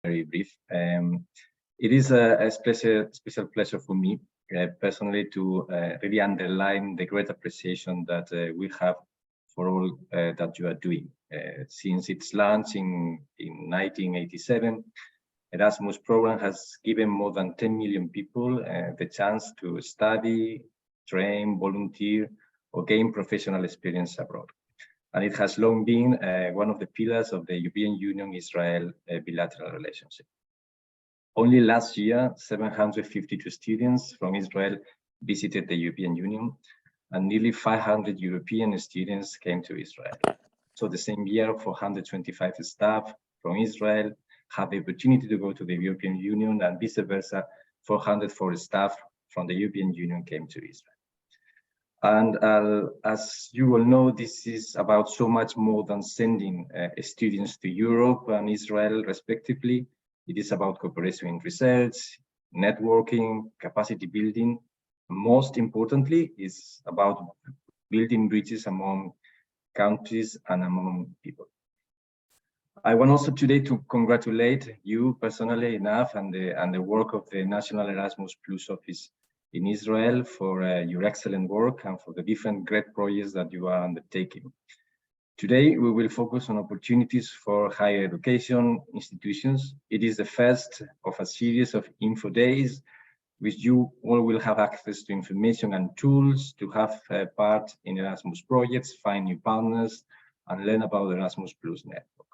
very brief. It is a special pleasure for me personally to really underline the great appreciation that we have for all that you are doing. Since its launch in 1987, Erasmus program has given more than 10 million people the chance to study, train, volunteer, or gain professional experience abroad. And it has long been one of the pillars of the European Union-Israel bilateral relationship. Only last year, 752 students from Israel visited the European Union, and nearly 500 European students came to Israel. So the same year, 425 staff from Israel had the opportunity to go to the European Union, and vice versa, 404 staff from the European Union came to Israel. And as you will know, this is about so much more than sending students to Europe and Israel, respectively. It is about cooperation in research, networking, capacity building. Most importantly, it's about building bridges among countries and among people. I want also today to congratulate you personally enough and the work of the National Erasmus Plus Office in Israel for your excellent work and for the different great projects that you are undertaking. Today, we will focus on opportunities for higher education institutions. It is the first of a series of info days, which you all will have access to information and tools to have part in Erasmus projects, find new partners, and learn about the Erasmus Plus network.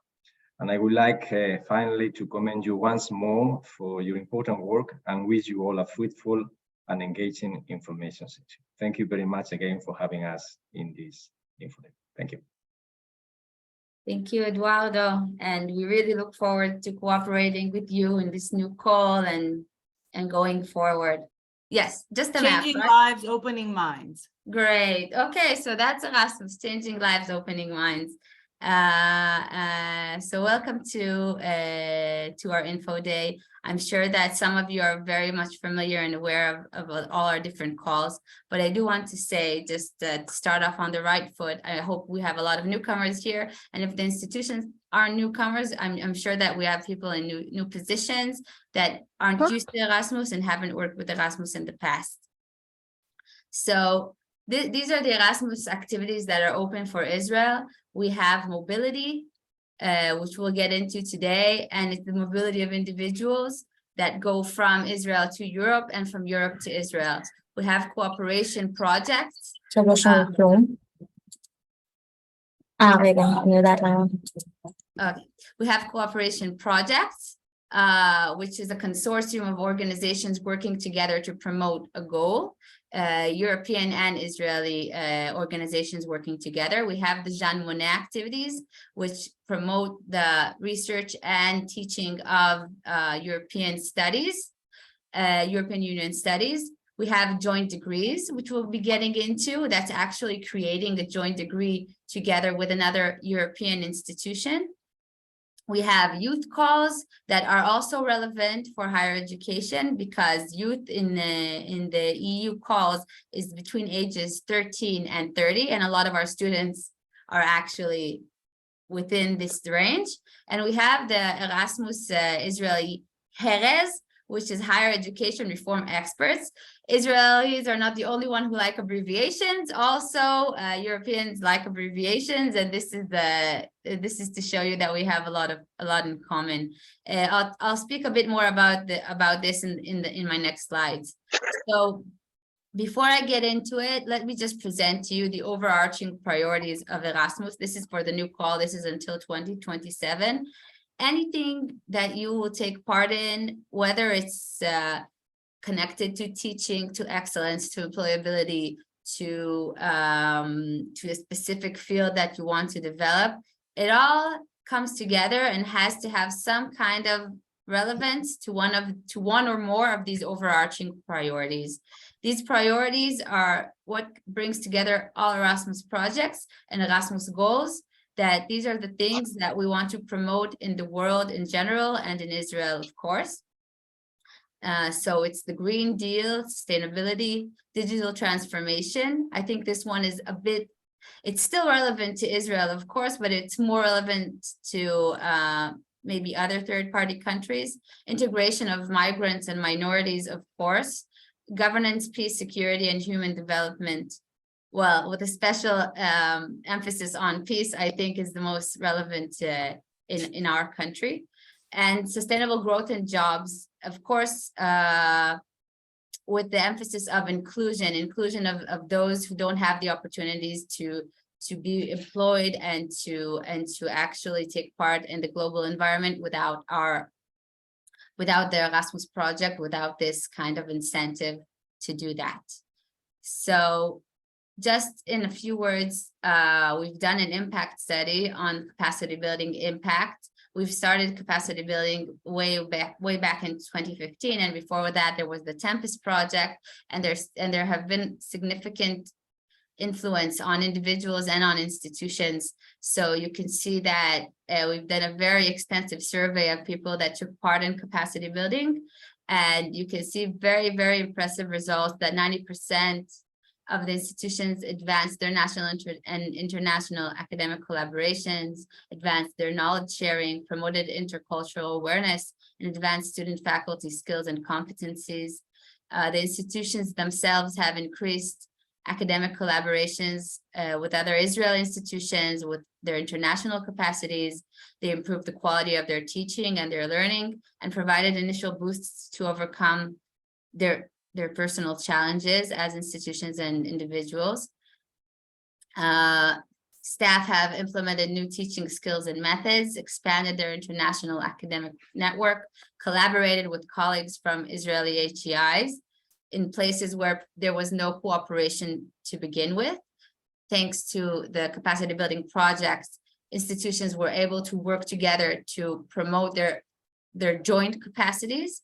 And I would like finally to commend you once more for your important work and wish you all a fruitful and engaging information session. Thank you very much again for having us in this info day. Thank you. Thank you, Eduardo. And we really look forward to cooperating with you in this new call and going forward. Yes, just a map, Changing right? lives, opening minds. Great. Okay, so that's Erasmus, changing lives, opening minds. So welcome to our info day. I'm sure that some of you are very much familiar and aware of all our different calls, but I do want to say, just to start off on the right foot, I hope we have a lot of newcomers here, and if the institutions are newcomers, I'm sure that we have people in new positions that aren't used to Erasmus and haven't worked with Erasmus in the past. So these are the Erasmus activities that are open for Israel. We have mobility, which we'll get into today, and it's the mobility of individuals that go from Israel to Europe and from Europe to Israel. We have cooperation projects. Okay. We have cooperation projects, which is a consortium of organizations working together to promote a goal. European and Israeli organizations working together. We have the Jean Monnet activities, which promote the research and teaching of European studies, European Union studies. We have joint degrees, which we'll be getting into. That's actually creating a joint degree together with another European institution. We have youth calls that are also relevant for higher education, because youth in the EU calls is between ages 13 and 30, and a lot of our students are actually within this range. And we have the Erasmus Israeli Herez, which is higher education reform experts. Israelis are not the only one who like abbreviations. Also, Europeans like abbreviations, and this is to show you that we have a lot in common. I'll speak a bit more about this in my next slides. So, before I get into it, let me just present to you the overarching priorities of Erasmus. This is for the new call. This is until 2027. Anything that you will take part in, whether it's connected to teaching, to excellence, to employability, to a specific field that you want to develop, it all comes together and has to have some kind of relevance to one or more of these overarching priorities. These priorities are what brings together all Erasmus projects and Erasmus goals, that these are the things that we want to promote in the world in general and in Israel, of course. So it's the Green Deal, sustainability, digital transformation. I think this one is it's still relevant to Israel, of course, but it's more relevant to maybe other third-party countries, integration of migrants and minorities, of course, governance, peace, security, and human development. Well, with a special emphasis on peace, I think is the most relevant in our country. And sustainable growth and jobs, of course, with the emphasis of inclusion of those who don't have the opportunities to be employed and to actually take part in the global environment without the Erasmus project, without this kind of incentive to do that. So just in a few words, we've done an impact study on capacity building impact. We've started capacity building way back in 2015, and before that there was the Tempest project, and there have been significant influence on individuals and on institutions. So you can see that we've done a very extensive survey of people that took part in capacity building, and you can see very, very impressive results that 90% of the institutions advanced their national and international academic collaborations, advanced their knowledge sharing, promoted intercultural awareness, and advanced student faculty skills and competencies. The institutions themselves have increased academic collaborations with other Israeli institutions, with their international capacities. They improved the quality of their teaching and their learning, and provided initial boosts to overcome their personal challenges as institutions and individuals. Staff have implemented new teaching skills and methods, expanded their international academic network, collaborated with colleagues from Israeli HEIs in places where there was no cooperation to begin with. Thanks to the capacity building projects, institutions were able to work together to promote their joint capacities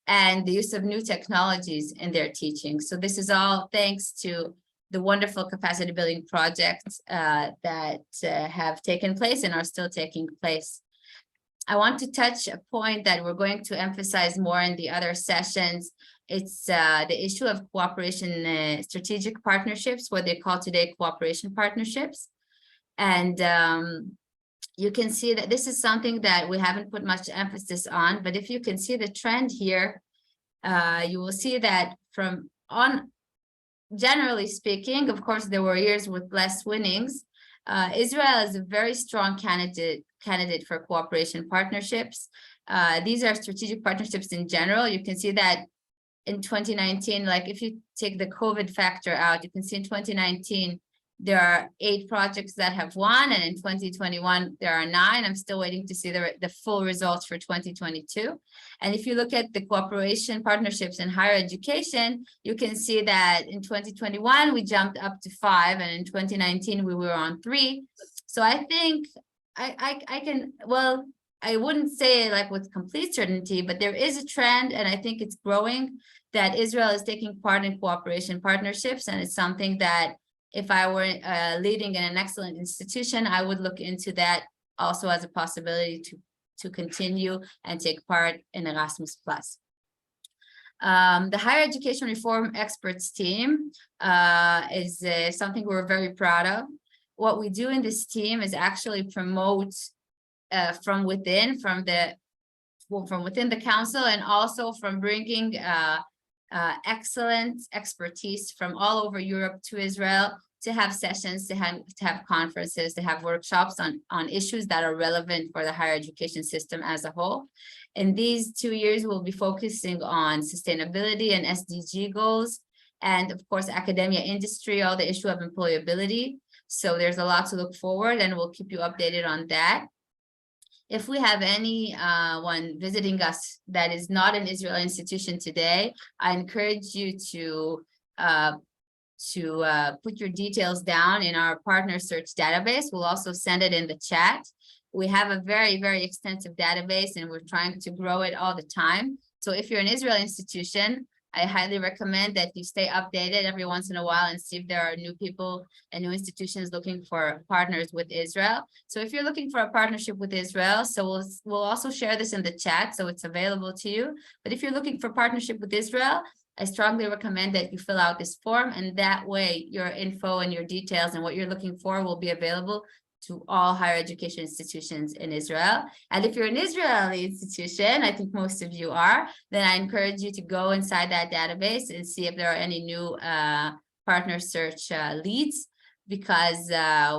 and the use of new technologies in their teaching. So this is all thanks to the wonderful capacity building projects that have taken place and are still taking place. I want to touch a point that we're going to emphasize more in the other sessions. It's the issue of cooperation, strategic partnerships, what they call today cooperation partnerships. And you can see that this is something that we haven't put much emphasis on, but if you can see the trend here, you will see that generally speaking, of course, there were years with less winnings. Israel is a very strong candidate for cooperation partnerships. These are strategic partnerships in general. You can see that in 2019, like if you take the COVID factor out, you can see in 2019, there are 8 projects that have won, and in 2021, there are 9. I'm still waiting to see the full results for 2022. And if you look at the cooperation partnerships in higher education, you can see that in 2021, we jumped up to 5, and in 2019, we were on 3. So I think I can, well, I wouldn't say like with complete certainty, but there is a trend, and I think it's growing, that Israel is taking part in cooperation partnerships, and it's something that if I were leading in an excellent institution, I would look into that also as a possibility to continue and take part in Erasmus+. The Higher Education Reform Experts team is something we're very proud of. What we do in this team is actually promote from within the council, and also from bringing excellent expertise from all over Europe to Israel, to have sessions, to have conferences, to have workshops on issues that are relevant for the higher education system as a whole. In these 2 years, we'll be focusing on sustainability and SDG goals, and of course, academia, industry, all the issue of employability. So there's a lot to look forward, and we'll keep you updated on that. If we have anyone visiting us that is not an Israeli institution today, I encourage you to put your details down in our partner search database. We'll also send it in the chat. We have a very, very extensive database, and we're trying to grow it all the time. So if you're an Israeli institution, I highly recommend that you stay updated every once in a while and see if there are new people and new institutions looking for partners with Israel. So if you're looking for a partnership with Israel, so we'll also share this in the chat, so it's available to you. But if you're looking for partnership with Israel, I strongly recommend that you fill out this form, and that way your info and your details and what you're looking for will be available to all higher education institutions in Israel. And if you're an Israeli institution, I think most of you are, then I encourage you to go inside that database and see if there are any new partner search leads, because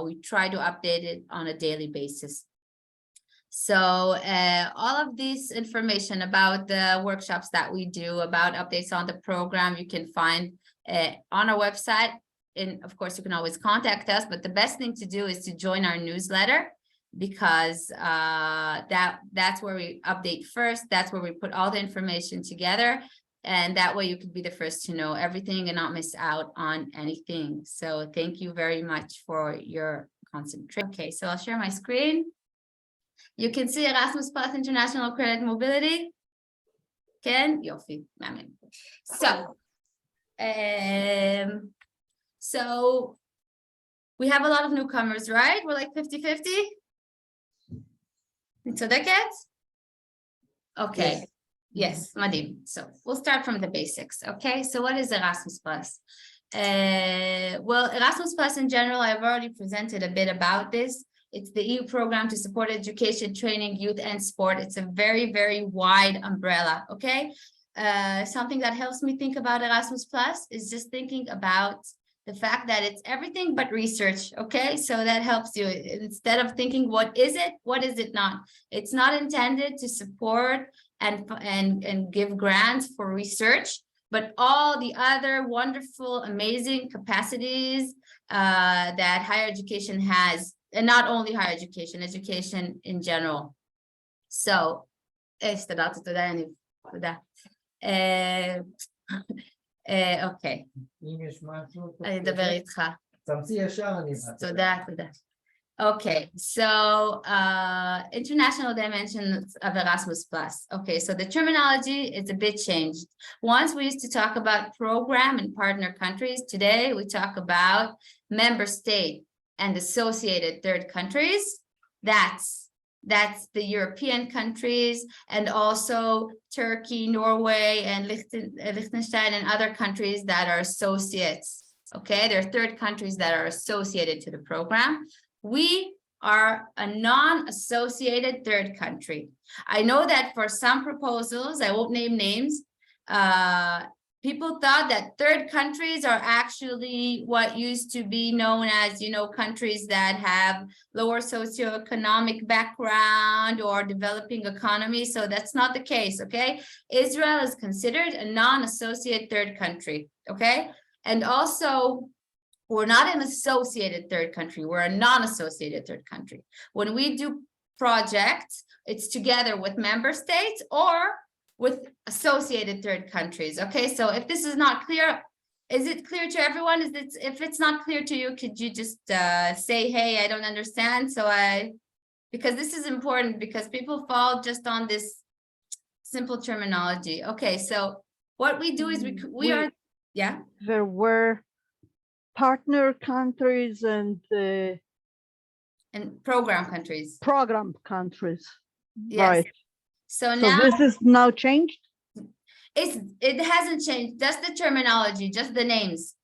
we try to update it on a daily basis. So all of this information about the workshops that we do, about updates on the program, you can find on our website. And of course, you can always contact us, but the best thing to do is to join our newsletter, because that's where we update first. That's where we put all the information together. And that way you can be the first to know everything and not miss out on anything. So thank you very much for your concentration. Okay, so I'll share my screen. You can see Erasmus Plus International Credit Mobility. Ken, Yofi, Mamin. So we have a lot of newcomers, right? We're like 50-50. צודקת? Okay. Yes, Madim. So we'll start from the basics. Okay. So what is Erasmus Plus? Well, Erasmus Plus in general, I've already presented a bit about this. It's the EU program to support education, training, youth, and sport. It's a very, very wide umbrella. Okay. Something that helps me think about Erasmus Plus is just thinking about the fact that it's everything but research. Okay, so that helps you. Instead of thinking what is it not? It's not intended to support and give grants for research, but all the other wonderful, amazing capacities that higher education has, and not only higher education, education in general. So, אוקיי, אני אדבר איתך. תמציא ישר, אני אבא. תודה, תודה. Okay, so international dimensions of Erasmus Plus. Okay, so the terminology is a bit changed. Once we used to talk about program and partner countries. Today we talk about member state and associated third countries. That's the European countries, and also Turkey, Norway, and Liechtenstein, and other countries that are associates. Okay, there are third countries that are associated to the program. We are a non-associated third country. I know that for some proposals, I won't name names, people thought that third countries are actually what used to be known as, countries that have lower socioeconomic background or developing economy. So that's not the case, okay? Israel is considered a non-associated third country, okay? And also, we're not an associated third country. We're a non-associated third country. When we do projects, it's together with member states or with associated third countries. Okay, so if this is not clear, is it clear to everyone? If it's not clear to you, could you just say, hey, I don't understand? Because this is important, because people fall just on this simple terminology. Okay, so what we do is we are, yeah? There were partner countries and program countries. Program countries. Yes. Right. So now this is now changed? It hasn't changed, just the terminology, just the names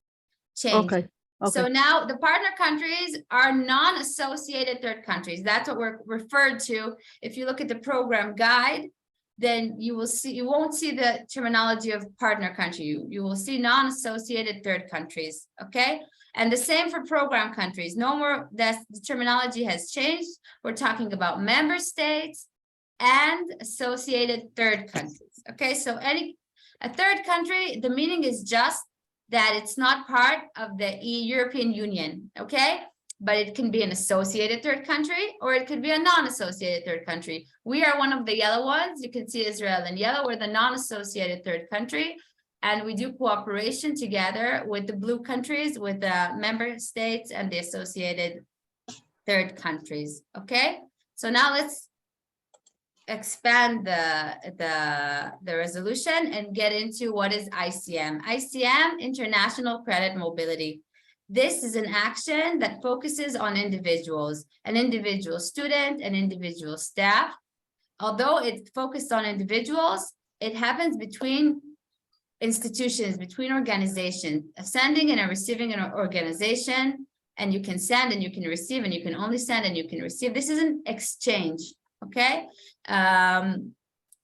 changed. Okay. So now the partner countries are non-associated third countries. That's what we're referred to. If you look at the program guide, then you won't see the terminology of partner country. You will see non-associated third countries. Okay. And the same for program countries. No more, the terminology has changed. We're talking about member states and associated third countries. Okay, so a third country, the meaning is just that it's not part of the European Union, okay? But it can be an associated third country, or it could be a non-associated third country. We are one of the yellow ones. You can see Israel in yellow. We're the non-associated third country, and we do cooperation together with the blue countries, with the member states and the associated third countries, okay? So now let's expand the resolution and get into what is ICM. ICM, International Credit Mobility. This is an action that focuses on individuals, an individual student, an individual staff. Although it's focused on individuals, it happens between institutions, between organizations. A sending and a receiving an organization and you can send and you can receive, and you can only send and you can receive. This isn't exchange, okay?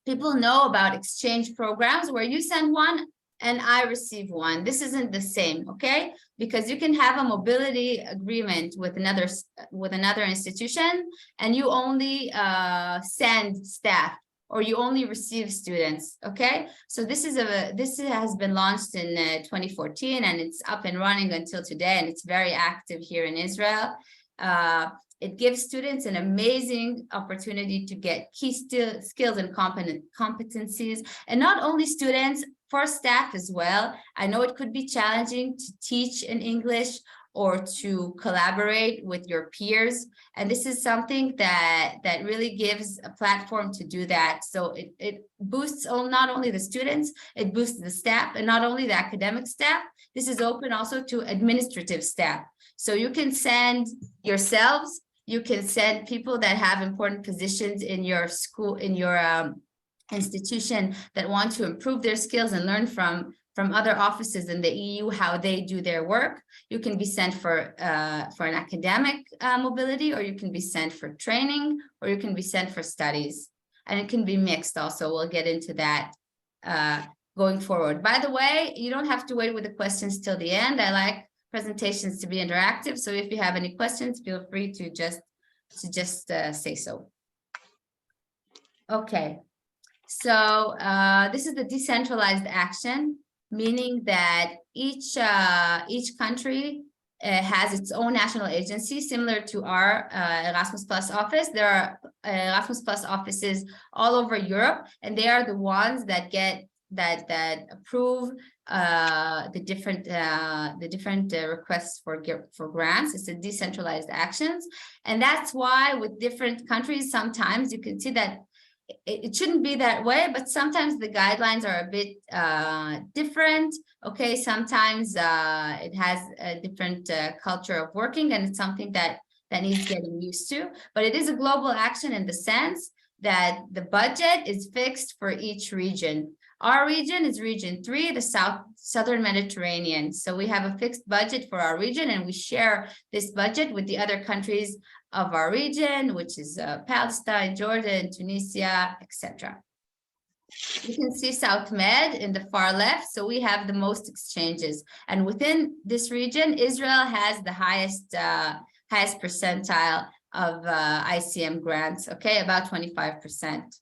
People know about exchange programs where you send one and I receive one. This isn't the same, okay? Because you can have a mobility agreement with another institution, and you only send staff, or you only receive students, okay? So this has been launched in 2014, and it's up and running until today, and it's very active here in Israel. It gives students an amazing opportunity to get key skills and competencies, and not only students, for staff as well. I know it could be challenging to teach in English or to collaborate with your peers, and this is something that really gives a platform to do that. So it boosts not only the students, it boosts the staff, and not only the academic staff. This is open also to administrative staff. So you can send yourselves, you can send people that have important positions in your school, in your institution, that want to improve their skills and learn from other offices in the EU how they do their work. You can be sent for an academic mobility, or you can be sent for training, or you can be sent for studies, and it can be mixed also. We'll get into that going forward. By the way, you don't have to wait with the questions till the end. I like presentations to be interactive, so if you have any questions, feel free to just say so. Okay. So this is the decentralized action, meaning that each country has its own national agency, similar to our Erasmus Plus office. There are Erasmus Plus offices all over Europe, and they are the ones that approve the different requests for grants. It's a decentralized actions, and that's why with different countries, sometimes you can see that it shouldn't be that way, but sometimes the guidelines are a bit different. Okay, sometimes it has a different culture of working, and it's something that needs getting used to. But it is a global action in the sense that the budget is fixed for each region. Our region is region 3, the southern Mediterranean. So we have a fixed budget for our region, and we share this budget with the other countries of our region, which is Palestine, Jordan, Tunisia, etc. You can see South Med in the far left. So we have the most exchanges, and within this region, Israel has the highest percentile of ICM grants. Okay, about 25%.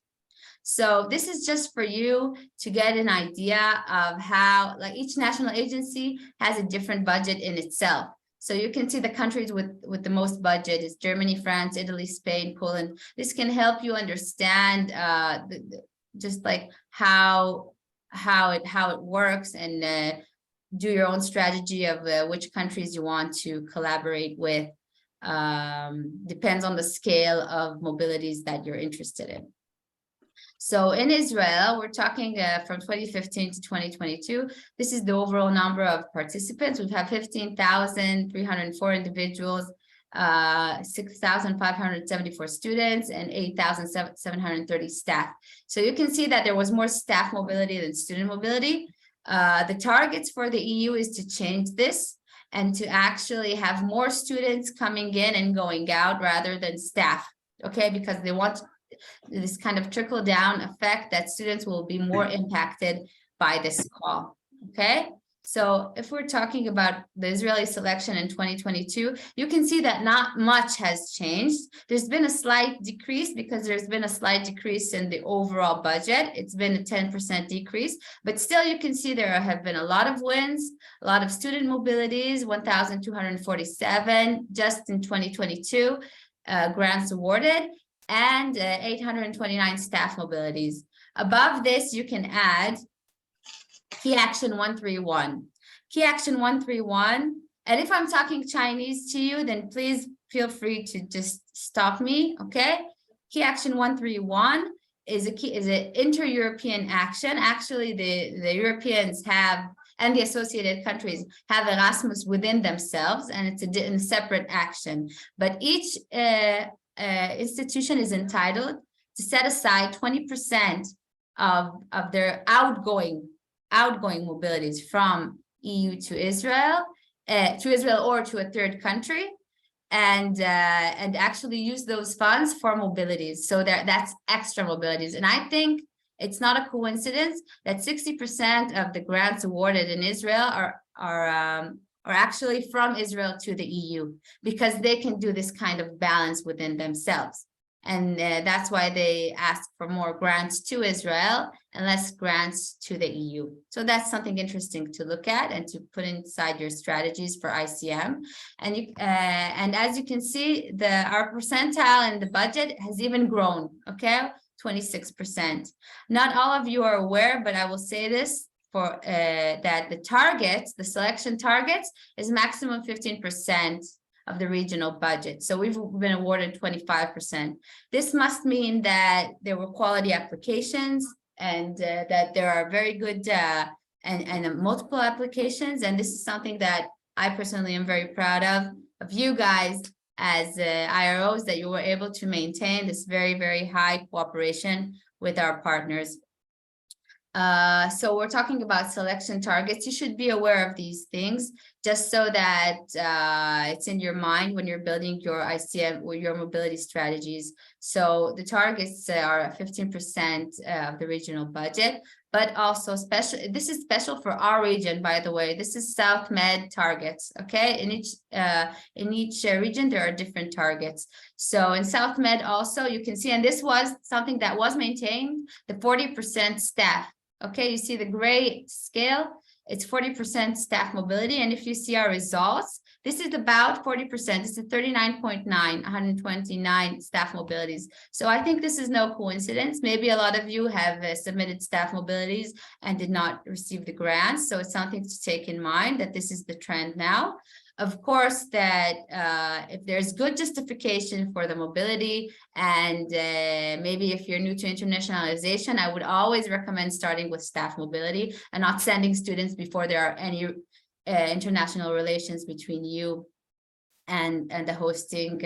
So this is just for you to get an idea of how, like, each national agency has a different budget in itself. So you can see the countries with the most budget is Germany, France, Italy, Spain, Poland. This can help you understand just like how it works, and do your own strategy of which countries you want to collaborate with. Depends on the scale of mobilities that you're interested in. So in Israel, we're talking from 2015 to 2022. This is the overall number of participants. We have 15,304 individuals, 6,574 students, and 8,730 staff. So you can see that there was more staff mobility than student mobility. The targets for the EU is to change this and to actually have more students coming in and going out rather than staff, okay? Because they want this kind of trickle down effect that students will be more impacted by this call, okay? So if we're talking about the Israeli selection in 2022, you can see that not much has changed. There's been a slight decrease because there's been a slight decrease in the overall budget. It's been a 10% decrease, but still you can see there have been a lot of wins, a lot of student mobilities, 1,247 just in 2022 grants awarded, and 829 staff mobilities. Above this, you can add Key Action 131. Key Action 131, and if I'm talking Chinese to you, then please feel free to just stop me, okay? Key Action 131 is an inter-European action. Actually, the Europeans have, and the associated countries have Erasmus within themselves, and it's a separate action. But each institution is entitled to set aside 20% of their outgoing mobilities from EU to Israel to Israel or to a third country, and actually use those funds for mobilities. So that's extra mobilities. And I think it's not a coincidence that 60% of the grants awarded in Israel are actually from Israel to the EU, because they can do this kind of balance within themselves. And that's why they ask for more grants to Israel and less grants to the EU. So that's something interesting to look at and to put inside your strategies for ICM. And as you can see, our percentile in the budget has even grown, okay? 26%. Not all of you are aware, but I will say this for that the targets, the selection targets, is maximum 15% of the regional budget. So we've been awarded 25%. This must mean that there were quality applications and that there are very good and multiple applications. And this is something that I personally am very proud of you guys as IROs, that you were able to maintain this very, very high cooperation with our partners. So we're talking about selection targets. You should be aware of these things just so that it's in your mind when you're building your ICM or your mobility strategies. So the targets are 15% of the regional budget, but also special. This is special for our region, by the way. This is South Med targets. Okay, in each region there are different targets. So in South Med also you can see, and this was something that was maintained, the 40% staff. Okay, you see the gray scale, it's 40% staff mobility. And if you see our results, this is about 40%. This is 39.9, 129 staff mobilities. So I think this is no coincidence. Maybe a lot of you have submitted staff mobilities and did not receive the grants. So it's something to take in mind that this is the trend now. Of course, that if there's good justification for the mobility, and maybe if you're new to internationalization, I would always recommend starting with staff mobility and not sending students before there are any international relations between you and the hosting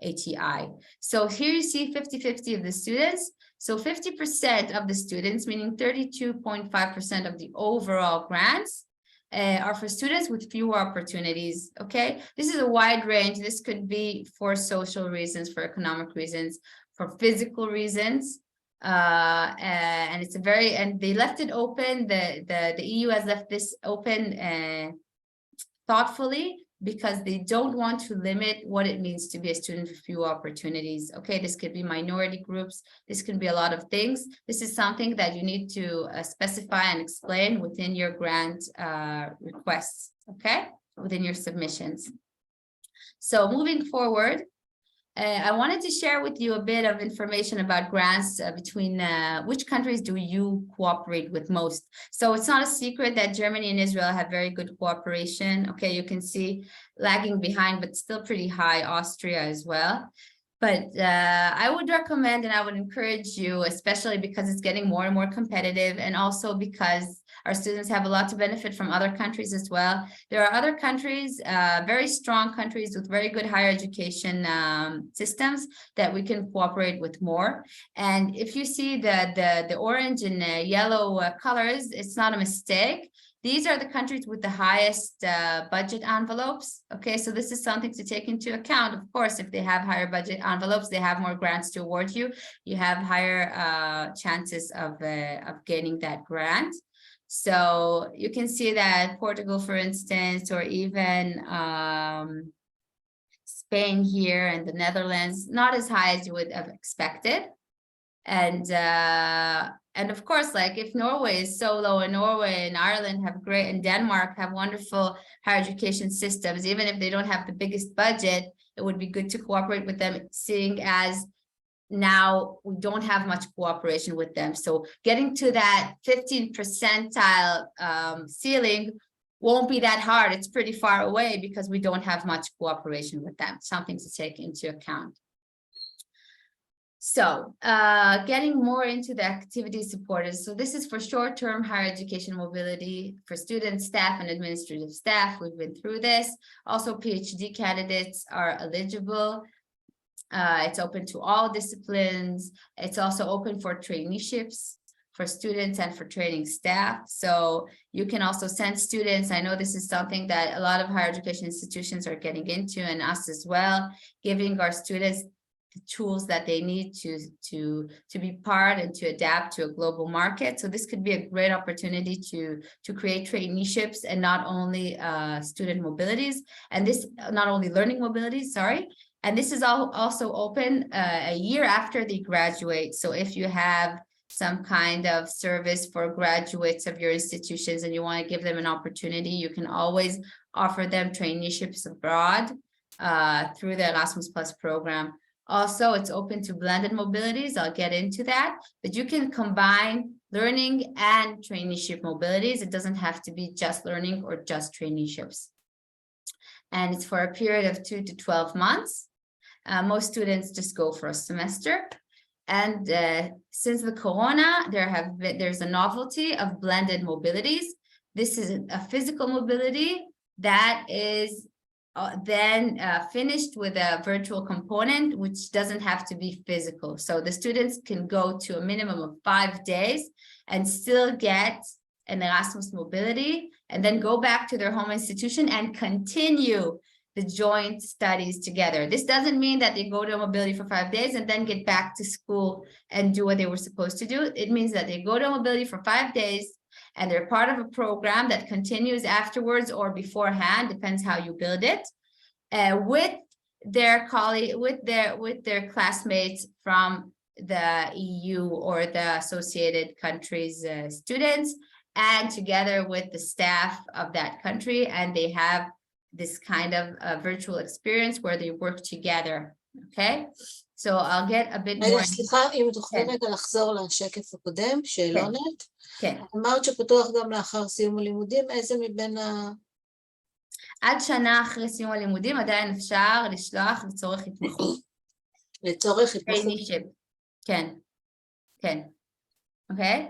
ATI. So here you see 50-50 of the students. So 50% of the students, meaning 32.5% of the overall grants, are for students with fewer opportunities. Okay, this is a wide range. This could be for social reasons, for economic reasons, for physical reasons, and it's a very, and they left it open. The EU has left this open thoughtfully, because they don't want to limit what it means to be a student with few opportunities. Okay, this could be minority groups, this can be a lot of things. This is something that you need to specify and explain within your grant requests, okay, within your submissions. So moving forward, I wanted to share with you a bit of information about grants between which countries do you cooperate with most. So it's not a secret that Germany and Israel have very good cooperation. Okay, you can see lagging behind, but still pretty high, Austria as well. But I would recommend and I would encourage you, especially because it's getting more and more competitive, and also because our students have a lot to benefit from other countries as well. There are other countries, very strong countries with very good higher education systems that we can cooperate with more. And if you see the orange and yellow colors, it's not a mistake. These are the countries with the highest budget envelopes. Okay, so this is something to take into account. Of course, if they have higher budget envelopes, they have more grants to award you. You have higher chances of gaining that grant. So you can see that Portugal, for instance, or even Spain here and the Netherlands, not as high as you would have expected. And of course, like if Norway is so low, and Norway and Ireland have great, and Denmark have wonderful higher education systems, even if they don't have the biggest budget, it would be good to cooperate with them, seeing as now we don't have much cooperation with them. So getting to that 15 percentile ceiling won't be that hard. It's pretty far away because we don't have much cooperation with them. Something to take into account. So getting more into the activity supporters. So this is for short-term higher education mobility for students, staff, and administrative staff. We've been through this. Also, PhD candidates are eligible. It's open to all disciplines. It's also open for traineeships, for students and for training staff. So you can also send students. I know this is something that a lot of higher education institutions are getting into, and us as well, giving our students the tools that they need to be part and to adapt to a global market. So this could be a great opportunity to create traineeships and not only student mobilities, and this not only learning mobilities, sorry. And this is also open a year after they graduate. So if you have some kind of service for graduates of your institutions and you want to give them an opportunity, you can always offer them traineeships abroad through the Erasmus Plus program. Also, it's open to blended mobilities. I'll get into that, but you can combine learning and traineeship mobilities. It doesn't have to be just learning or just traineeships. And it's for a period of 2 to 12 months. Most students just go for a semester. And since the corona, there's a novelty of blended mobilities. This is a physical mobility that is then finished with a virtual component, which doesn't have to be physical. So the students can go to a minimum of 5 days and still get an Erasmus mobility, and then go back to their home institution and continue the joint studies together. This doesn't mean that they go to a mobility for 5 days and then get back to school and do what they were supposed to do. It means that they go to a mobility for 5 days and they're part of a program that continues afterwards or beforehand, depends how you build it, with their colleague, with their classmates from the EU or the associated countries' students, and together with the staff of that country, and they have this kind of virtual experience where they work together. Okay, so I'll get a bit more. סליחה, אם תוכלי רגע לחזור לשקף הקודם, שאלונת. כן. אמרת שפתוח גם לאחר סיום הלימודים, איזה מבין ה... עד שנה אחרי סיום הלימודים עדיין אפשר לשלוח לצורך התמחות. לצורך התמחות. traineeship. כן, כן. אוקיי?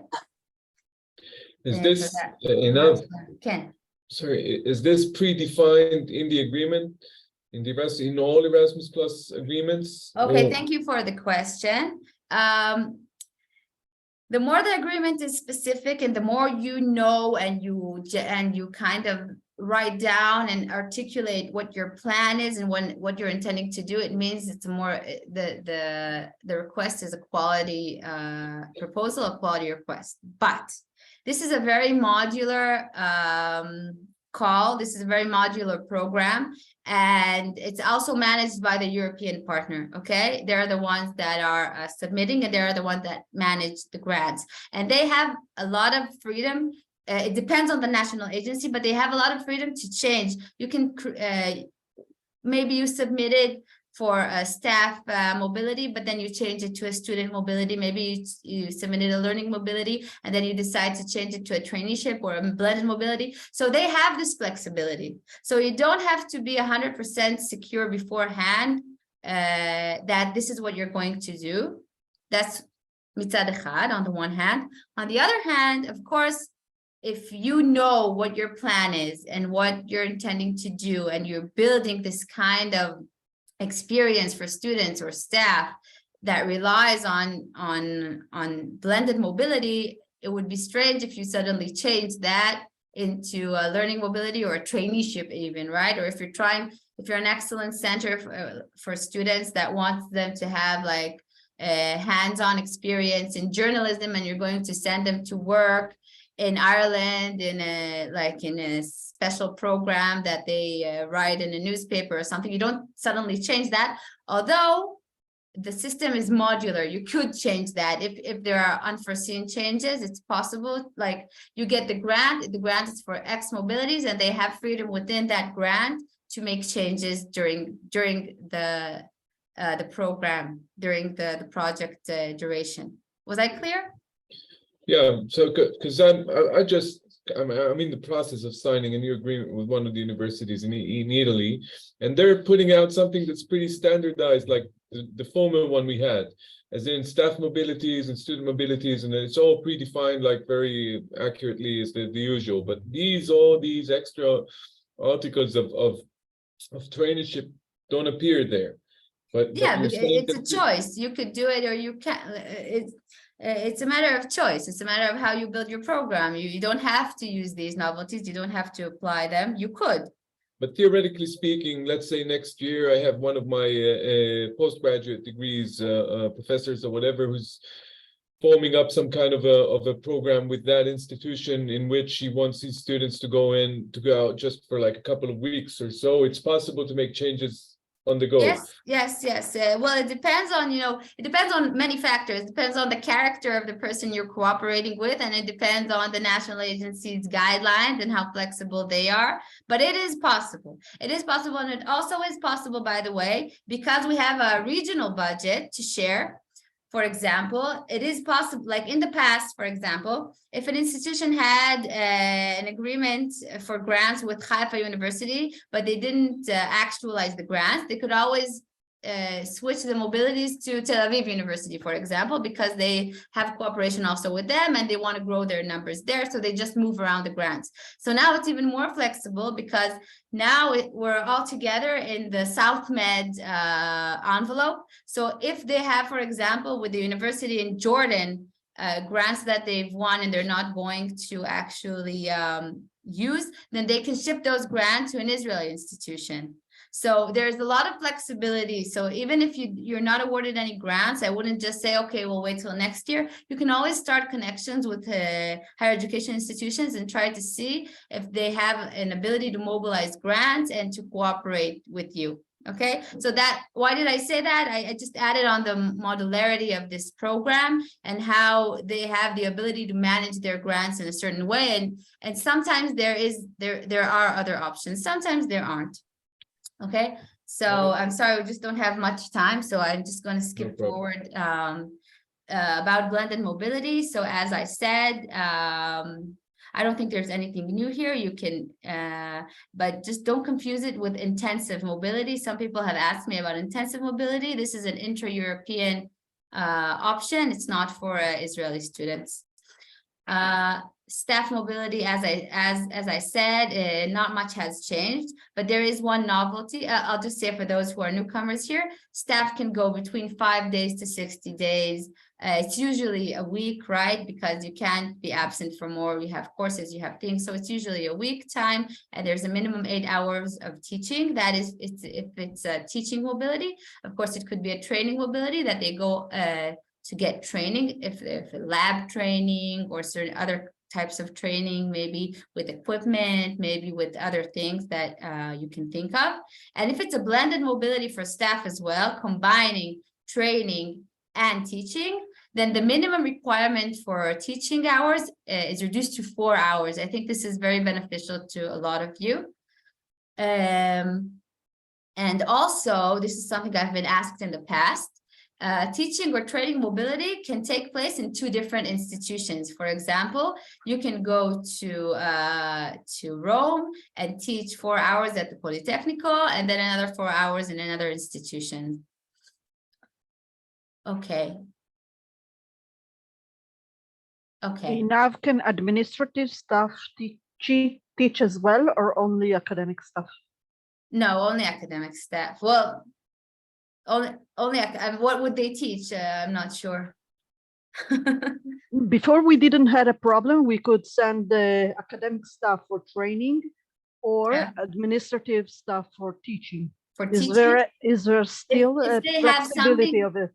Is this enough? כן. Sorry, is this predefined in the agreement, in all Erasmus Plus agreements? Okay, Or- thank you for the question. The more the agreement is specific and the more you know and you kind of write down and articulate what your plan is and what you're intending to do, it means it's more the request is a quality proposal, a quality request. But this is a very modular call. This is a very modular program, and it's also managed by the European partner. Okay, they're the ones that are submitting, and they're the ones that manage the grants, and they have a lot of freedom. It depends on the national agency, but they have a lot of freedom to change. You can maybe you submitted for a staff mobility, but then you change it to a student mobility. Maybe you submitted a learning mobility, and then you decide to change it to a traineeship or a blended mobility. So they have this flexibility. So you don't have to be 100% secure beforehand that this is what you're going to do. That's mitzad echad on the one hand. On the other hand, of course, if you know what your plan is and what you're intending to do, and you're building this kind of experience for students or staff that relies on blended mobility, it would be strange if you suddenly change that into a learning mobility or a traineeship even, right? Or if you're an excellence center for students that wants them to have like a hands-on experience in journalism, and you're going to send them to work in Ireland in a special program that they write in a newspaper or something, you don't suddenly change that. Although the system is modular, you could change that if there are unforeseen changes. It's possible. Like you get the grant is for X mobilities, and they have freedom within that grant to make changes during the program, during the project duration. Was I clear? Yeah, so good, because I'm in the process of signing a new agreement with one of the universities in Italy, and they're putting out something that's pretty standardized, like the former one we had, as in staff mobilities and student mobilities, and it's all predefined like very accurately as the usual. But all these extra articles of traineeship don't appear there. But Yeah, you're saying it's a choice. You could do it or you can't. it's a matter of choice. It's a matter of how you build your program. You don't have to use these novelties. You don't have to apply them. You could. But theoretically speaking, let's say next year I have one of my postgraduate degrees, professors or whatever, who's forming up some kind of a program with that institution in which he wants these students to go out just for like a couple of weeks or so. It's possible to make changes on the go. Yes. Well, it depends on, it depends on many factors. It depends on the character of the person you're cooperating with, and it depends on the national agency's guidelines and how flexible they are. But it is possible. It is possible, and it also is possible, by the way, because we have a regional budget to share. For example, it is possible, like in the past, for example, if an institution had an agreement for grants with Haifa University, but they didn't actualize the grants, they could always switch the mobilities to Tel Aviv University, for example, because they have cooperation also with them and they want to grow their numbers there. So they just move around the grants. So now it's even more flexible because now we're all together in the South Med envelope. So if they have, for example, with the university in Jordan, grants that they've won and they're not going to actually use, then they can ship those grants to an Israeli institution. So there's a lot of flexibility. So even if you're not awarded any grants, I wouldn't just say, okay, we'll wait till next year. You can always start connections with higher education institutions and try to see if they have an ability to mobilize grants and to cooperate with you. Okay, so why did I say that? I just added on the modularity of this program and how they have the ability to manage their grants in a certain way. And sometimes there are other options. Sometimes there aren't. Okay, so I'm sorry, we just don't have much time, so I'm just going to skip forward about blended mobility. So as I said, I don't think there's anything new here. You can, but just don't confuse it with intensive mobility. Some people have asked me about intensive mobility. This is an intra-European option. It's not for Israeli students. Staff mobility, as I said, not much has changed, but there is one novelty. I'll just say for those who are newcomers here, staff can go between 5 days to 60 days. It's usually a week, right? Because you can't be absent for more. You have courses, you have things. So it's usually a week time, and there's a minimum 8 hours of teaching. That is, if it's a teaching mobility. Of course, it could be a training mobility that they go to get training, if lab training or certain other types of training, maybe with equipment, maybe with other things that you can think of. And if it's a blended mobility for staff as well, combining training and teaching, then the minimum requirement for teaching hours is reduced to 4 hours. I think this is very beneficial to a lot of you. And also, this is something I've been asked in the past. Teaching or training mobility can take place in 2 different institutions. For example, you can go to Rome and teach 4 hours at the Polytechnico and then another 4 hours in another institution. Okay. Now, can administrative staff teach as well, or only academic staff? No, only academic staff. Well, only what would they teach? I'm not sure. Before we didn't have a problem. We could send the academic staff for training or administrative staff for teaching. Is there still a flexibility of it?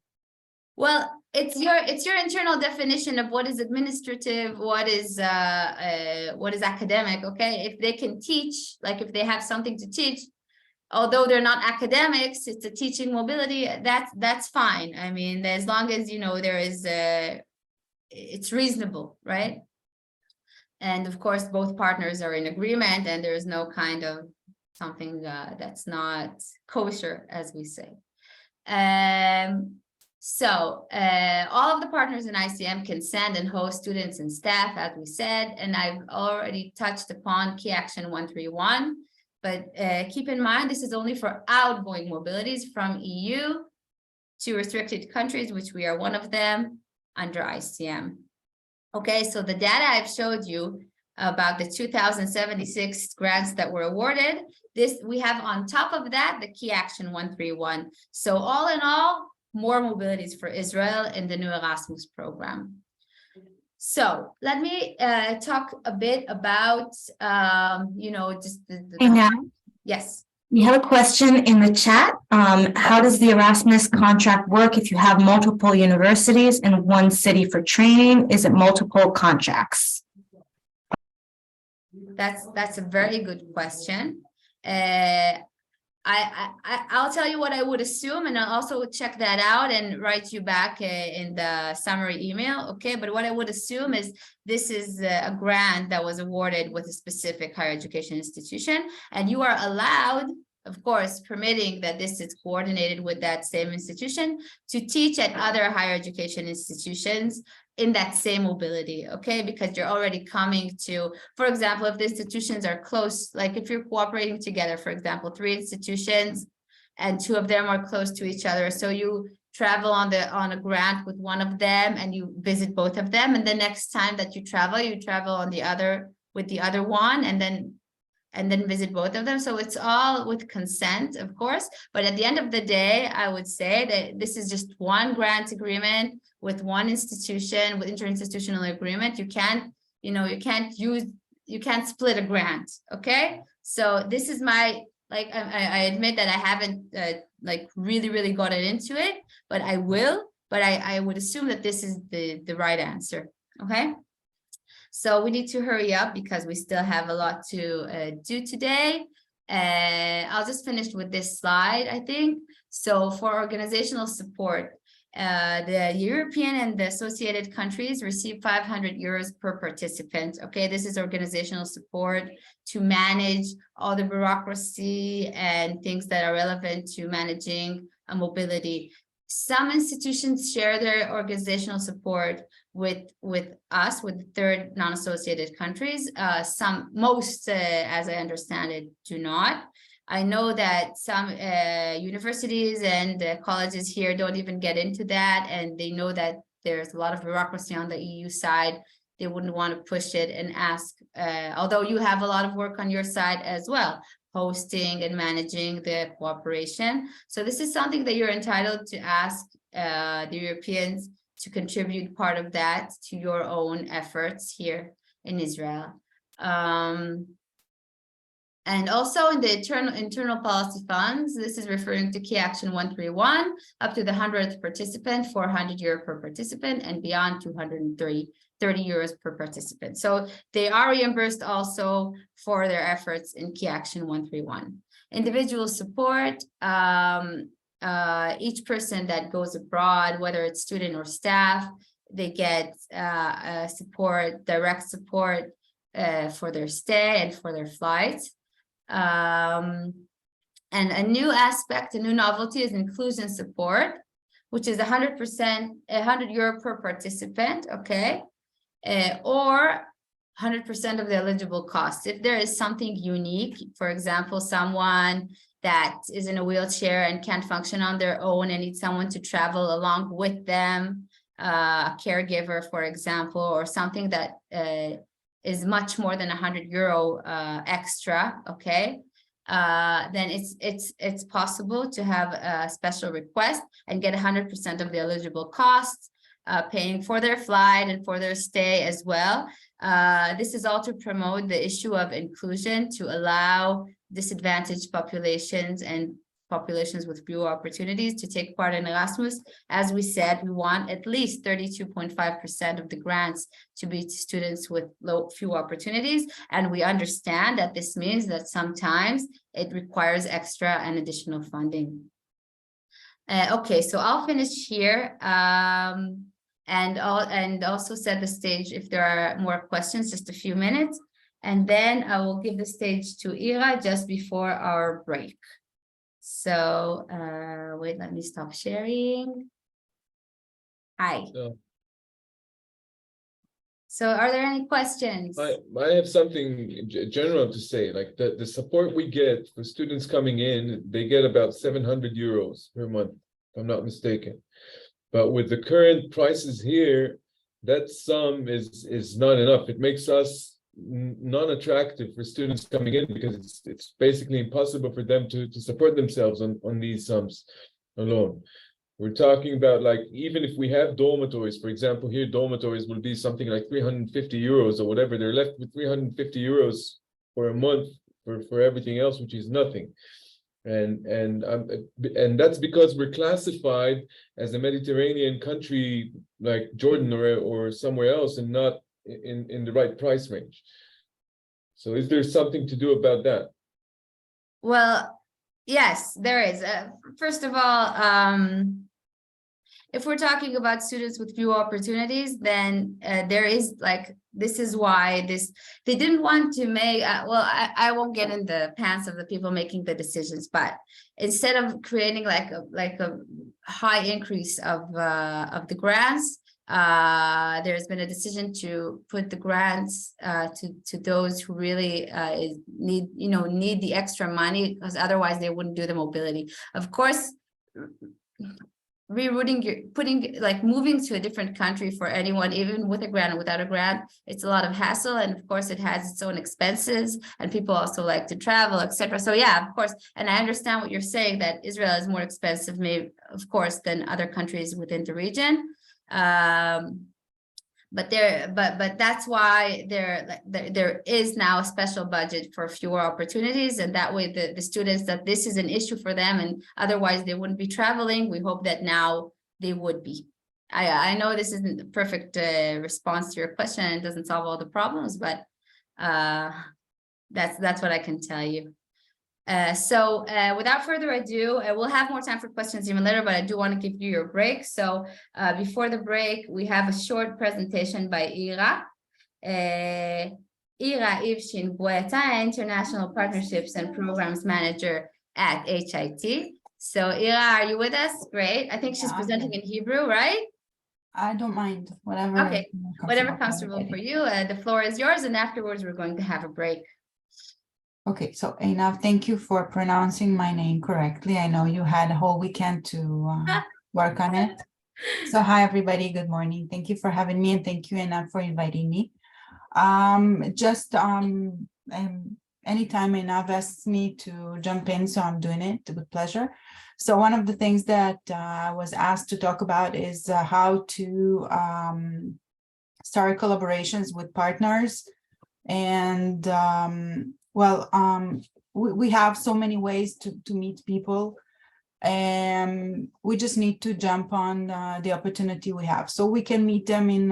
Well, it's your internal definition of what is administrative, what is academic. Okay, if they can teach, like if they have something to teach, although they're not academics, it's a teaching mobility, that's fine. I mean, as long as there is it's reasonable, right? And of course, both partners are in agreement, and there is no kind of something that's not kosher, as we say. So all of the partners in ICM can send and host students and staff, as we said, and I've already touched upon Key Action 131. But keep in mind, this is only for outgoing mobilities from EU to restricted countries, which we are one of them under ICM. Okay, so the data I've showed you about the 2,076 grants that were awarded, we have on top of that the Key Action 131. So all in all, more mobilities for Israel in the new Erasmus program. So let me talk a bit about, just Hey, now, yes. we have a question in the chat. How does the Erasmus contract work if you have multiple universities in one city for training? Is it multiple contracts? That's a very good question. I'll tell you what I would assume, and I'll also check that out and write you back in the summary email. Okay, but what I would assume is this is a grant that was awarded with a specific higher education institution, and you are allowed, of course, permitting that this is coordinated with that same institution, to teach at other higher education institutions in that same mobility, okay? Because you're already coming to, for example, if the institutions are close, like if you're cooperating together, for example, 3 institutions and 2 of them are close to each other. So you travel on a grant with one of them and you visit both of them. And the next time that you travel on the other with the other one, and then visit both of them. So it's all with consent, of course. But at the end of the day, I would say that this is just one grant agreement with one institution, with interinstitutional agreement. You can't split a grant. Okay. So this is my, I admit that I haven't really gotten into it, but I will, but I would assume that this is the right answer. Okay. So we need to hurry up because we still have a lot to do today. I'll just finish with this slide, I think. So for organizational support, the European and the associated countries receive 500 euros per participant. Okay, this is organizational support to manage all the bureaucracy and things that are relevant to managing a mobility. Some institutions share their organizational support with us, with the third non-associated countries. Most, as I understand it, do not. I know that some universities and colleges here don't even get into that, and they know that there's a lot of bureaucracy on the EU side. They wouldn't want to push it and ask, although you have a lot of work on your side as well, hosting and managing the cooperation. So this is something that you're entitled to ask the Europeans to contribute part of that to your own efforts here in Israel. And also in the internal policy funds, this is referring to Key Action 131, up to the 100th participant, 400 euro per participant, and beyond 230 euros per participant. So they are reimbursed also for their efforts in Key Action 131. Individual support, each person that goes abroad, whether it's student or staff, they get support, direct support for their stay and for their flights. And a new aspect, a new novelty is inclusion support, which is 100 euro per participant, okay, or 100% of the eligible costs. If there is something unique, for example, someone that is in a wheelchair and can't function on their own and needs someone to travel along with them, a caregiver, for example, or something that is much more than 100 euro extra, okay, then it's possible to have a special request and get 100% of the eligible costs, paying for their flight and for their stay as well. This is all to promote the issue of inclusion, to allow disadvantaged populations and populations with fewer opportunities to take part in Erasmus. As we said, we want at least 32.5% of the grants to be to students with few opportunities. And we understand that this means that sometimes it requires extra and additional funding. Okay, so I'll finish here. And also set the stage if there are more questions, just a few minutes. And then I will give the stage to Ira just before our break. So wait, let me stop sharing. Hi. So are there any questions? I have something general to say, like the support we get for students coming in, they get about 700 euros per month, if I'm not mistaken. But with the current prices here, that sum is not enough. It makes us non-attractive for students coming in because it's basically impossible for them to support themselves on these sums alone. We're talking about, like, even if we have dormitories, for example, here dormitories will be something like 350 euros or whatever. They're left with 350 euros for a month for everything else, which is nothing. And that's because we're classified as a Mediterranean country like Jordan or somewhere else, and not in the right price range. So is there something to do about that? Well, yes, there is. First of all, if we're talking about students with few opportunities, then there is, like, this is why they didn't want to make, well, I won't get in the pants of the people making the decisions, but instead of creating like a high increase of the grants, there's been a decision to put the grants to those who really need the extra money, because otherwise they wouldn't do the mobility. Of course, moving to a different country for anyone, even with a grant or without a grant, it's a lot of hassle, and of course it has its own expenses, and people also like to travel, etc. So yeah, of course, and I understand what you're saying, that Israel is more expensive, maybe, of course, than other countries within the region. But that's why there is now a special budget for fewer opportunities, and that way the students that this is an issue for them, and otherwise they wouldn't be traveling. We hope that now they would be. I know this isn't the perfect response to your question, and it doesn't solve all the problems, but that's what I can tell you. So without further ado, we'll have more time for questions even later, but I do want to give you your break. So before the break, we have a short presentation by Ira. Ira Ivshin-Gueta, International Partnerships and Programs Manager at HIT. So Ira, are you with us? Great. I think she's presenting in Hebrew, right? I don't mind, whatever. Okay, whatever comfortable for you. The floor is yours, and afterwards we're going to have a break. Okay, so Einav, thank you for pronouncing my name correctly. I know you had a whole weekend to work on it. So hi, everybody. Good morning. Thank you for having me, and thank you, Einav, for inviting me. Anytime Einav asks me to jump in, so I'm doing it with pleasure. So one of the things that I was asked to talk about is how to start collaborations with partners. And we have so many ways to meet people, and we just need to jump on the opportunity we have. So we can meet them in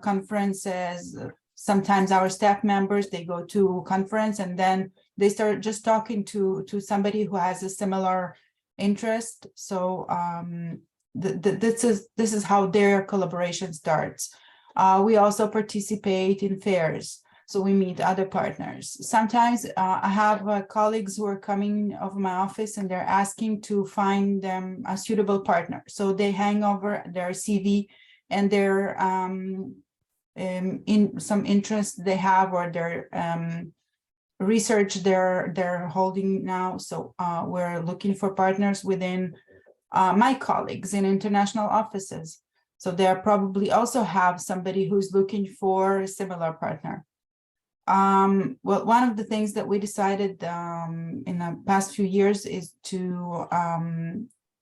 conferences. Sometimes our staff members, they go to a conference and then they start just talking to somebody who has a similar interest. So this is how their collaboration starts. We also participate in fairs. So we meet other partners. Sometimes I have colleagues who are coming over my office and they're asking to find them a suitable partner. So they hang over their CV and their in some interest they have, or their research they're holding now. So we're looking for partners within my colleagues in international offices. So they probably also have somebody who's looking for a similar partner. Well, one of the things that we decided in the past few years is to,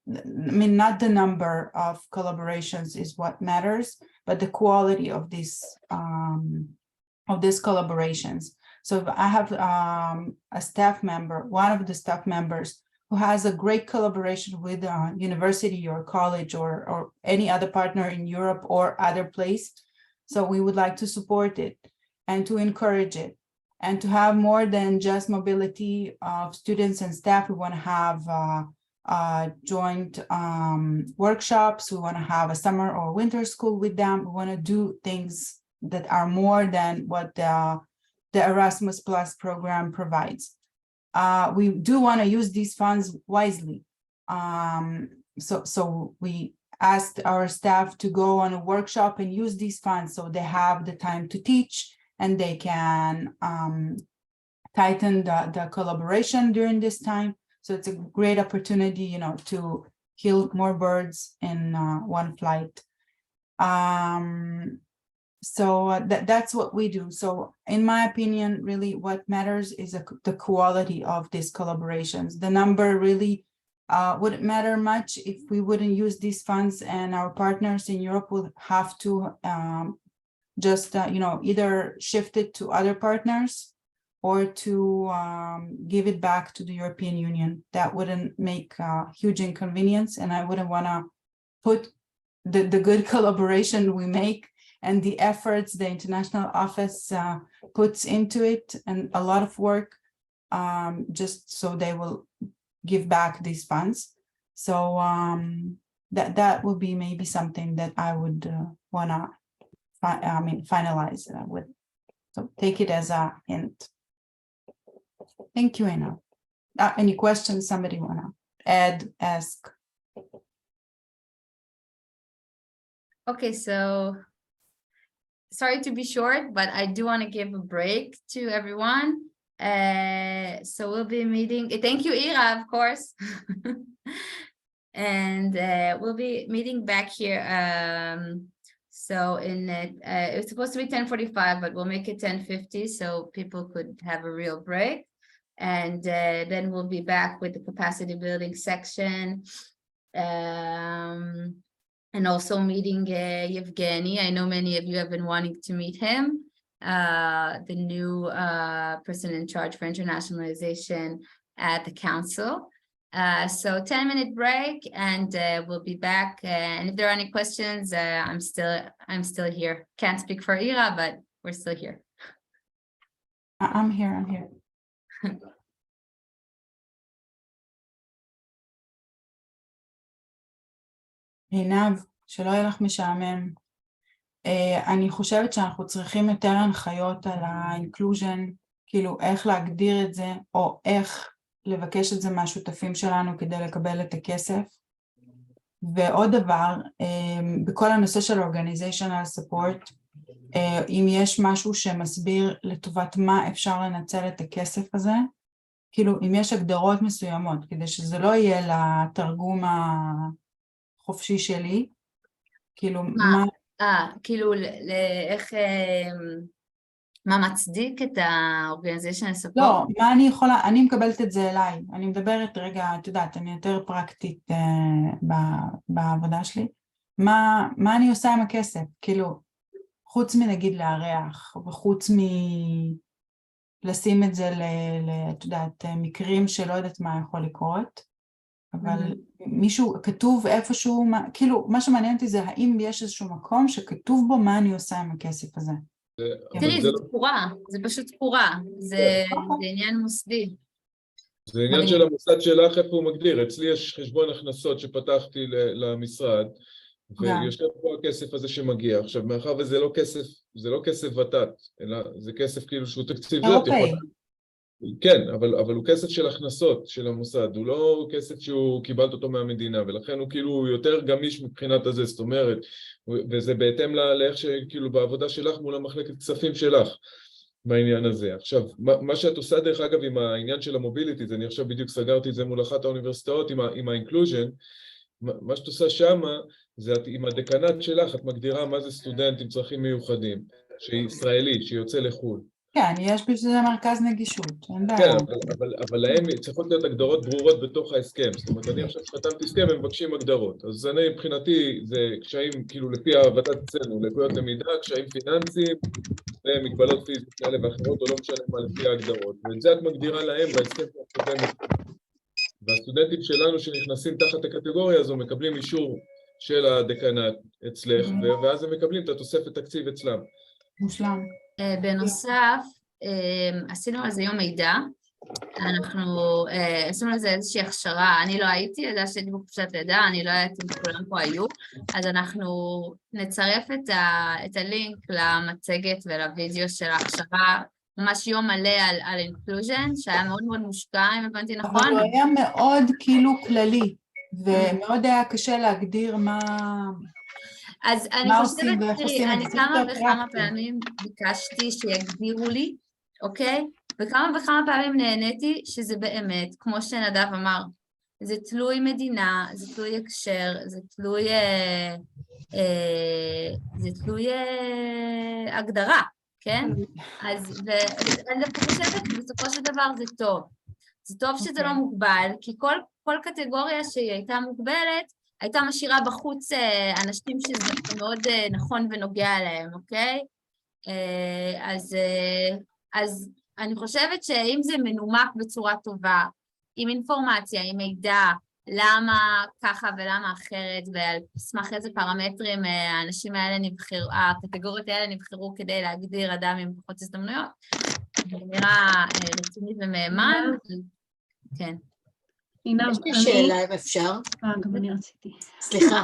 not the number of collaborations is what matters, but the quality of these collaborations. So if I have a staff member, one of the staff members who has a great collaboration with a university or college or any other partner in Europe or other place, so we would like to support it and to encourage it, and to have more than just mobility of students and staff. We want to have joint workshops. We want to have a summer or winter school with them. We want to do things that are more than what the Erasmus Plus program provides. We do want to use these funds wisely. So we asked our staff to go on a workshop and use these funds so they have the time to teach, and they can tighten the collaboration during this time. So it's a great opportunity, to kill more birds in one flight. So that's what we do. So in my opinion, really what matters is the quality of these collaborations. The number really wouldn't matter much if we wouldn't use these funds, and our partners in Europe would have to just either shift it to other partners or to give it back to the European Union. That wouldn't make a huge inconvenience, and I wouldn't want to put the good collaboration we make and the efforts the international office puts into it, and a lot of work, just so they will give back these funds. So that would be maybe something that I would wanna finalize with. So take it as a hint. Thank you, Anna. Any questions somebody wanna add, ask? Okay, so sorry to be short, but I do want to give a break to everyone. So we'll be meeting. Thank you, Ira, of course. And we'll be meeting back here. So it's supposed to be 10:45, but we'll make it 10:50 so people could have a real break. And then we'll be back with the capacity building section. And also meeting Yevgeny. I know many of you have been wanting to meet him, the new person in charge for internationalization at the council. So 10-minute break, and we'll be back. And if there are any questions, I'm still here. Can't speak for Ira, but we're still here. I'm here. עינב, שלא יהיה לך משעמם. אני חושבת שאנחנו צריכים יותר הנחיות על ה-inclusion, כאילו איך להגדיר את זה, או איך לבקש את זה מהשותפים שלנו כדי לקבל את הכסף. ועוד דבר, בכל הנושא של organizational support, אם יש משהו שמסביר לטובת מה אפשר לנצל את הכסף הזה, כאילו אם יש הגדרות מסוימות, כדי שזה לא יהיה לתרגום חופשי שלי, כאילו מה... כאילו איך... מה מצדיק את ה-organizational support? לא, מה אני יכולה, אני מקבלת את זה אליי, אני מדברת רגע, את יודעת, אני יותר פרקטית בעבודה שלי, מה אני עושה עם הכסף, כאילו, חוץ מנגיד לארח, וחוץ לשים את זה את יודעת, מקרים שלא יודעת מה יכול לקרות, אבל מישהו כתוב איפשהו, כאילו מה שמעניין אותי זה האם יש איזשהו מקום שכתוב בו מה אני עושה עם הכסף הזה. תראי, זה תקורה, זה פשוט תקורה, זה עניין מוסדי. זה עניין של המוסד שלך, איפה הוא מגדיר. אצלי יש חשבון הכנסות שפתחתי למשרד, ויושב פה הכסף הזה שמגיע. עכשיו, מאחר וזה לא כסף, זה לא כסף ות"ת, אלא זה כסף כאילו שהוא תקציב. אירופאי. כן, אבל הוא כסף של הכנסות של המוסד, הוא לא כסף שהוא קיבלת אותו מהמדינה, ולכן הוא כאילו יותר גמיש מבחינת הזה, זאת אומרת, וזה בהתאם לאיך שכאילו בעבודה שלך מול המחלקת כספים שלך, בעניין הזה. עכשיו, מה שאת עושה דרך אגב עם העניין של המוביליטי, אני עכשיו בדיוק סגרתי את זה מול אחת האוניברסיטאות עם האינקלוז'ן, מה שאת עושה שמה, זה עם הדקנט שלך, את מגדירה מה זה סטודנט עם צרכים מיוחדים, שהיא ישראלית, שיוצא לחו"ל. כן, יש בשביל מרכז נגישות, אין בעיה. כן, אבל להם צריכות להיות הגדרות ברורות בתוך ההסכם. זאת אומרת, אני עכשיו שחתמתי הסכם, הם מבקשים הגדרות. אז אני מבחינתי, זה קשיים, כאילו לפי הוות"ת אצלנו, לקויות למידה, קשיים פיננסיים, ומגבלות פיזיות כאלה ואחרות, או לא משנה מה לפי ההגדרות. ואת זה את מגדירה להם בהסכם הקודם. והסטודנטים שלנו שנכנסים תחת הקטגוריה הזו, מקבלים אישור של הדקנט אצלך, ואז הם מקבלים את התוספת תקציב אצלם. מושלם. בנוסף, עשינו על זה יום מידע, אנחנו עשינו על זה איזושהי הכשרה, אני לא הייתי, ידעה שהייתי בחופשת לידה, אני לא יודעת אם כולם פה היו, אז אנחנו נצרף את הלינק למצגת ולוידאו של ההכשרה, ממש יום מלא על אינקלוז'ן, שהיה מאוד מאוד מושקע, אם הבנתי נכון. אבל הוא היה מאוד כאילו כללי, ומאוד היה קשה להגדיר מה... אז אני חושבת, תראי, אני כמה וכמה פעמים ביקשתי שיגדירו לי, אוקיי? וכמה וכמה פעמים נהניתי שזה באמת, כמו שנדב אמר, זה תלוי מדינה, זה תלוי הקשר, זה תלוי הגדרה, כן? אז אני חושבת שבסופו של דבר זה טוב. זה טוב שזה לא מוגבל, כי כל קטגוריה שהיא הייתה מוגבלת, הייתה משאירה בחוץ אנשים שזה מאוד נכון ונוגע להם, אוקיי? אז אני חושבת שאם זה מנומק בצורה טובה, עם אינפורמציה, עם מידע, למה ככה ולמה אחרת, ועל סמך איזה פרמטרים האנשים האלה נבחרו, הקטגוריות האלה נבחרו כדי להגדיר אדם עם פחות הזדמנויות, זה נראה רציני ומאמן. כן. יש לי שאלה אם אפשר. גם אני רציתי. סליחה.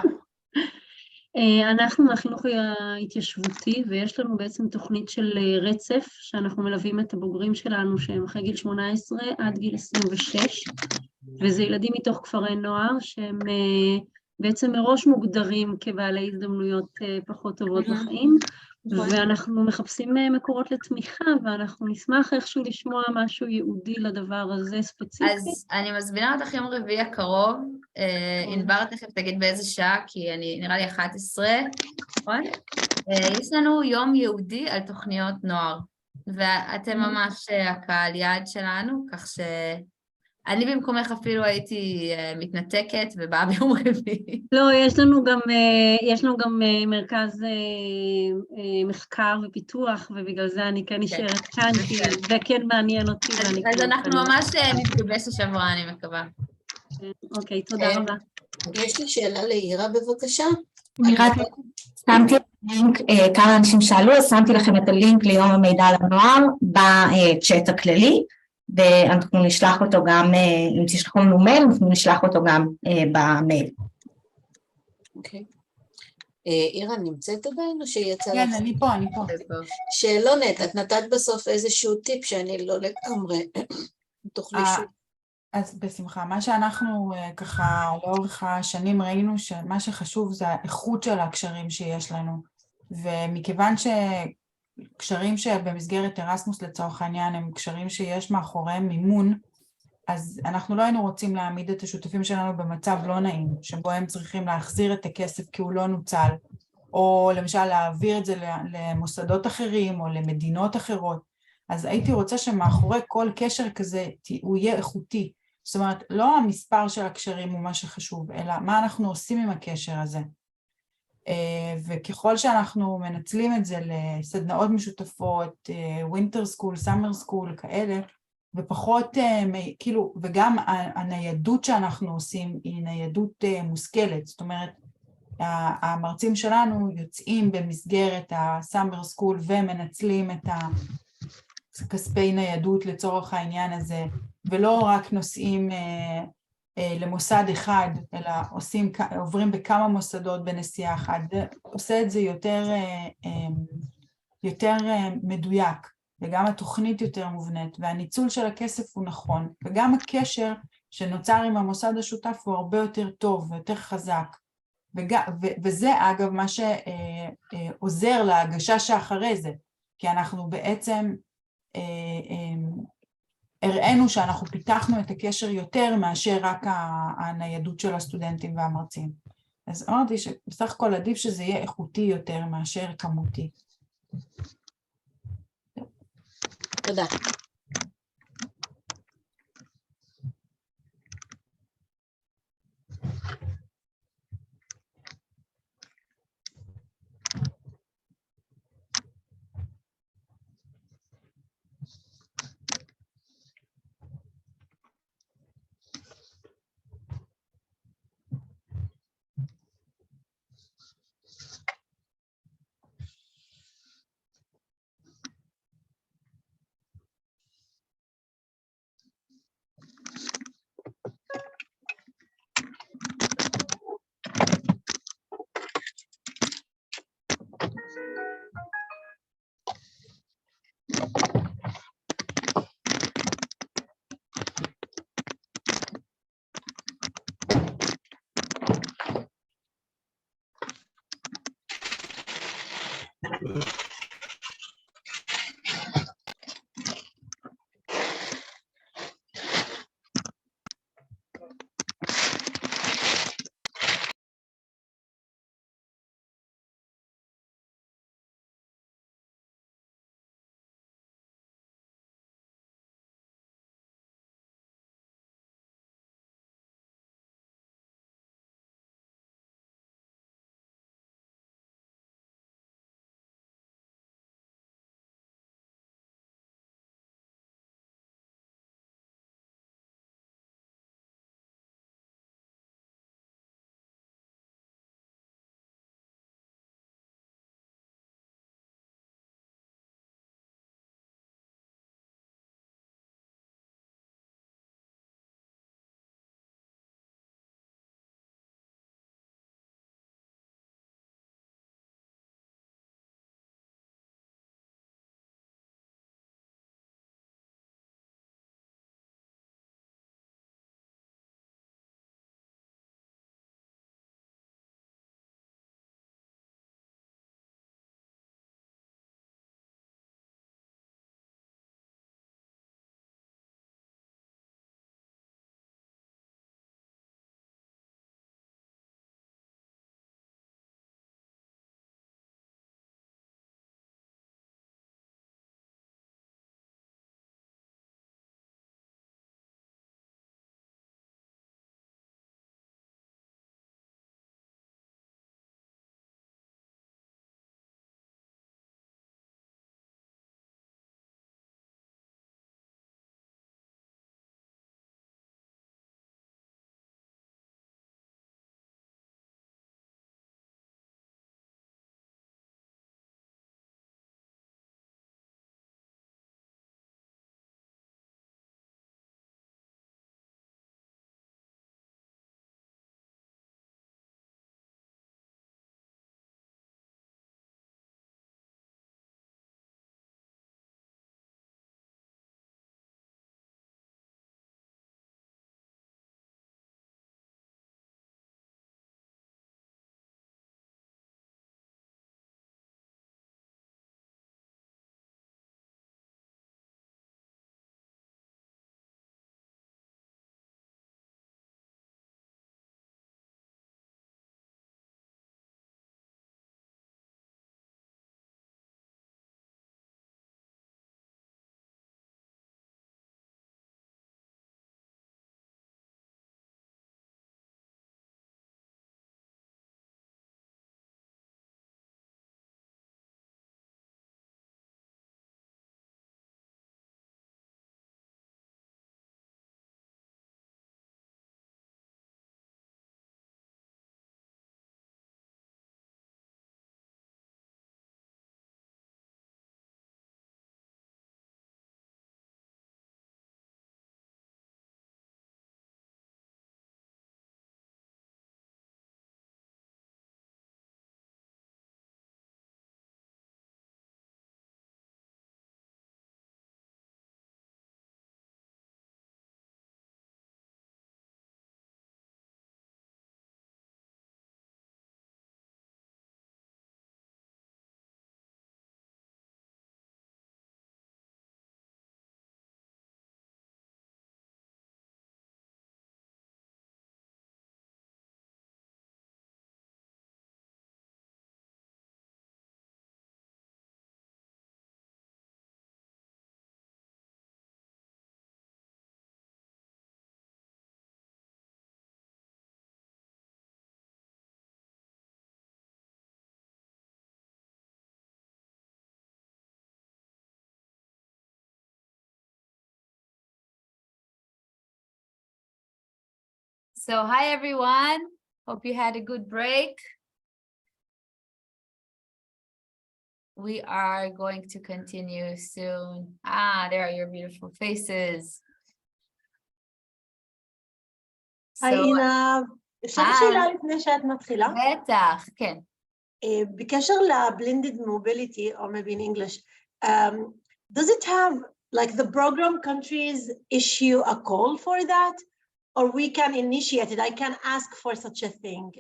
אנחנו מהחינוך ההתיישבותי, ויש לנו בעצם תוכנית של רצף, שאנחנו מלווים את הבוגרים שלנו שהם אחרי גיל 18 עד גיל 26, וזה ילדים מתוך כפרי נוער שהם בעצם מראש מוגדרים כבעלי הזדמנויות פחות טובות בחיים, ואנחנו מחפשים מקורות לתמיכה, ואנחנו נשמח איכשהו לשמוע משהו ייעודי לדבר הזה ספציפי. אז אני מזמינה אותך יום רביעי הקרוב, ענבר תכף תגיד באיזה שעה, כי נראה לי 11, נכון? יש לנו יום ייעודי על תוכניות נוער, ואתם ממש הקהל יעד שלנו, כך אני במקומך אפילו הייתי מתנתקת ובאה ביום רביעי. לא, יש לנו גם מרכז מחקר ופיתוח, ובגלל זה אני כן נשארת כאן, כי זה כן מעניין אותי. אז אנחנו ממש נתגבש השבוע, אני מקווה. אוקיי, תודה רבה. יש לי שאלה לאירה, בבקשה. רק שמתי לינק, כמה אנשים שאלו, אז שמתי לכם את הלינק ליום המידע לנוער בצ'אט הכללי, ואנחנו נשלח אותו גם, אם תשלחו לנו מייל, אנחנו נשלח אותו גם במייל. אוקיי. אירה נמצאת עדיין או שיצא לך? כן, אני פה. שאלונת, את נתת בסוף איזשהו טיפ שאני לא לגמרי, תוכלי שוב. אז בשמחה, מה שאנחנו ככה לאורך השנים ראינו שמה שחשוב זה האיכות של הקשרים שיש לנו, ומכיוון שקשרים שבמסגרת ארסמוס לצורך העניין הם קשרים שיש מאחוריהם מימון, אז אנחנו לא היינו רוצים להעמיד את השותפים שלנו במצב לא נעים, שבו הם צריכים להחזיר את הכסף כי הוא לא נוצל, או למשל להעביר את זה למוסדות אחרים או למדינות אחרות. אז הייתי רוצה שמאחורי כל קשר כזה הוא יהיה איכותי. זאת אומרת, לא המספר של הקשרים הוא מה שחשוב, אלא מה אנחנו עושים עם הקשר הזה. וככל שאנחנו מנצלים את זה לסדנאות משותפות, ווינטר סקול, סאמר סקול, כאלה, ופחות, כאילו, וגם הניידות שאנחנו עושים היא ניידות מושכלת. זאת אומרת, המרצים שלנו יוצאים במסגרת הסאמר סקול ומנצלים את כספי ניידות לצורך העניין הזה, ולא רק נוסעים למוסד אחד, אלא עוברים בכמה מוסדות בנסיעה אחת. זה עושה את זה יותר מדויק, וגם התוכנית יותר מובנית, והניצול של הכסף הוא נכון, וגם הקשר שנוצר עם המוסד השותף הוא הרבה יותר טוב ויותר חזק. וזה אגב מה שעוזר להגשה שאחרי זה, כי אנחנו בעצם הראינו שאנחנו פיתחנו את הקשר יותר מאשר רק הניידות של הסטודנטים והמרצים. אז אמרתי שבסך הכל עדיף שזה יהיה איכותי יותר מאשר כמותי. תודה. So hi, everyone. Hope you had a good break. We are going to continue soon. There are your beautiful faces. היי עינב, אפשר שאלה לפני שאת מתחילה? בטח, כן. בקשר ל-blended mobility, or maybe in English, does it have, like the program countries issue a call for that? Or we can initiate it? I can ask for such a thing.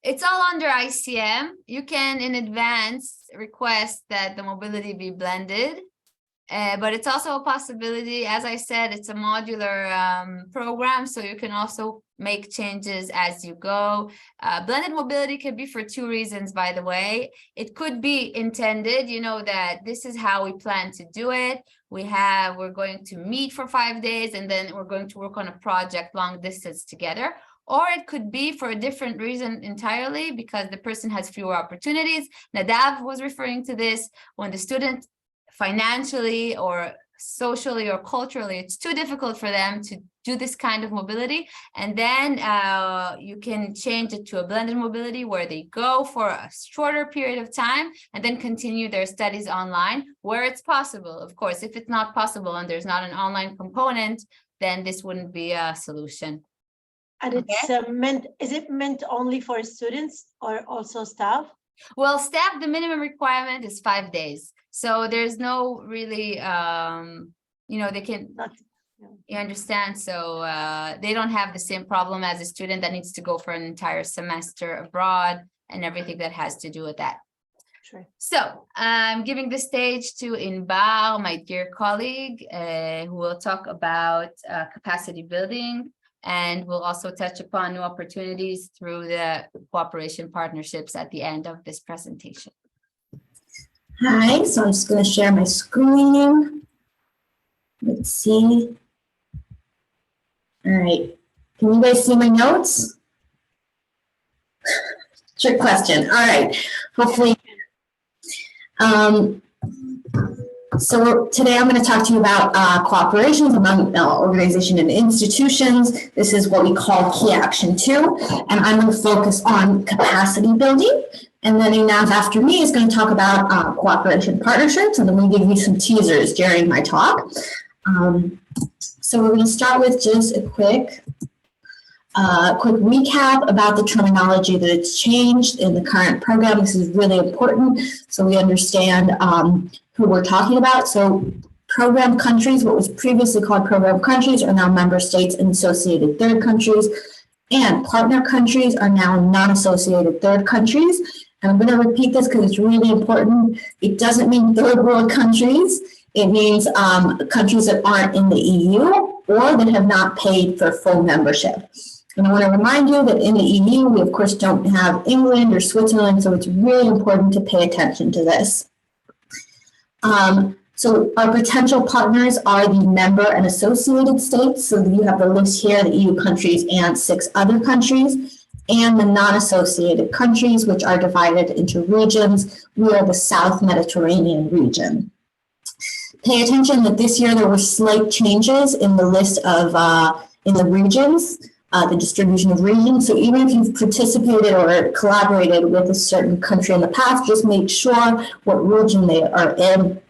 It's all under ICM. You can in advance request that the mobility be blended. But it's also a possibility. As I said, it's a modular program, so you can also make changes as you go. Blended mobility could be for two reasons, by the way. It could be intended, you know, that this is how we plan to do it. We're going to meet for 5 days, and then we're going to work on a project long distance together. Or it could be for a different reason entirely, because the person has fewer opportunities. Nadav was referring to this when the student financially or socially or culturally, it's too difficult for them to do this kind of mobility. And then you can change it to a blended mobility where they go for a shorter period of time and then continue their studies online where it's possible. Of course, if it's not possible and there's not an online component, then this wouldn't be a solution. And it's meant, is it meant only for students or also staff? Well, staff, the minimum requirement is 5 days. So there's no really, you know, they can, you understand? So they don't have the same problem as a student that needs to go for an entire semester abroad and everything that has to do with that. Sure. So I'm giving the stage to Inbar, my dear colleague, who will talk about capacity building. And we'll also touch upon new opportunities through the cooperation partnerships at the end of this presentation. Hi, so I'm just going to share my screen. Let's see. All right. Can you guys see my notes? Trick question. All right. Hopefully. So today I'm going to talk to you about cooperations among organizations and institutions. This is what we call Key Action 2, and I'm going to focus on capacity building. And then Inav after me is going to talk about cooperation partnerships, and then we'll give you some teasers during my talk. So we're going to start with just a quick recap about the terminology that it's changed in the current program. This is really important so we understand who we're talking about. So program countries, what was previously called program countries, are now member states and associated third countries. And partner countries are now non-associated third countries. And I'm going to repeat this because it's really important. It doesn't mean third world countries. It means countries that aren't in the EU or that have not paid for full membership. And I want to remind you that in the EU, we of course don't have England or Switzerland, so it's really important to pay attention to this. So our potential partners are the member and associated states. So you have the list here, the EU countries and 6 other countries, and the non-associated countries, which are divided into regions. We are the South Mediterranean region. Pay attention that this year there were slight changes in the list of, in the regions, the distribution of regions. So even if you've participated or collaborated with a certain country in the past, just make sure what region they are in.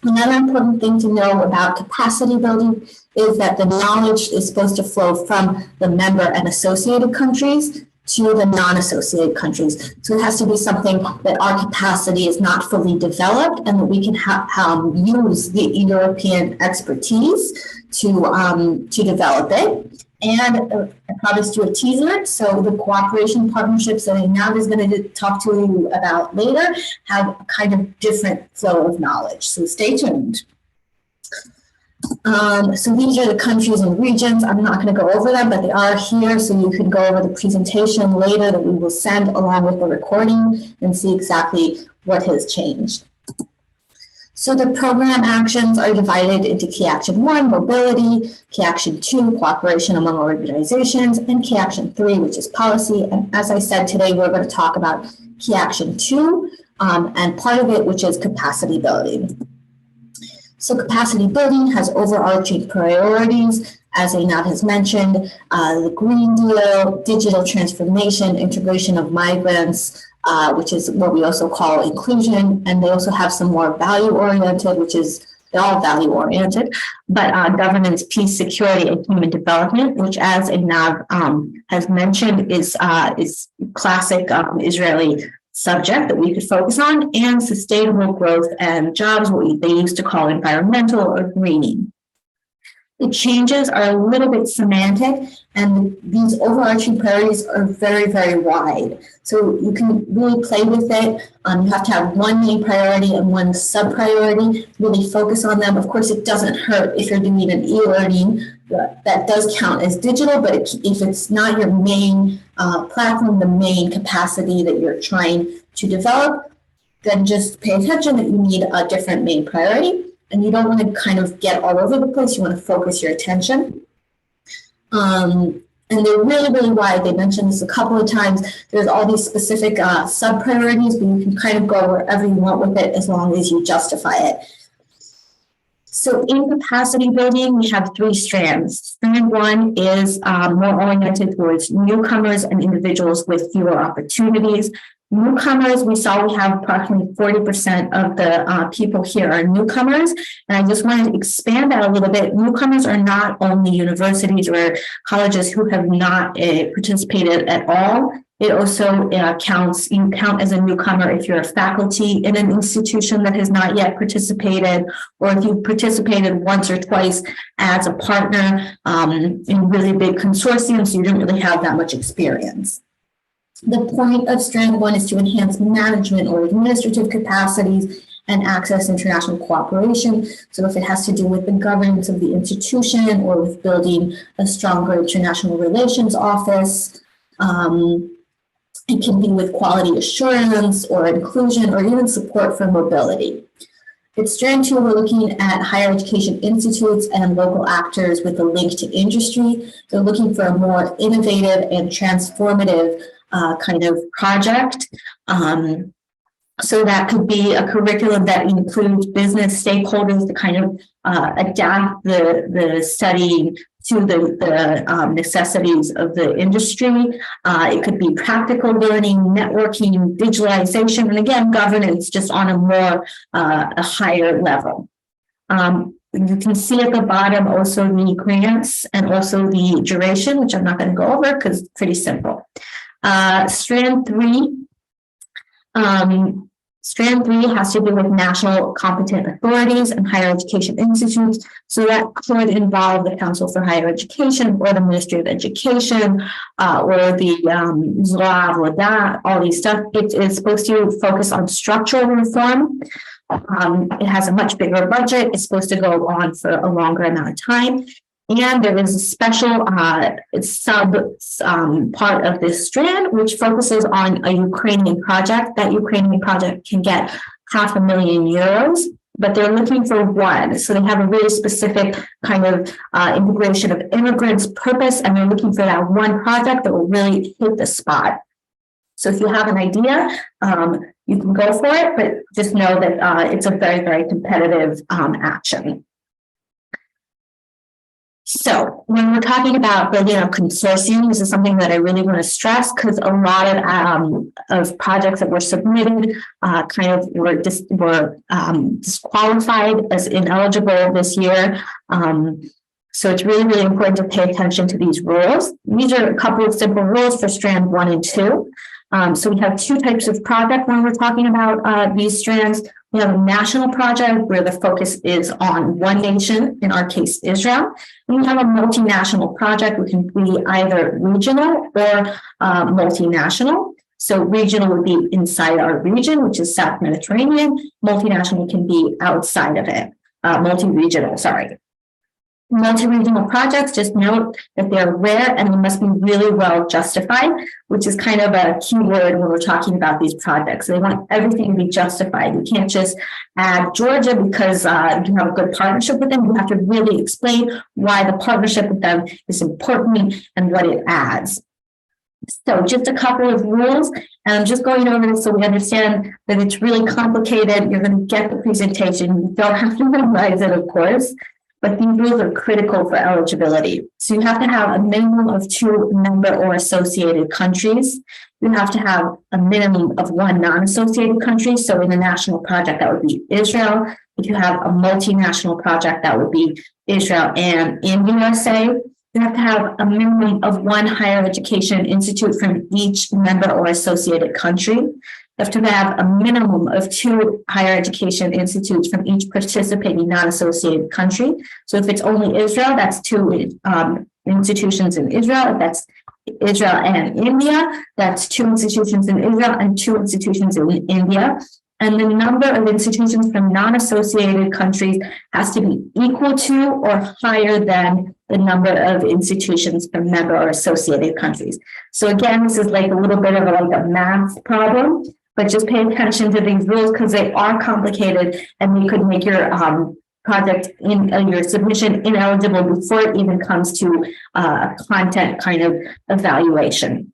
Another important thing to know about capacity building is that the knowledge is supposed to flow from the member and associated countries to the non-associated countries. So it has to be something that our capacity is not fully developed and that we can use the European expertise to develop it. And I promised you a teaser. So the cooperation partnerships that Inav is going to talk to you about later have a kind of different flow of knowledge. So stay tuned. So these are the countries and regions. I'm not going to go over them, but they are here. So you can go over the presentation later that we will send along with the recording and see exactly what has changed. So the program actions are divided into Key Action 1, mobility, Key Action 2, cooperation among organizations, and Key Action 3, which is policy. And as I said today, we're going to talk about Key Action 2 and part of it, which is capacity building. So capacity building has overarching priorities as Einat has mentioned, the Green Deal, digital transformation, integration of migrants, which is what we also call inclusion. And they also have some more value-oriented, which is they're all value-oriented, but governance, peace, security, and human development, which, as Einat has mentioned, is classic Israeli subject that we could focus on, and sustainable growth and jobs, what they used to call environmental or greening. The changes are a little bit semantic, and these overarching priorities are very, very wide. So you can really play with it. You have to have one main priority and one sub-priority, really focus on them. Of course, it doesn't hurt if you're doing an e-learning. That does count as digital, but if it's not your main platform, the main capacity that you're trying to develop, then just pay attention that you need a different main priority. And you don't want to kind of get all over the place. You want to focus your attention. And they're really, really wide. They mentioned this a couple of times. There's all these specific sub-priorities, but you can kind of go wherever you want with it as long as you justify it. So in capacity building, we have 3 strands. Strand 1 is more oriented towards newcomers and individuals with fewer opportunities. Newcomers, we saw we have approximately 40% of the people here are newcomers. And I just wanted to expand that a little bit. Newcomers are not only universities or colleges who have not participated at all. It also counts, you count as a newcomer if you're a faculty in an institution that has not yet participated, or if you've participated once or twice as a partner in really big consortiums, so you didn't really have that much experience. The point of Strand 1 is to enhance management or administrative capacities and access international cooperation. So if it has to do with the governance of the institution or with building a stronger international relations office, it can be with quality assurance or inclusion or even support for mobility. At Strand 2, we're looking at higher education institutes and local actors with a link to industry. They're looking for a more innovative and transformative kind of project. So that could be a curriculum that includes business stakeholders to kind of adapt the study to the necessities of the industry. It could be practical learning, networking, digitalization, and again, governance just on a more a higher level. You can see at the bottom also the grants and also the duration, which I'm not going to go over because it's pretty simple. Strand 3 has to do with national competent authorities and higher education institutes. So that could involve the Council for Higher Education or the Ministry of Education or the Zohar Avodah, all these stuff. It is supposed to focus on structural reform. It has a much bigger budget. It's supposed to go on for a longer amount of time. And there is a special part of this strand, which focuses on a Ukrainian project. That Ukrainian project can get €500,000, but they're looking for one. So they have a really specific kind of integration of immigrants purpose, and they're looking for that one project that will really hit the spot. So if you have an idea, you can go for it, but just know that it's a very, very competitive action. So when we're talking about building a consortium, this is something that I really want to stress because a lot of projects that were submitted kind of were disqualified as ineligible this year. So it's really, really important to pay attention to these rules. These are a couple of simple rules for Strand 1 and 2. So we have 2 types of project when we're talking about these strands. We have a national project where the focus is on one nation, in our case, Israel. And we have a multinational project, which can be either regional or multinational. So regional would be inside our region, which is South Mediterranean. Multinational can be outside of it, multi-regional, sorry. Multi-regional projects, just note that they're rare and they must be really well justified, which is kind of a key word when we're talking about these projects. They want everything to be justified. You can't just add Georgia because you have a good partnership with them. You have to really explain why the partnership with them is important and what it adds. So just a couple of rules, and I'm just going over this so we understand that it's really complicated. You're going to get the presentation. You don't have to memorize it, of course. but these rules are critical for eligibility. So you have to have a minimum of 2 member or associated countries. You have to have a minimum of 1 non-associated country. So in a national project, that would be Israel. If you have a multinational project, that would be Israel and India, say. You have to have a minimum of 1 higher education institute from each member or associated country. You have to have a minimum of 2 higher education institutes from each participating non-associated country. So if it's only Israel, that's 2 institutions in Israel. If that's Israel and India, that's 2 institutions in Israel and 2 institutions in India. And the number of institutions from non-associated countries has to be equal to or higher than the number of institutions from member or associated countries. So again, this is like a little bit of a math problem, but just pay attention to these rules because they are complicated and they could make your project in your submission ineligible before it even comes to content kind of evaluation.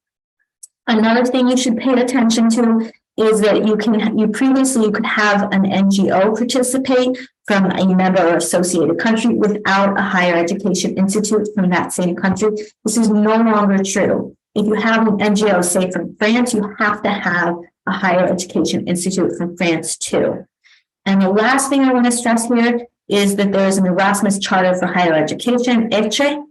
Another thing you should pay attention to is that you could have an NGO participate from a member or associated country without a higher education institute from that same country. This is no longer true. If you have an NGO, say from France, you have to have a higher education institute from France too. And the last thing I want to stress here is that there is an Erasmus Charter for Higher Education, ECHE,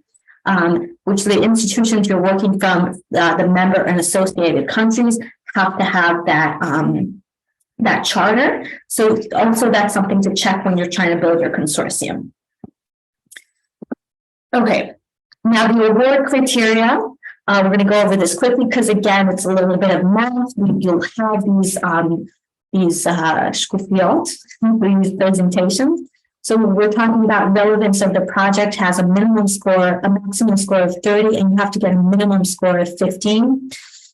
which the institutions you're working from, the member and associated countries, have to have that charter. So also that's something to check when you're trying to build your consortium. Okay, now the award criteria. We're going to go over this quickly because again, it's a little bit of math. You'll have these shkufiot, these presentations. So we're talking about relevance of the project has a minimum score, a maximum score of 30, and you have to get a minimum score of 15.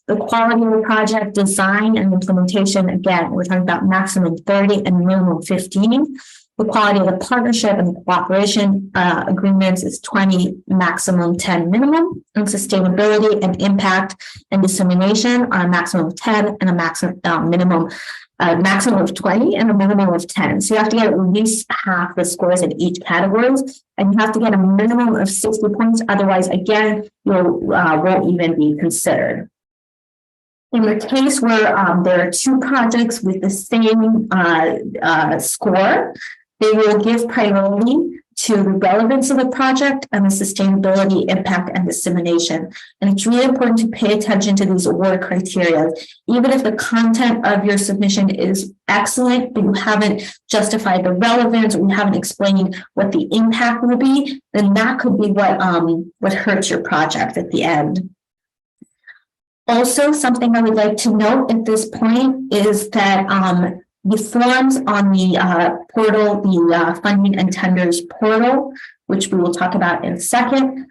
The quality of the project design and implementation, again, we're talking about maximum 30 and minimum 15. The quality of the partnership and cooperation agreements is 20, maximum 10 minimum. And sustainability and impact and dissemination are a maximum of 10 and a maximum maximum of 20 and a minimum of 10. So you have to get at least half the scores in each category, and you have to get a minimum of 60 points. Otherwise, again, you won't even be considered. In the case where there are 2 projects with the same score, they will give priority to the relevance of the project and the sustainability, impact, and dissemination. And it's really important to pay attention to these award criteria. Even if the content of your submission is excellent, but you haven't justified the relevance, or you haven't explained what the impact will be, then that could be what hurts your project at the end. Also, something I would like to note at this point is that the forms on the portal, the funding and tenders portal, which we will talk about in a second,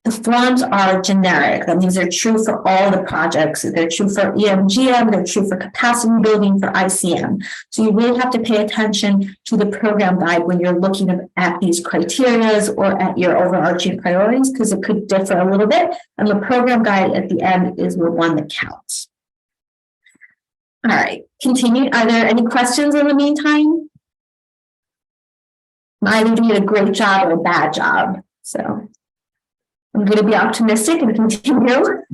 the forms are generic. That means they're true for all the projects. They're true for EMGM, they're true for capacity building, for ICM. So you really have to pay attention to the program guide when you're looking at these criteria or at your overarching priorities, because it could differ a little bit. And the program guide at the end is the one that counts. All right, continue. Are there any questions in the meantime? Either did a great job or a bad job. So I'm going to be optimistic and continue.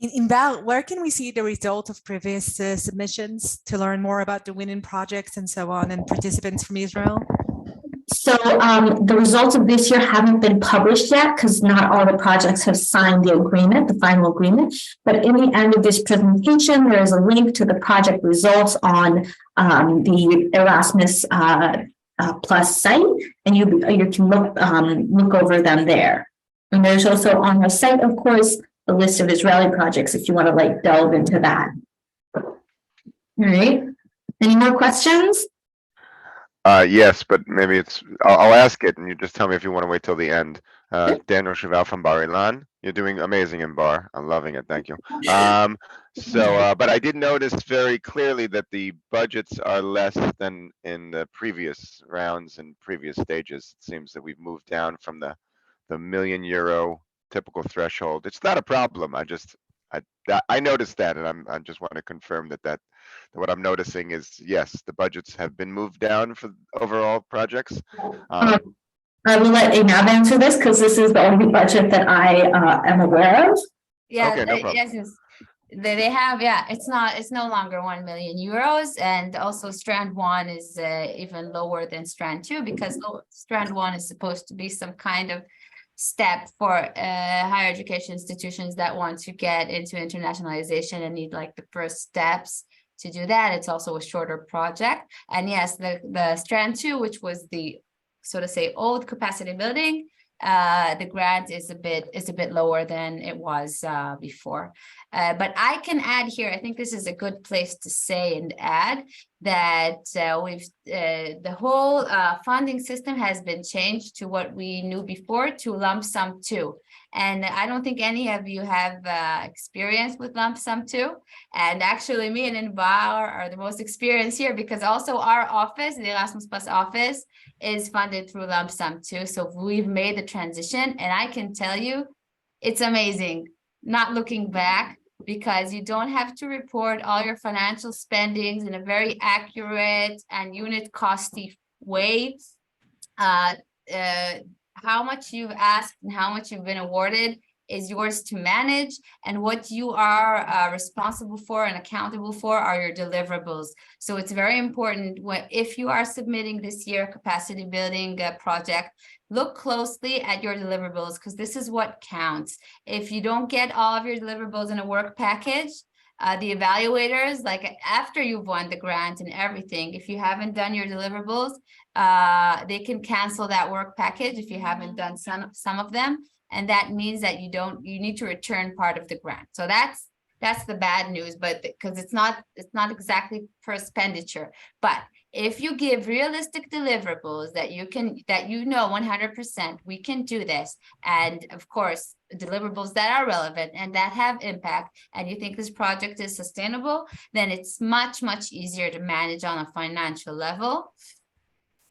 Inbal, where can we see the result of previous submissions to learn more about the winning projects and so on, and participants from Israel? So the results of this year haven't been published yet because not all the projects have signed the agreement, the final agreement. But in the end of this presentation, there is a link to the project results on the Erasmus Plus site, and you can look over them there. And there's also on our site, of course, a list of Israeli projects if you want to delve into that. All right. Any more questions? Yes, but maybe I'll ask it and you just tell me if you want to wait till the end. Daniel Cheval from Bar Ilan. You're doing amazing in Bar. I'm loving it. Thank you. But I did notice very clearly that the budgets are less than in the previous rounds and previous stages. It seems that we've moved down from the €1 million typical threshold. It's not a problem. I noticed that, and I just want to confirm that what I'm noticing is, yes, the budgets have been moved down for overall projects. I will let Einav answer this because this is the only budget that I am aware of. Yeah, Okay, no problem. yes, they have, yeah, it's no longer 1 million euros. And also strand 1 is even lower than strand 2 because strand 1 is supposed to be some kind of step for higher education institutions that want to get into internationalization and need like the first steps to do that. It's also a shorter project. And yes, the strand 2, which was the, so to say, old capacity building, the grant is a bit lower than it was before. But I can add here, I think this is a good place to say and add that the whole funding system has been changed to what we knew before, to lump sum 2. And I don't think any of you have experience with lump sum 2. And actually me and Inbar are the most experienced here because also our office, the Erasmus Plus office, is funded through lump sum 2. So we've made the transition, and I can tell you it's amazing not looking back, because you don't have to report all your financial spendings in a very accurate and unit costy way. How much you've asked and how much you've been awarded is yours to manage, and what you are responsible for and accountable for are your deliverables. So it's very important if you are submitting this year capacity building project, look closely at your deliverables, because this is what counts. If you don't get all of your deliverables in a work package, the evaluators, like after you've won the grant and everything, if you haven't done your deliverables, they can cancel that work package if you haven't done some of them. And that means that you need to return part of the grant. So that's the bad news, but because it's not exactly per expenditure. But if you give realistic deliverables that you know 100% we can do this, and of course deliverables that are relevant and that have impact, and you think this project is sustainable, then it's much easier to manage on a financial level.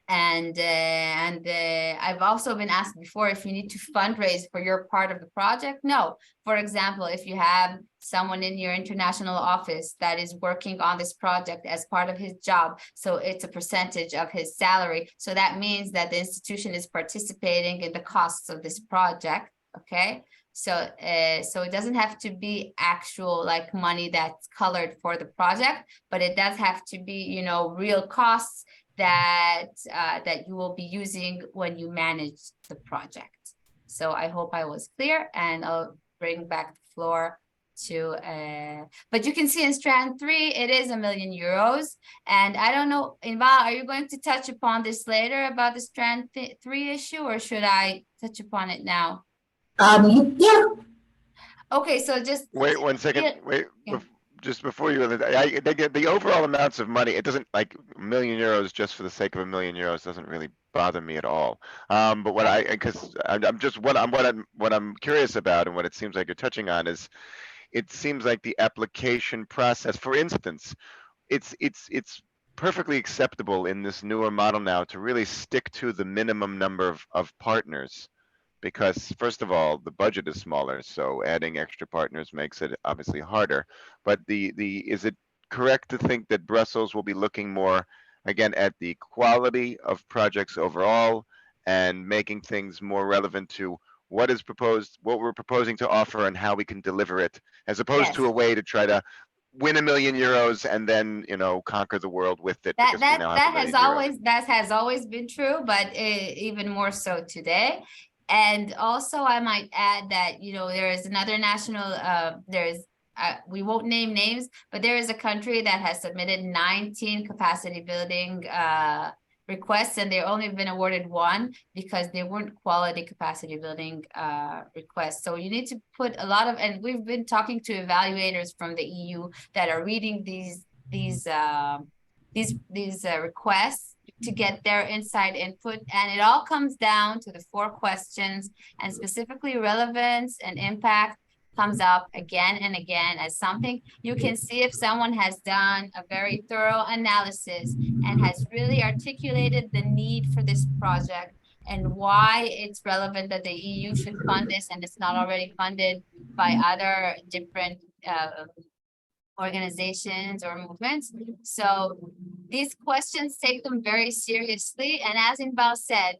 And I've also been asked before if you need to fundraise for your part of the project. No. For example, if you have someone in your international office that is working on this project as part of his job, so it's a percentage of his salary. So that means that the institution is participating in the costs of this project. Okay. So it doesn't have to be actual like money that's colored for the project, but it does have to be, real costs that you will be using when you manage the project. So I hope I was clear, and I'll bring back the floor to but you can see in strand 3 it is €1 million, and I don't know, Inval, are you going to touch upon this later about the strand 3 issue, or should I touch upon it now? Yeah. Okay, so just wait 1 second. Yeah. Wait. Yeah. Just before you, they get the overall amounts of money. It doesn't, like, €1 million just for the sake of €1 million doesn't really bother me at all. But what I'm curious about, and what it seems like you're touching on, is it seems like the application process. For instance, it's perfectly acceptable in this newer model now to really stick to the minimum number of partners. Because first of all, the budget is smaller, so adding extra partners makes it obviously harder. But is it correct to think that Brussels will be looking more, again, at the quality of projects overall and making things more relevant to what is proposed, what we're proposing to offer, and how we can deliver it, as opposed to a way to try to win €1 million and then conquer the world with it? That has always been true, but even more so today. And also I might add that, there is another national, we won't name names, but there is a country that has submitted 19 capacity building requests, and they've only been awarded 1 because they weren't quality capacity building requests. So you need to put a lot of, and we've been talking to evaluators from the EU that are reading these requests to get their inside input, and it all comes down to the 4 questions, and specifically relevance and impact comes up again and again as something you can see if someone has done a very thorough analysis and has really articulated the need for this project and why it's relevant that the EU should fund this and it's not already funded by other different organizations or movements. So these questions, take them very seriously. And as Inbal said,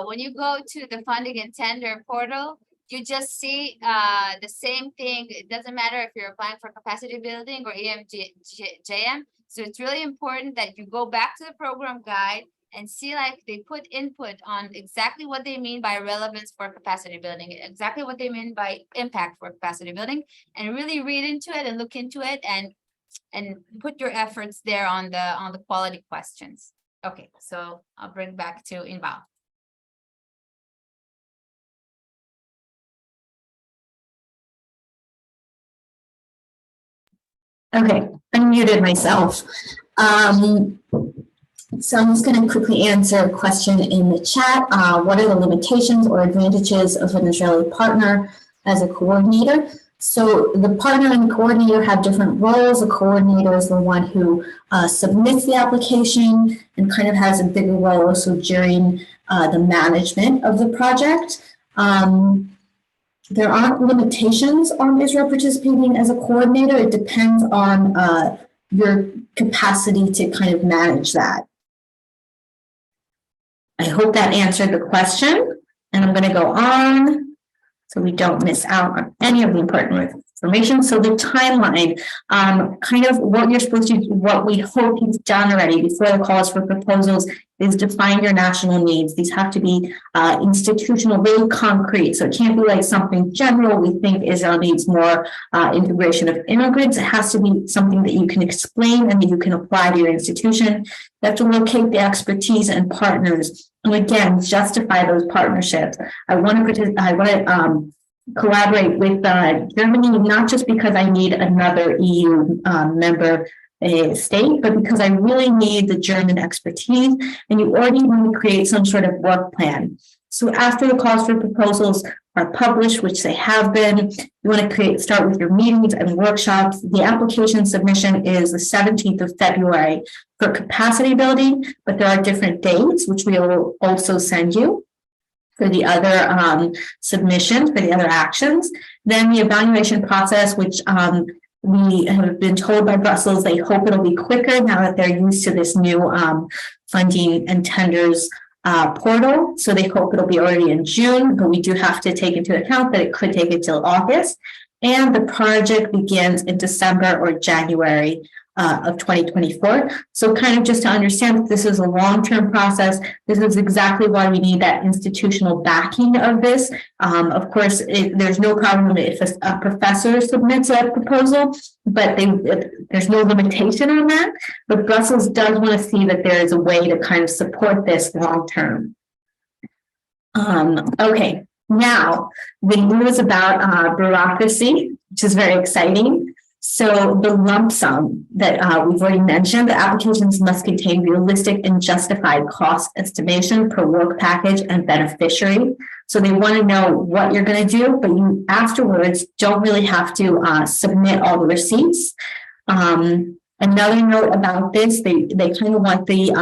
when you go to the funding and tender portal, you just see the same thing. It doesn't matter if you're applying for capacity building or EMJM. So it's really important that you go back to the program guide and see like they put input on exactly what they mean by relevance for capacity building, exactly what they mean by impact for capacity building, and really read into it and look into it and put your efforts there on the quality questions. Okay, so I'll bring back to Inbal. Okay, I muted myself. So I'm just going to quickly answer a question in the chat. What are the limitations or advantages of an Israeli partner as a coordinator? So the partner and the coordinator have different roles. The coordinator is the one who submits the application and kind of has a bigger role also during the management of the project. There aren't limitations on Israel participating as a coordinator. It depends on your capacity to kind of manage that. I hope that answered the question, and I'm going to go on so we don't miss out on any of the important information. So the timeline, kind of what you're supposed to do, what we hope you've done already before the calls for proposals is define your national needs. These have to be institutional, really concrete. So it can't be like something general. We think Israel needs more integration of immigrants. It has to be something that you can explain and that you can apply to your institution. You have to locate the expertise and partners. And again, justify those partnerships. I want to collaborate with Germany, not just because I need another EU member state, but because I really need the German expertise, and you already want to create some sort of work plan. So after the calls for proposals are published, which they have been, you want to start with your meetings and workshops. The application submission is the 17th of February for capacity building, but there are different dates, which we will also send you for the other submissions, for the other actions. Then the evaluation process, which we have been told by Brussels, they hope it'll be quicker now that they're used to this new funding and tenders portal. So they hope it'll be already in June, but we do have to take into account that it could take until August. And the project begins in December or January of 2024. So kind of just to understand that this is a long-term process. This is exactly why we need that institutional backing of this. Of course, there's no problem if a professor submits a proposal, but there's no limitation on that. But Brussels does want to see that there is a way to kind of support this long-term. Okay, now the news about bureaucracy, which is very exciting. So the lump sum that we've already mentioned, the applications must contain realistic and justified cost estimation per work package and beneficiary. So they want to know what you're going to do, but you afterwards don't really have to submit all the receipts. Another note about this, they kind of want the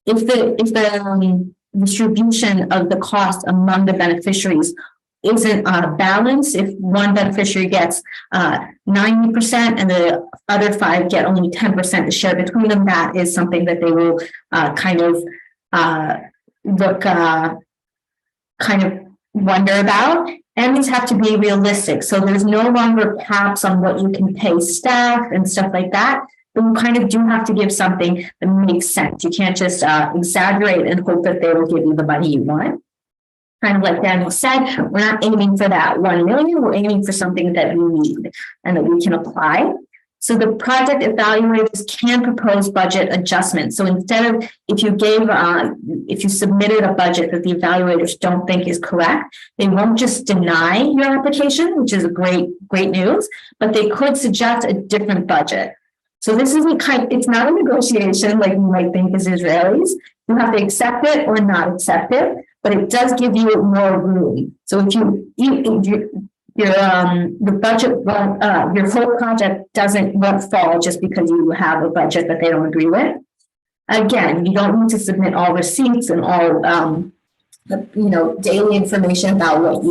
if the distribution of the cost among the beneficiaries isn't balanced, if one beneficiary gets 90% and the other 5 get only 10% to share between them, that is something that they will kind of wonder about. And these have to be realistic. So there's no longer caps on what you can pay staff and stuff like that. But you kind of do have to give something that makes sense. You can't just exaggerate and hope that they will give you the money you want. Kind of like Daniel said, we're not aiming for that 1 million, we're aiming for something that we need and that we can apply. So the project evaluators can propose budget adjustments. So instead of if you submitted a budget that the evaluators don't think is correct, they won't just deny your application, which is a great news, but they could suggest a different budget. So this isn't it's not a negotiation like you might think as Israelis. You have to accept it or not accept it, but it does give you more room. So if the budget, your whole project won't fall just because you have a budget that they don't agree with. Again, you don't need to submit all receipts and all daily information about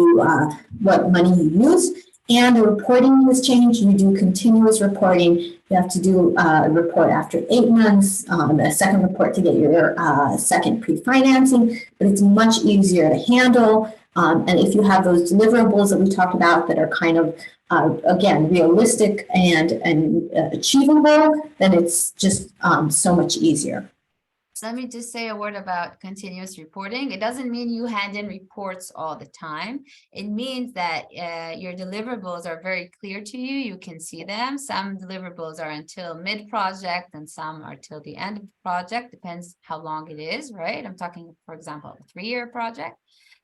what money you use. And the reporting has changed. You do continuous reporting. You have to do a report after 8 months, a second report to get your second pre-financing, but it's much easier to handle. And if you have those deliverables that we talked about that are kind of, again, realistic and achievable, then it's just so much easier. So let me just say a word about continuous reporting. It doesn't mean you hand in reports all the time. It means that your deliverables are very clear to you. You can see them. Some deliverables are until mid-project and some are till the end of the project. Depends how long it is, right? I'm talking, for example, a 3-year project.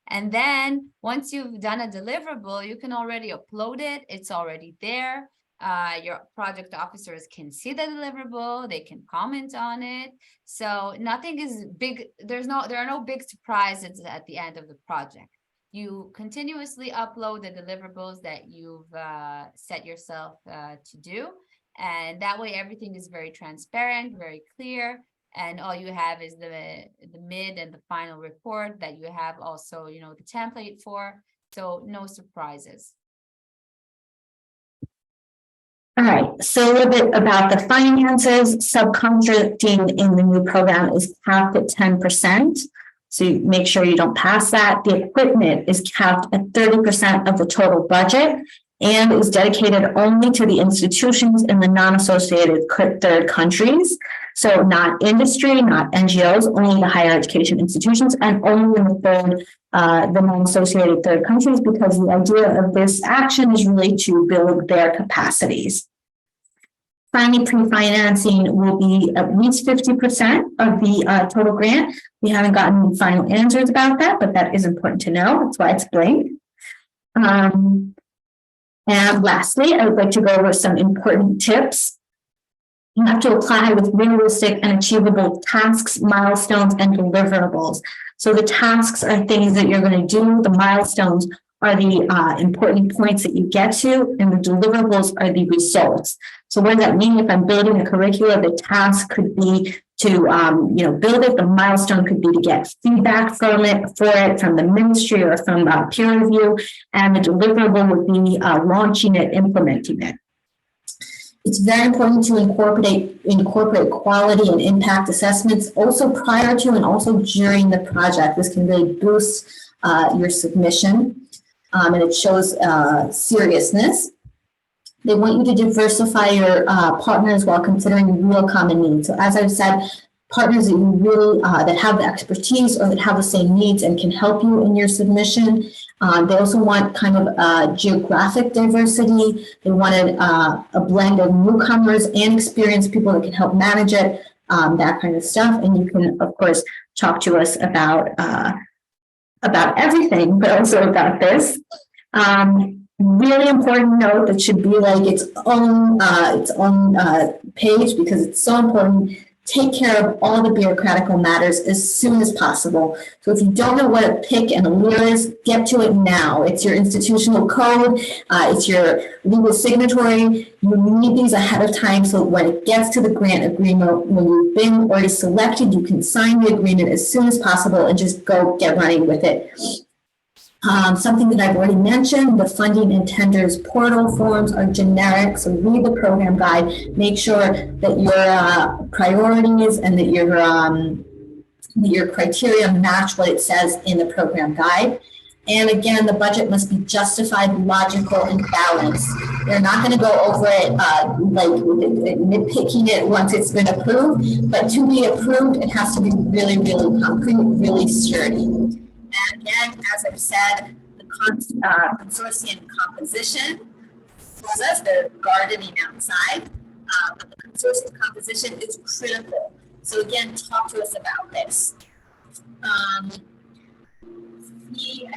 And then once you've done a deliverable, you can already upload it. It's already there. Your project officers can see the deliverable, they can comment on it. So nothing is big, there are no big surprises at the end of the project. You continuously upload the deliverables that you've set yourself to do. And that way everything is very transparent, very clear. And all you have is the mid and the final report that you have also, you know, the template for. So no surprises. All right, so a little bit about the finances. Subcontracting in the new program is capped at 10%. So you make sure you don't pass that. The equipment is capped at 30% of the total budget and is dedicated only to the institutions in the non-associated third countries. So not industry, not NGOs, only the higher education institutions, and only in the non-associated third countries, because the idea of this action is really to build their capacities. Finally, pre-financing will be at least 50% of the total grant. We haven't gotten final answers about that, but that is important to know. That's why it's blank. And lastly, I would like to go over some important tips. You have to apply with realistic and achievable tasks, milestones, and deliverables. So the tasks are things that you're going to do. The milestones are the important points that you get to, and the deliverables are the results. So what does that mean? If I'm building a curricula, the task could be to build it. The milestone could be to get feedback from the ministry or from peer review, and the deliverable would be launching it, implementing it. It's very important to incorporate quality and impact assessments also prior to and also during the project. This can really boost your submission, and it shows seriousness. They want you to diversify your partners while considering real common needs. So as I've said, partners that you really that have the expertise or that have the same needs and can help you in your submission. They also want kind of geographic diversity. They wanted a blend of newcomers and experienced people that can help manage it, that kind of stuff. And you can, of course, talk to us about everything, but also about this. Really important note that should be like its own page, because it's so important. Take care of all the bureaucratical matters as soon as possible. So if you don't know what a PIC and a LIR is, get to it now. It's your institutional code. It's your legal signatory. You need these ahead of time, so when it gets to the grant agreement, when you've been already selected, you can sign the agreement as soon as possible and just go get running with it. Something that I've already mentioned, the funding and tenders portal forms are generic, so read the program guide, make sure that your priorities and that your criteria match what it says in the program guide. And again, the budget must be justified, logical, and balanced. They're not going to go over it nitpicking it once it's been approved, but to be approved, it has to be really, really concrete, really sturdy. And again, as I've said, the consortium composition was us, the gardening outside, but the consortium composition is critical. So again, talk to us about this. I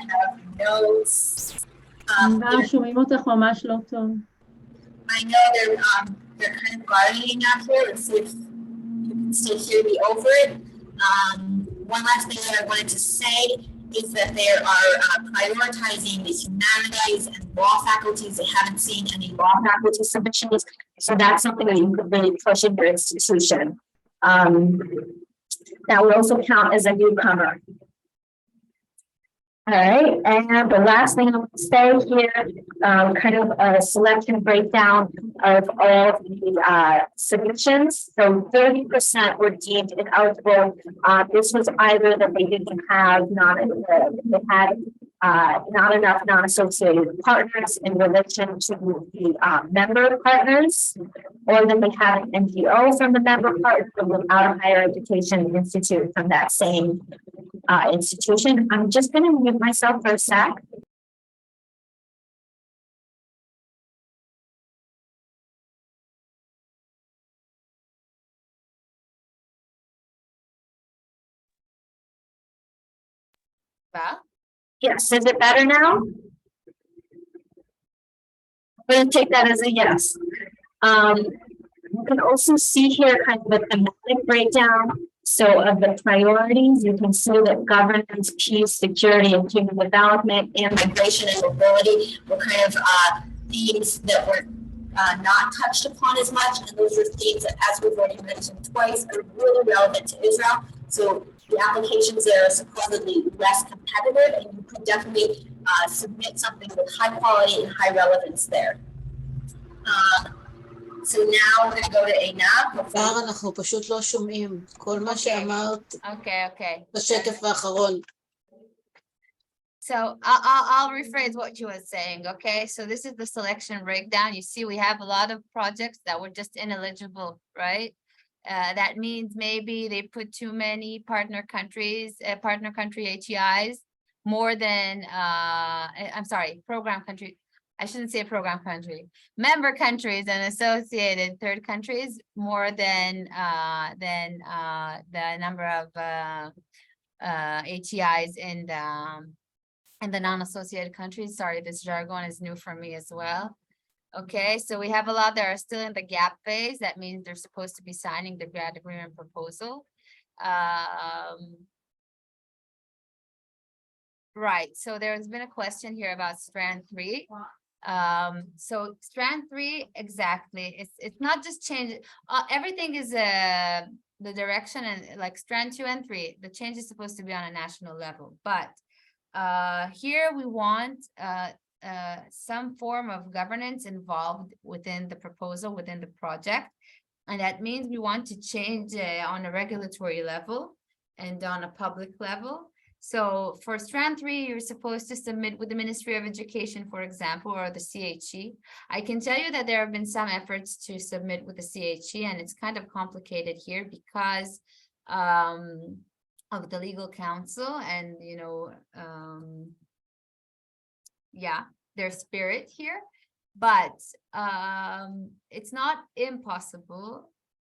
have notes. I know they're kind of gardening out here. Let's see if you can still hear me over it. One last thing that I wanted to say is that they are prioritizing the humanities and law faculties. They haven't seen any law faculty submissions, so that's something that you could really push in your institution. That would also count as a newcomer. All right, and the last thing I want to say here, kind of a selection breakdown of all the submissions. So 30% were deemed ineligible. This was either that they didn't have they had not enough non-associated partners in relation to the member partners, or that they have an NGO from the member partner without a higher education institute from that same institution. I'm just going to mute myself for a sec. Well, Yes, is it better now? I'm going to take that as a yes. You can also see here kind of a thematic breakdown. So of the priorities, you can see that governance, peace, security, and human development, and migration and mobility were kind of themes that were not touched upon as much. And those are themes that, as we've already mentioned twice, are really relevant to Israel. So the applications there are supposedly less competitive, and you could definitely submit something with high quality and high relevance there. So now we're going to go to Einab. אנחנו פשוט לא שומעים. כל מה שאמרת Okay. בשקף האחרון. So I'll rephrase what you were saying. Okay, so this is the selection breakdown. You see, we have a lot of projects that were just ineligible, right? That means maybe they put too many partner country HEIs, more than I'm sorry, program country. I shouldn't say program country, member countries and associated third countries more than the number of HEIs in the non-associated countries. Sorry, this jargon is new for me as well. Okay, so we have a lot that are still in the gap phase. That means they're supposed to be signing the grant agreement proposal. Right, so there's been a question here about strand 3. So strand 3, exactly, it's not just change, everything is the direction, and like strand 2 and 3, the change is supposed to be on a national level, but here we want some form of governance involved within the proposal, within the project, and that means we want to change on a regulatory level and on a public level. So for strand 3, you're supposed to submit with the Ministry of Education, for example, or the CHE. I can tell you that there have been some efforts to submit with the CHE, and it's kind of complicated here because of the legal counsel and, you know, yeah, their spirit here, but it's not impossible.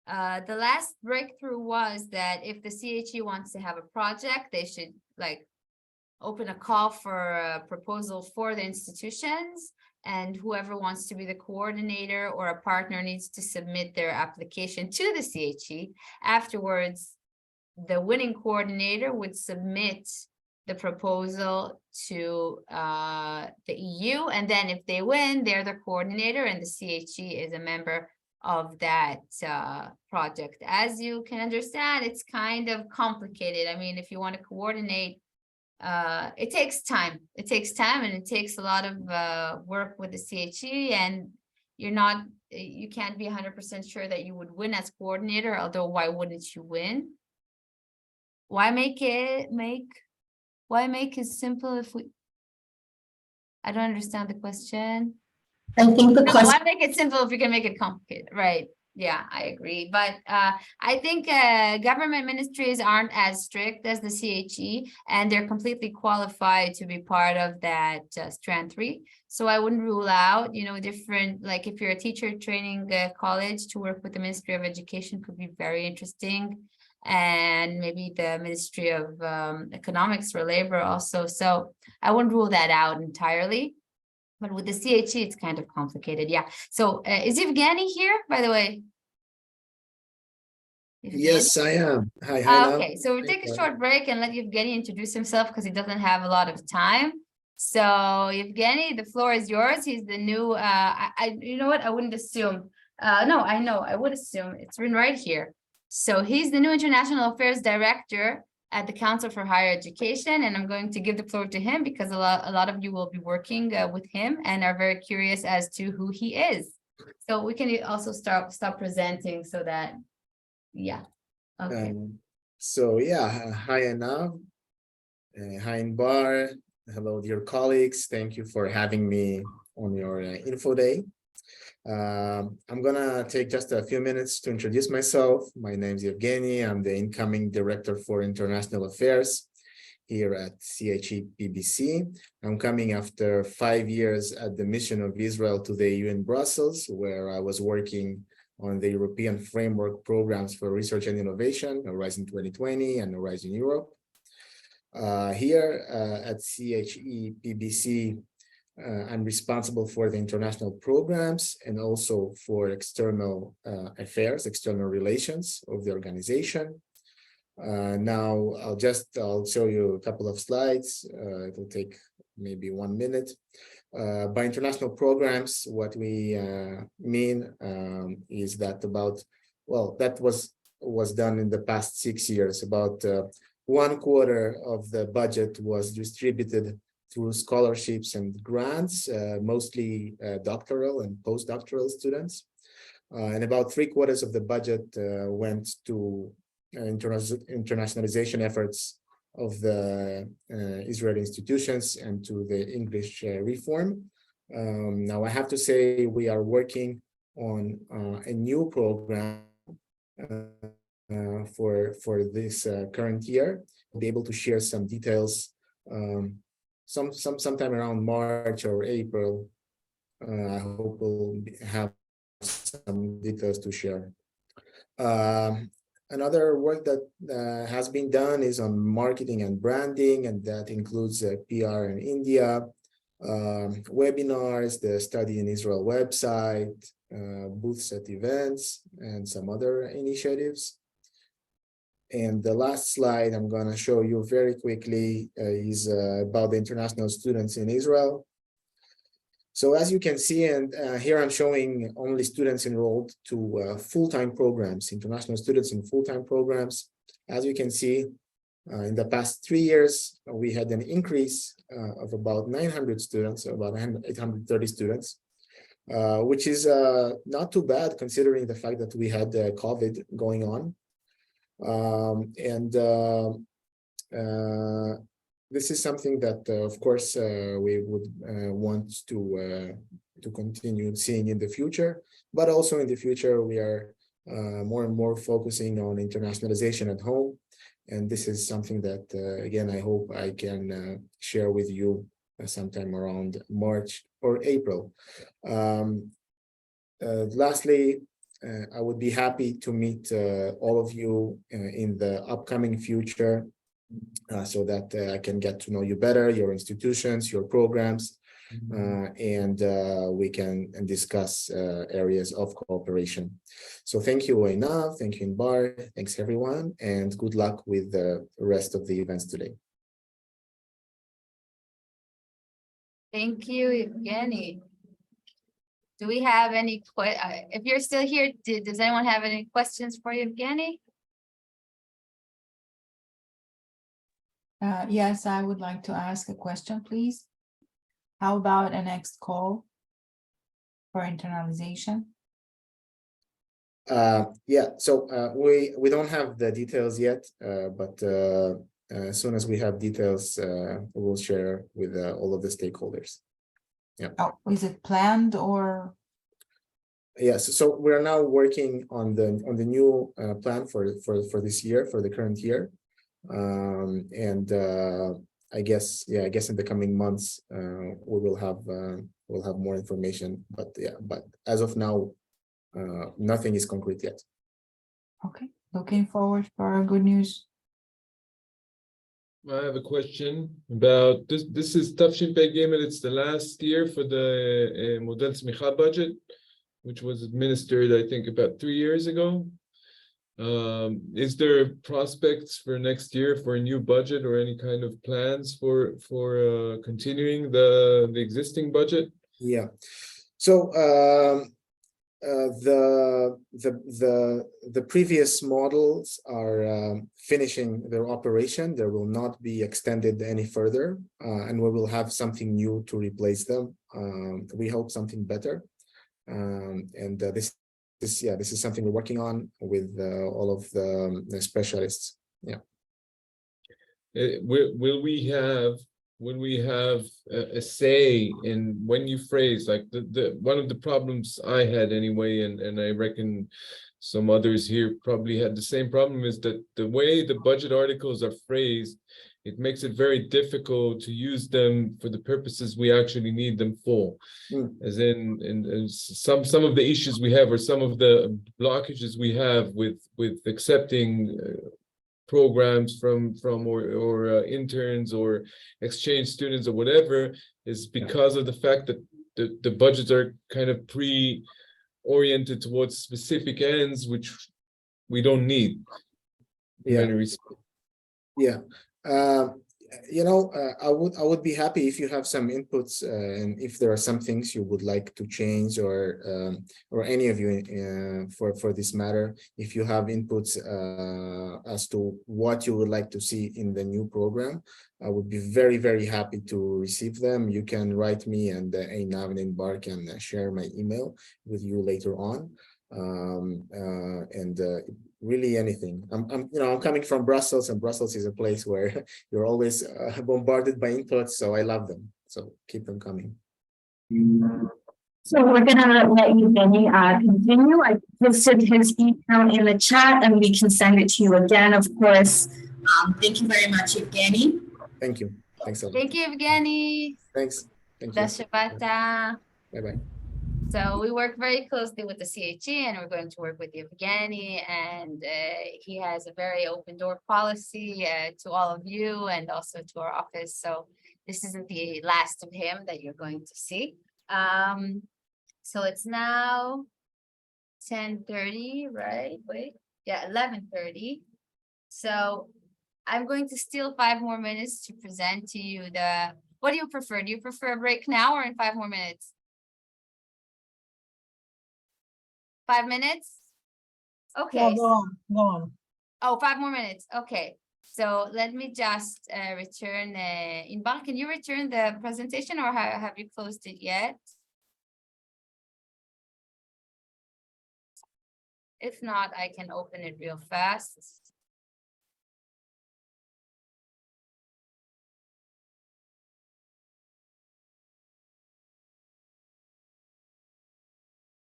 The last breakthrough was that if the CHE wants to have a project, they should like open a call for a proposal for the institutions, and whoever wants to be the coordinator or a partner needs to submit their application to the CHE. Afterwards, the winning coordinator would submit the proposal to the EU, and then if they win, they're the coordinator, and the CHE is a member of that project. As you can understand, it's kind of complicated. I mean, if you want to coordinate, it takes time. It takes time, and it takes a lot of work with the CHE, and you can't be 100% sure that you would win as coordinator, although why wouldn't you win? Why make it simple if I don't understand the question. I think the question. Why make it simple if you can make it complicated, right? Yeah, I agree. But I think government ministries aren't as strict as the CHE, and they're completely qualified to be part of that strand 3. So I wouldn't rule out, you know, different, like if you're a teacher training college, to work with the Ministry of Education could be very interesting. And maybe the Ministry of Economics or Labor also. So I wouldn't rule that out entirely. But with the CHE, it's kind of complicated. Yeah. So is Evgeny here, by the way? Evgeny? Yes, I am. Hi. Okay, so we'll take a short break and let Evgeny introduce himself because he doesn't have a lot of time. So Evgeny, the floor is yours. He's the new, you know what? I wouldn't assume. No, I know. I would assume it's written right here. So he's the new International Affairs Director at the Council for Higher Education, and I'm going to give the floor to him because a lot of you will be working with him and are very curious as to who he is. So we can also stop presenting so that, yeah. Okay. So yeah, hi Anav, hi Inbar, hello dear colleagues. Thank you for having me on your info day. I'm gonna take just a few minutes to introduce myself. My name is Evgeny. I'm the incoming Director for International Affairs here at CHE-PBC. I'm coming after 5 years at the Mission of Israel to the EU in Brussels, where I was working on the European Framework Programs for Research and Innovation, Horizon 2020 and Horizon Europe. Here at CHE-PBC, I'm responsible for the international programs and also for external affairs, external relations of the organization. Now I'll show you a couple of slides. It will take maybe 1 minute. By international programs, what we mean is that that was done in the past 6 years. About 1/4 of the budget was distributed through scholarships and grants, mostly doctoral and postdoctoral students. And about 3/4 of the budget went to internationalization efforts of the Israeli institutions and to the English reform. Now I have to say we are working on a new program for this current year. We'll be able to share some details sometime around March or April. I hope we'll have some details to share. Another work that has been done is on marketing and branding, and that includes PR in India, webinars, the Study in Israel website, booths at events, and some other initiatives. And the last slide I'm going to show you very quickly is about the international students in Israel. So as you can see, and here I'm showing only students enrolled to full-time programs, international students in full-time programs. As you can see, in the past 3 years, we had an increase of about 900 students, about 830 students, which is not too bad considering the fact that we had COVID going on. This is something that, of course, we would want to continue seeing in the future, but also in the future, we are more and more focusing on internationalization at home. And this is something that, again, I hope I can share with you sometime around March or April. Lastly, I would be happy to meet all of you in the upcoming future so that I can get to know you better, your institutions, your programs, and we can discuss areas of cooperation. So thank you, Einav, thank you, Inbar, thanks everyone, and good luck with the rest of the events today. Thank you, Evgeny. Do we have any, if you're still here, does anyone have any questions for Evgeny? Yes, I would like to ask a question, please. How about a next call for internalization? Yeah, so we don't have the details yet, but as soon as we have details, we'll share with all of the stakeholders. Yeah. Oh, is it planned or? Yes, so we're now working on the new plan for this year, for the current year. I guess in the coming months we'll have more information, but as of now nothing is concrete yet. Okay, looking forward for good news. I have a question about this. This is Tafshin Pei Gimel. It's the last year for the Model Tzmicha budget, which was administered, I think, about 3 years ago. Is there prospects for next year for a new budget or any kind of plans for continuing the existing budget? Yeah. So The previous models are finishing their operation. They will not be extended any further, and we will have something new to replace them. We hope something better. And this is something we're working on with all of the specialists. Yeah. Will we have a say in when you phrase, like the one of the problems I had anyway, and I reckon some others here probably had the same problem, is that the way the budget articles are phrased, it makes it very difficult to use them for the purposes we actually need them for. As in some of the issues we have, or some of the blockages we have with accepting programs from or interns or exchange students or whatever, is because of the fact that the budgets are kind of pre-oriented towards specific ends, which we don't need. Yeah. I would be happy if you have some inputs, and if there are some things you would like to change, or any of you for this matter, if you have inputs as to what you would like to see in the new program, I would be very, very happy to receive them. You can write me, and Einav and Bar can share my email with you later on. Really anything. I'm coming from Brussels, and Brussels is a place where you're always bombarded by inputs, so I love them. So keep them coming. So we're gonna let you continue. I posted his email in the chat, and we can send it to you again, of course. Thank you very much, Evgeny. Thank you. Thanks a lot. Thank you, Evgeny. Thanks. Thank you. Bye-bye. So we work very closely with the CHE, and we're going to work with Evgeny, and he has a very open door policy to all of you and also to our office. So this isn't the last of him that you're going to see. So it's now 10:30, right? Wait, yeah, 11:30. So I'm going to steal 5 more minutes to present to you what do you prefer? Do you prefer a break now or in 5 more minutes? 5 minutes? Okay. Yeah, go on. Oh, 5 more minutes. Okay. So let me just return. Inbar, can you return the presentation, or have you closed it yet? If not, I can open it real fast.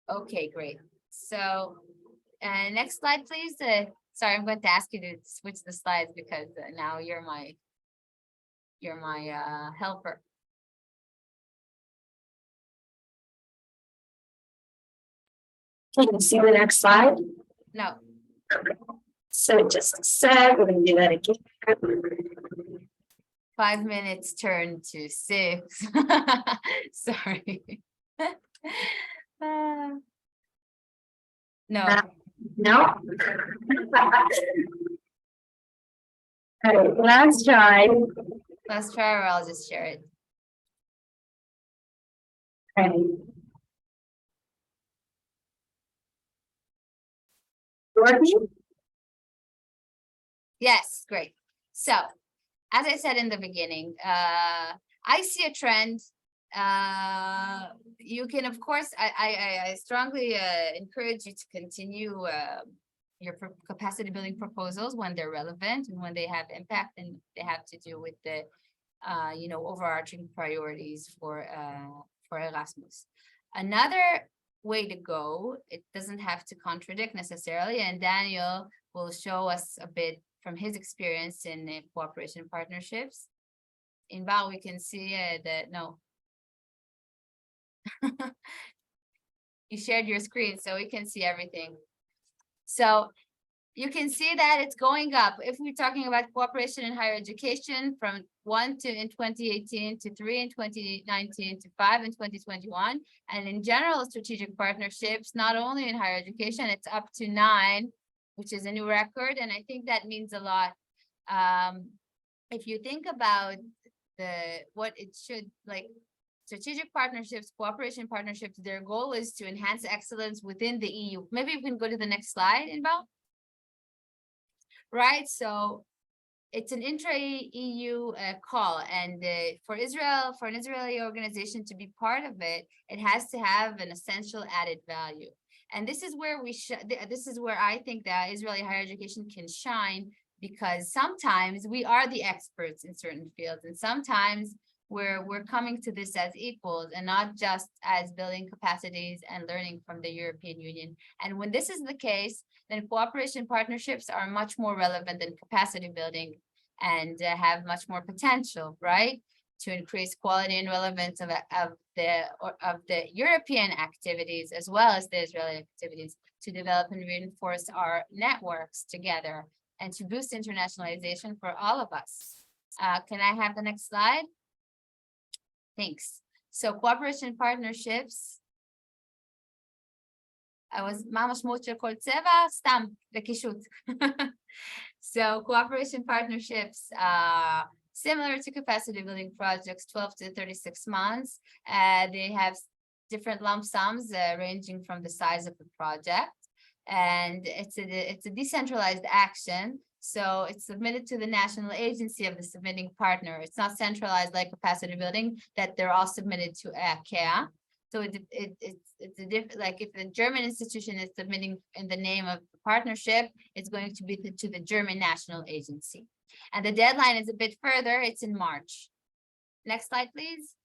Okay, great. So next slide, please. Sorry, I'm going to ask you to switch the slides because now you're my helper. Can you see the next slide? No. So just a sec, we're going to do that again. 5 minutes turn to 6. Sorry. No. No. All right, last try. Let's try, or I'll just share it. Okay. Working? Yes, great. So, as I said in the beginning, I see a trend. You can, of course, I strongly encourage you to continue your capacity building proposals when they're relevant and when they have impact and they have to do with the overarching priorities for Erasmus. Another way to go, it doesn't have to contradict necessarily, and Daniel will show us a bit from his experience in cooperation partnerships. In Val, we can see that no. You shared your screen, so we can see everything. So you can see that it's going up. If we're talking about cooperation in higher education, from 1 in 2018 to 3 in 2019 to 5 in 2021, and in general strategic partnerships, not only in higher education, it's up to 9, which is a new record, and I think that means a lot. If you think about what it should, like, strategic partnerships, cooperation partnerships, their goal is to enhance excellence within the EU. Maybe we can go to the next slide, Inbal. Right, so it's an intra-EU call, and for Israel, for an Israeli organization to be part of it, it has to have an essential added value. And this is where this is where I think that Israeli higher education can shine, because sometimes we are the experts in certain fields, and sometimes we're coming to this as equals and not just as building capacities and learning from the European Union. And when this is the case, then cooperation partnerships are much more relevant than capacity building, and have much more potential, right, to increase quality and relevance of the European activities as well as the Israeli activities, to develop and reinforce our networks together, and to boost internationalization for all of us. Can I have the next slide? Thanks. So cooperation partnerships. מה המשמעות של כל צבע? סתם, בקישוט. So cooperation partnerships, similar to capacity building projects, 12 to 36 months. They have different lump sums ranging from the size of the project. And it's a decentralized action. So it's submitted to the national agency of the submitting partner. It's not centralized like capacity building, that they're all submitted to IKEA. So it's a different, like if the German institution is submitting in the name of the partnership, it's going to be to the German national agency. And the deadline is a bit further, it's in March. Next slide, please.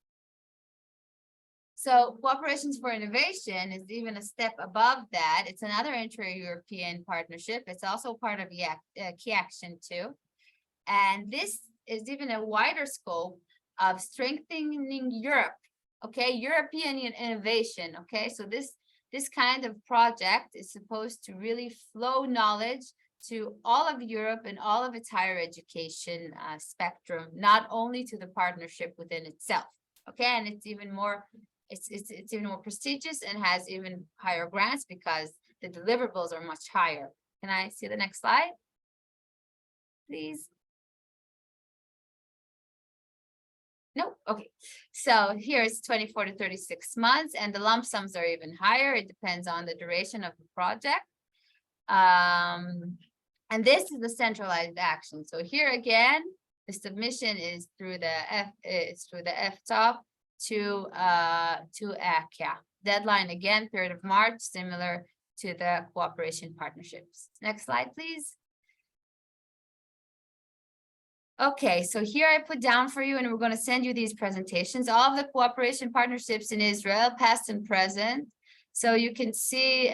So cooperations for innovation is even a step above that. It's another intra-European partnership. It's also part of Key Action 2. And this is even a wider scope of strengthening Europe. Okay, European innovation. Okay, so this kind of project is supposed to really flow knowledge to all of Europe and all of its higher education spectrum, not only to the partnership within itself. Okay, and it's even more prestigious and has even higher grants because the deliverables are much higher. Can I see the next slide, please? No, okay. So here it's 24 to 36 months, and the lump sums are even higher. It depends on the duration of the project. And this is the centralized action. So here again, the submission is through the FTOP to IKEA. Deadline again, 3rd of March, similar to the cooperation partnerships. Next slide, please. Okay, so here I put down for you, and we're going to send you these presentations, all of the cooperation partnerships in Israel, past and present. So you can see,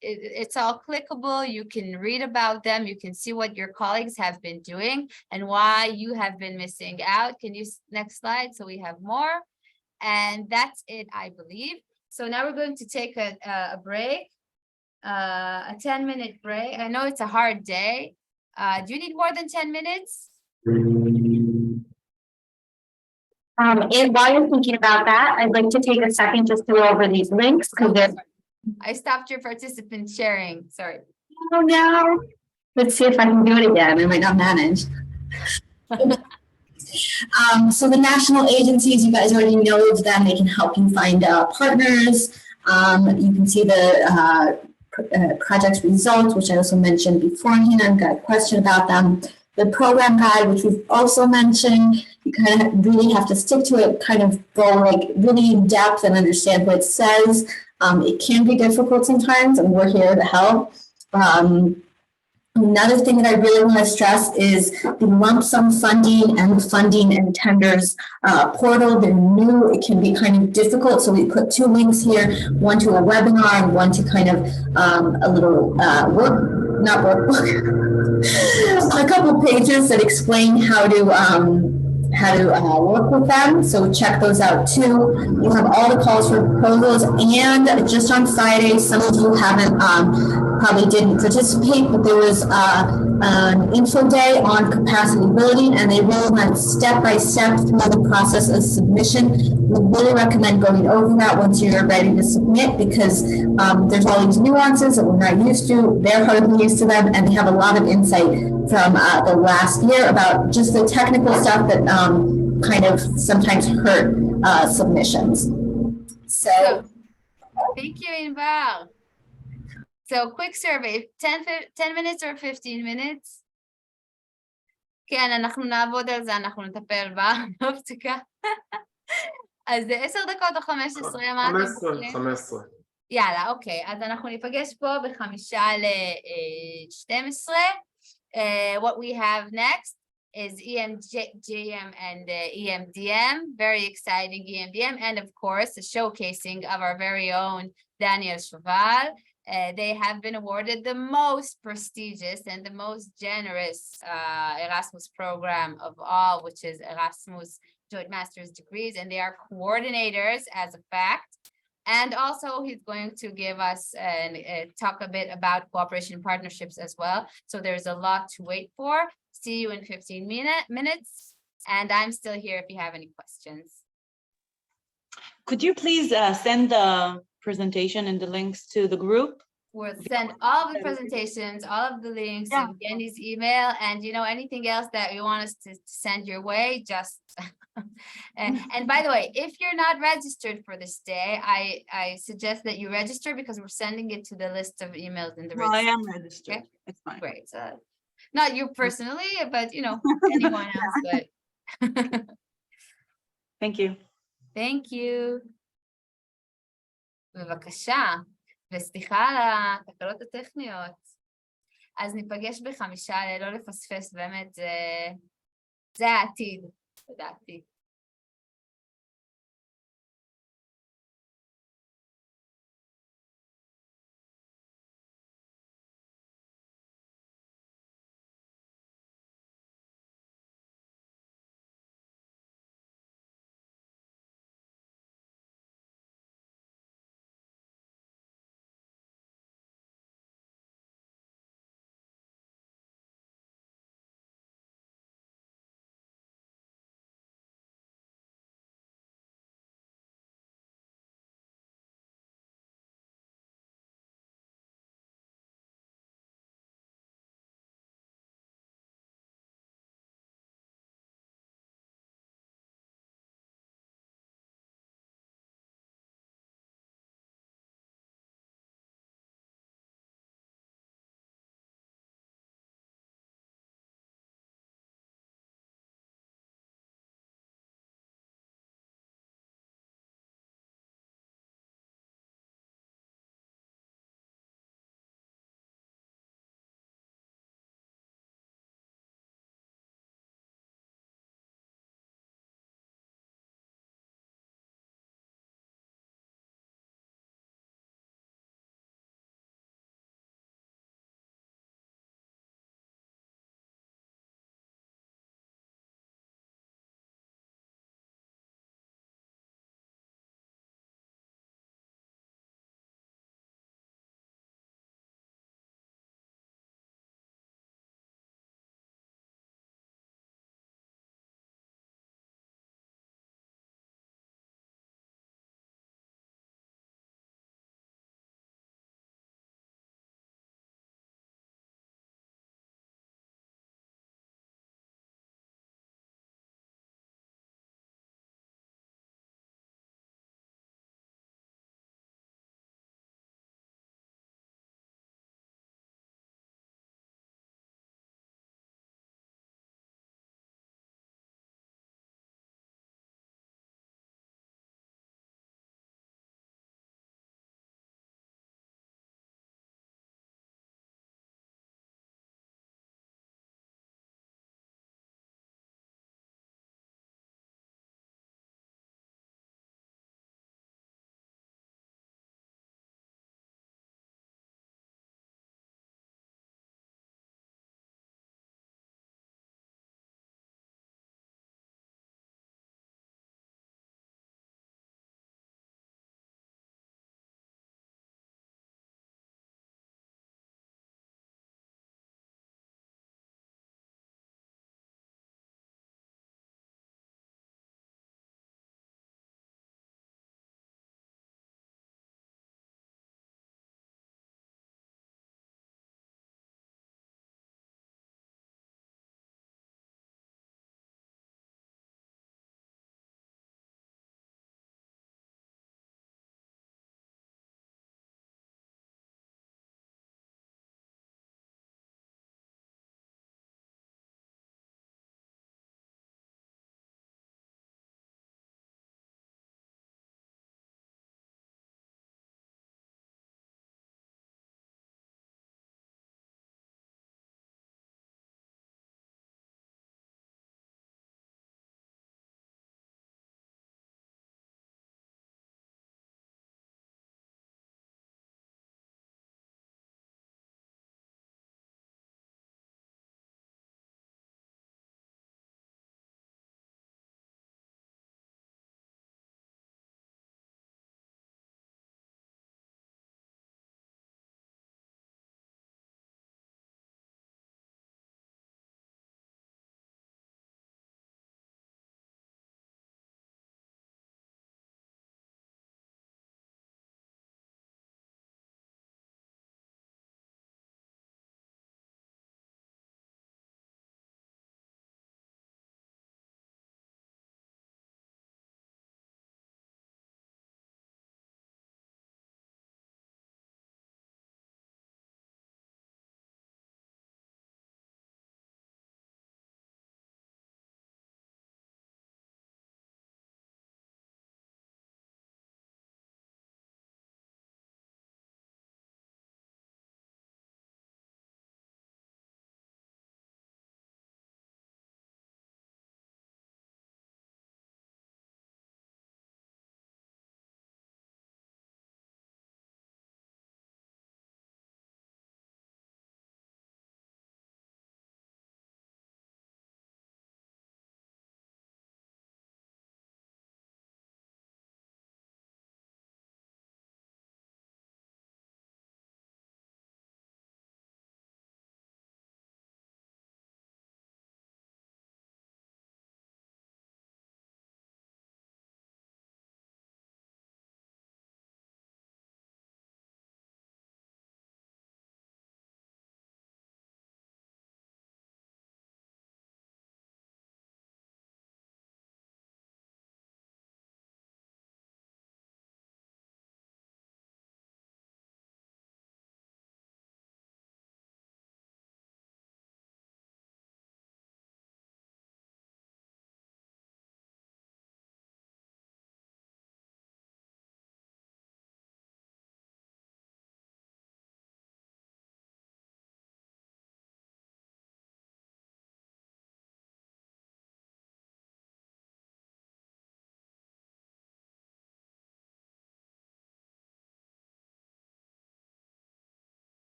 it's all clickable. You can read about them. You can see what your colleagues have been doing and why you have been missing out. Can you, next slide, so we have more. And that's it, I believe. So now we're going to take a break, a 10-minute break. I know it's a hard day. Do you need more than 10 minutes? And while you're thinking about that, I'd like to take a second just to go over these links because they're. I stopped your participant sharing. Sorry. Oh no. Let's see if I can do it again. I might not manage. So the national agencies, you guys already know of them. They can help you find partners. You can see the project results, which I also mentioned beforehand. I've got a question about them. The program guide, which we've also mentioned, you kind of really have to stick to it, kind of go like really in depth and understand what it says. It can be difficult sometimes, and we're here to help. Another thing that I really want to stress is the lump sum funding and the funding and tenders portal. They're new. It can be kind of difficult. So we put 2 links here, one to a webinar and one to kind of a little workbook, a couple pages that explain how to work with them. So check those out too. You'll have all the calls for proposals, and just on Friday, some of you haven't probably didn't participate, but there was an info day on capacity building, and they really went step by step through the process of submission. We really recommend going over that once you're ready to submit, because there's all these nuances that we're not used to. They're hardly used to them, and they have a lot of insight from the last year about just the technical stuff that kind of sometimes hurt submissions. So thank you, Inbar. So quick survey, 10 minutes or 15 minutes? כן, אנחנו נעבוד על זה, אנחנו נטפל באופטיקה. אז 10 דקות או 15, מה אתם חושבים? 15. יאללה, אוקיי, אז אנחנו ניפגש פה ב11:55. What we have next is EMJM and EMDM, very exciting EMDM, and of course, the showcasing of our very own Daniel Cheval. They have been awarded the most prestigious and the most generous Erasmus program of all, which is Erasmus Joint Master's Degrees, and they are coordinators as a fact. And also he's going to give us and talk a bit about cooperation partnerships as well. So there's a lot to wait for. See you in 15 minutes. And I'm still here if you have any questions. Could you please send the presentation and the links to the group? We'll send all the presentations, all of the links, Evgeny's email, and anything else that you want us to send your way, just and by the way, if you're not registered for this day, I suggest that you register because we're sending it to the list of emails in the No, I am registered. Okay? It's fine. Great. Not you personally, but anyone else, but thank you. Thank you. בבקשה, וסליחה על התקלות הטכניות. אז ניפגש ב5 לא לפספס, באמת, זה העתיד, לדעתי.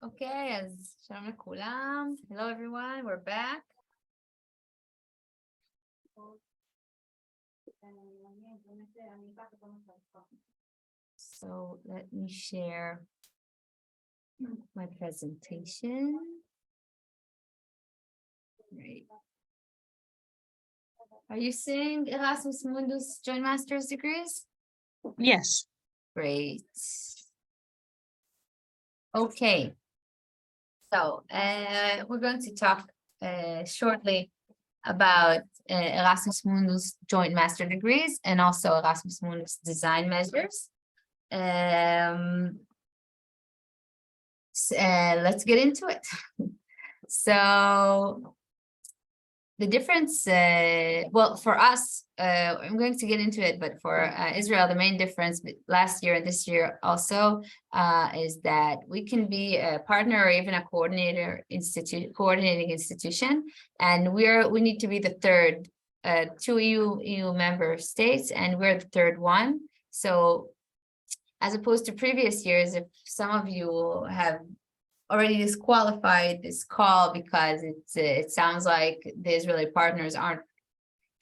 Okay, אז שלום לכולם. Hello everyone, we're back. So let me share my presentation. Great. Are you seeing Erasmus Mundus Joint Master's degrees? Yes. Great. Okay. So we're going to talk shortly about Erasmus Mundus Joint Master degrees and also Erasmus Mundus design measures. Let's get into it. So the difference, well, for us, I'm going to get into it, but for Israel, the main difference last year and this year also is that we can be a partner or even a coordinating institution, and we need to be the third, 2 EU member states, and we're the third one. So as opposed to previous years, if some of you have already disqualified this call because it sounds like the Israeli partners aren't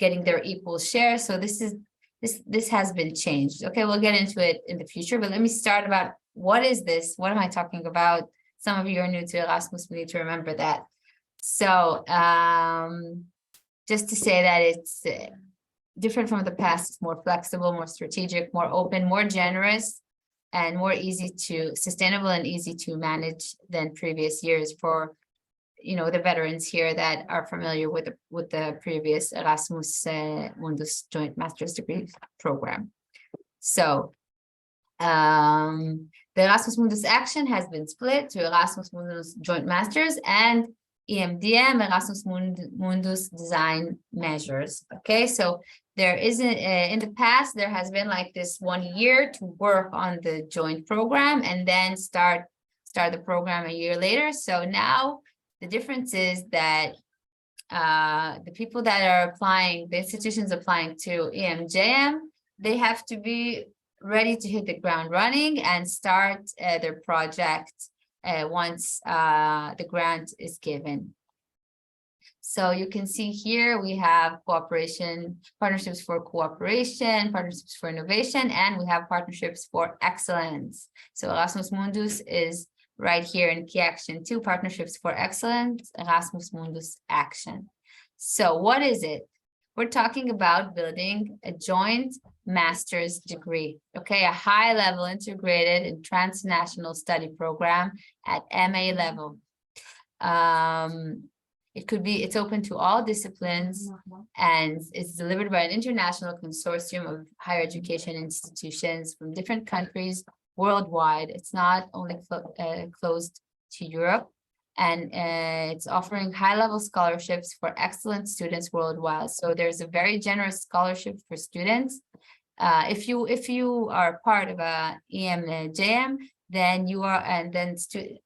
getting their equal share. So this has been changed. Okay, we'll get into it in the future, but let me start about what is this? What am I talking about? Some of you are new to Erasmus, we need to remember that. So just to say that it's different from the past, it's more flexible, more strategic, more open, more generous, and more sustainable and easy to manage than previous years for, the veterans here that are familiar with the previous Erasmus Mundus Joint Master's Degree program. So the Erasmus Mundus Action has been split to Erasmus Mundus Joint Masters and EMDM, Erasmus Mundus Design Measures. Okay, so there isn't, in the past, there has been like this 1 year to work on the joint program and then start the program a year later. So now the difference is that the people that are applying, the institutions applying to EMJM, they have to be ready to hit the ground running and start their project once the grant is given. So you can see here we have partnerships for cooperation, partnerships for innovation, and we have partnerships for excellence. So Erasmus Mundus is right here in Key Action 2, partnerships for excellence, Erasmus Mundus Action. So what is it? We're talking about building a joint master's degree, okay? A high-level integrated and transnational study program at MA level. It's open to all disciplines, and it's delivered by an international consortium of higher education institutions from different countries worldwide. It's not only closed to Europe, and it's offering high-level scholarships for excellent students worldwide. So there's a very generous scholarship for students. If you are part of a EMJM, then you are, and then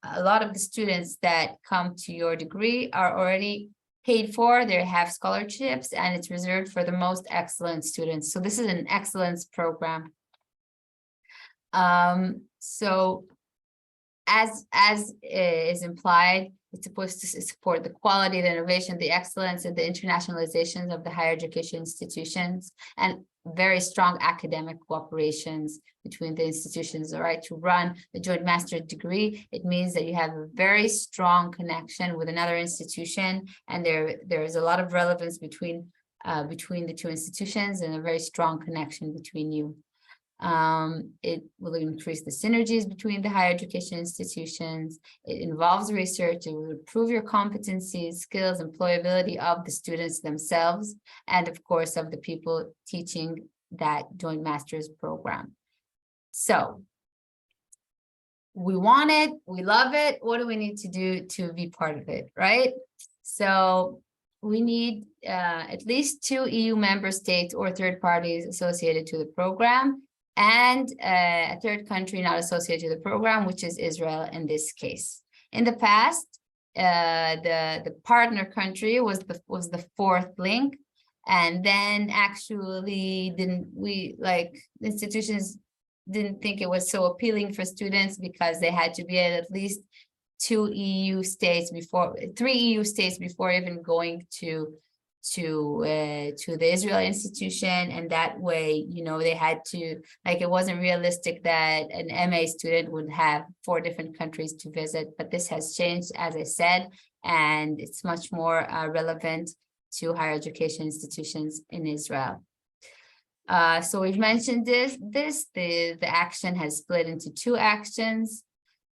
a lot of the students that come to your degree are already paid for. They have scholarships, and it's reserved for the most excellent students. So this is an excellence program. So as is implied, it's supposed to support the quality, the innovation, the excellence, and the internationalization of the higher education institutions, and very strong academic cooperations between the institutions. All right, to run the joint master's degree, it means that you have a very strong connection with another institution, and there is a lot of relevance between the two institutions, and a very strong connection between you. It will increase the synergies between the higher education institutions. It involves research. It will improve your competencies, skills, employability of the students themselves, and of course of the people teaching that joint master's program. So we want it, we love it. What do we need to do to be part of it, right? So we need at least 2 EU member states or third parties associated to the program, and a third country not associated to the program, which is Israel in this case. In the past, the partner country was the 4th link, and then actually institutions didn't think it was so appealing for students because they had to be at least 3 EU states before even going to the Israeli institution, and that way, they had to, like, it wasn't realistic that an MA student would have 4 different countries to visit, but this has changed, as I said, and it's much more relevant to higher education institutions in Israel. So we've mentioned the action has split into 2 actions,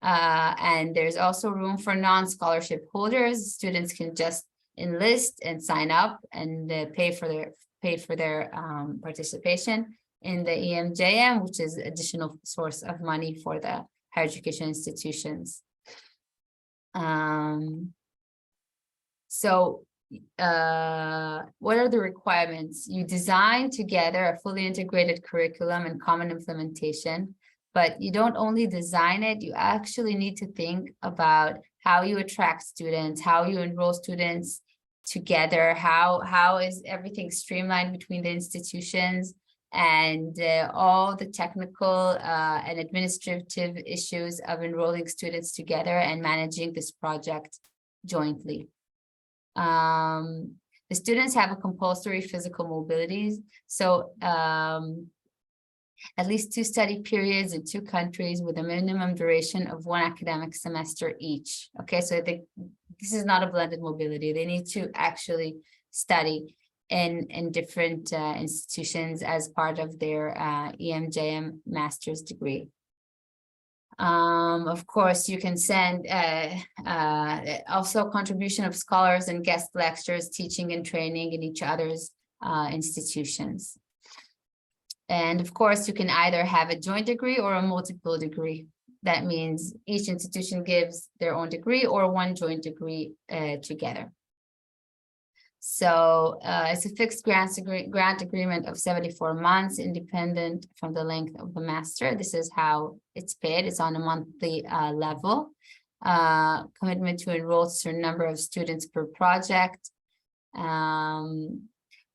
and there's also room for non-scholarship holders. Students can just enlist and sign up and pay for their participation in the EMJM, which is additional source of money for the higher education institutions. So what are the requirements? You design together a fully integrated curriculum and common implementation, but you don't only design it, you actually need to think about how you attract students, how you enroll students together, how is everything streamlined between the institutions, and all the technical and administrative issues of enrolling students together and managing this project jointly. The students have a compulsory physical mobility, so at least 2 study periods in 2 countries with a minimum duration of 1 academic semester each. Okay, so this is not a blended mobility. They need to actually study in different institutions as part of their EMJM master's degree. Of course, you can send also contribution of scholars and guest lecturers teaching and training in each other's institutions. And of course, you can either have a joint degree or a multiple degree. That means each institution gives their own degree or 1 joint degree together. So it's a fixed grant agreement of 74 months, independent from the length of the master. This is how it's paid. It's on a monthly level. Commitment to enroll a certain number of students per project.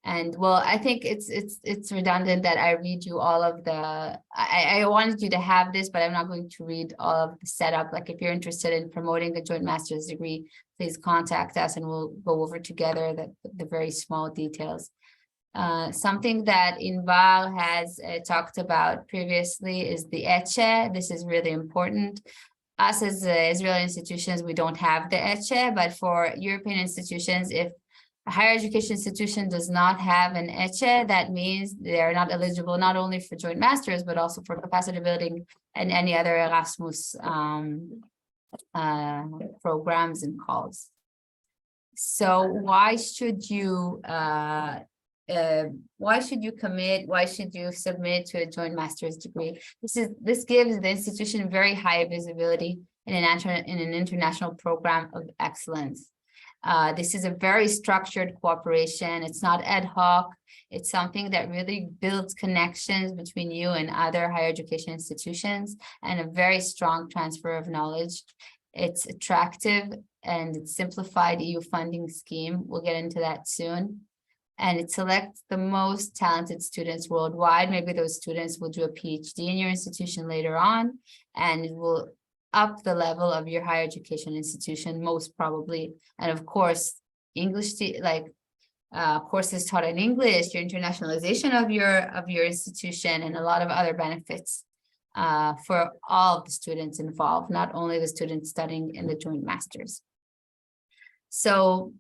And well, I think it's redundant that I read you all of the, I wanted you to have this, but I'm not going to read all of the setup. Like, if you're interested in promoting a joint master's degree, please contact us and we'll go over together the very small details. Something that Inbar has talked about previously is the ECHE. This is really important. Us as Israeli institutions, we don't have the ECHE, but for European institutions, if a higher education institution does not have an ECHE, that means they're not eligible not only for joint masters, but also for capacity building and any other Erasmus programs and calls. So why should you commit? Why should you submit to a joint master's degree? This gives the institution very high visibility in an international program of excellence. This is a very structured cooperation. It's not ad hoc. It's something that really builds connections between you and other higher education institutions and a very strong transfer of knowledge. It's attractive and it's simplified EU funding scheme. We'll get into that soon. And it selects the most talented students worldwide. Maybe those students will do a PhD in your institution later on, and it will up the level of your higher education institution, most probably. And of course, English, courses taught in English, your internationalization of your institution, and a lot of other benefits for all of the students involved, not only the students studying in the joint masters. So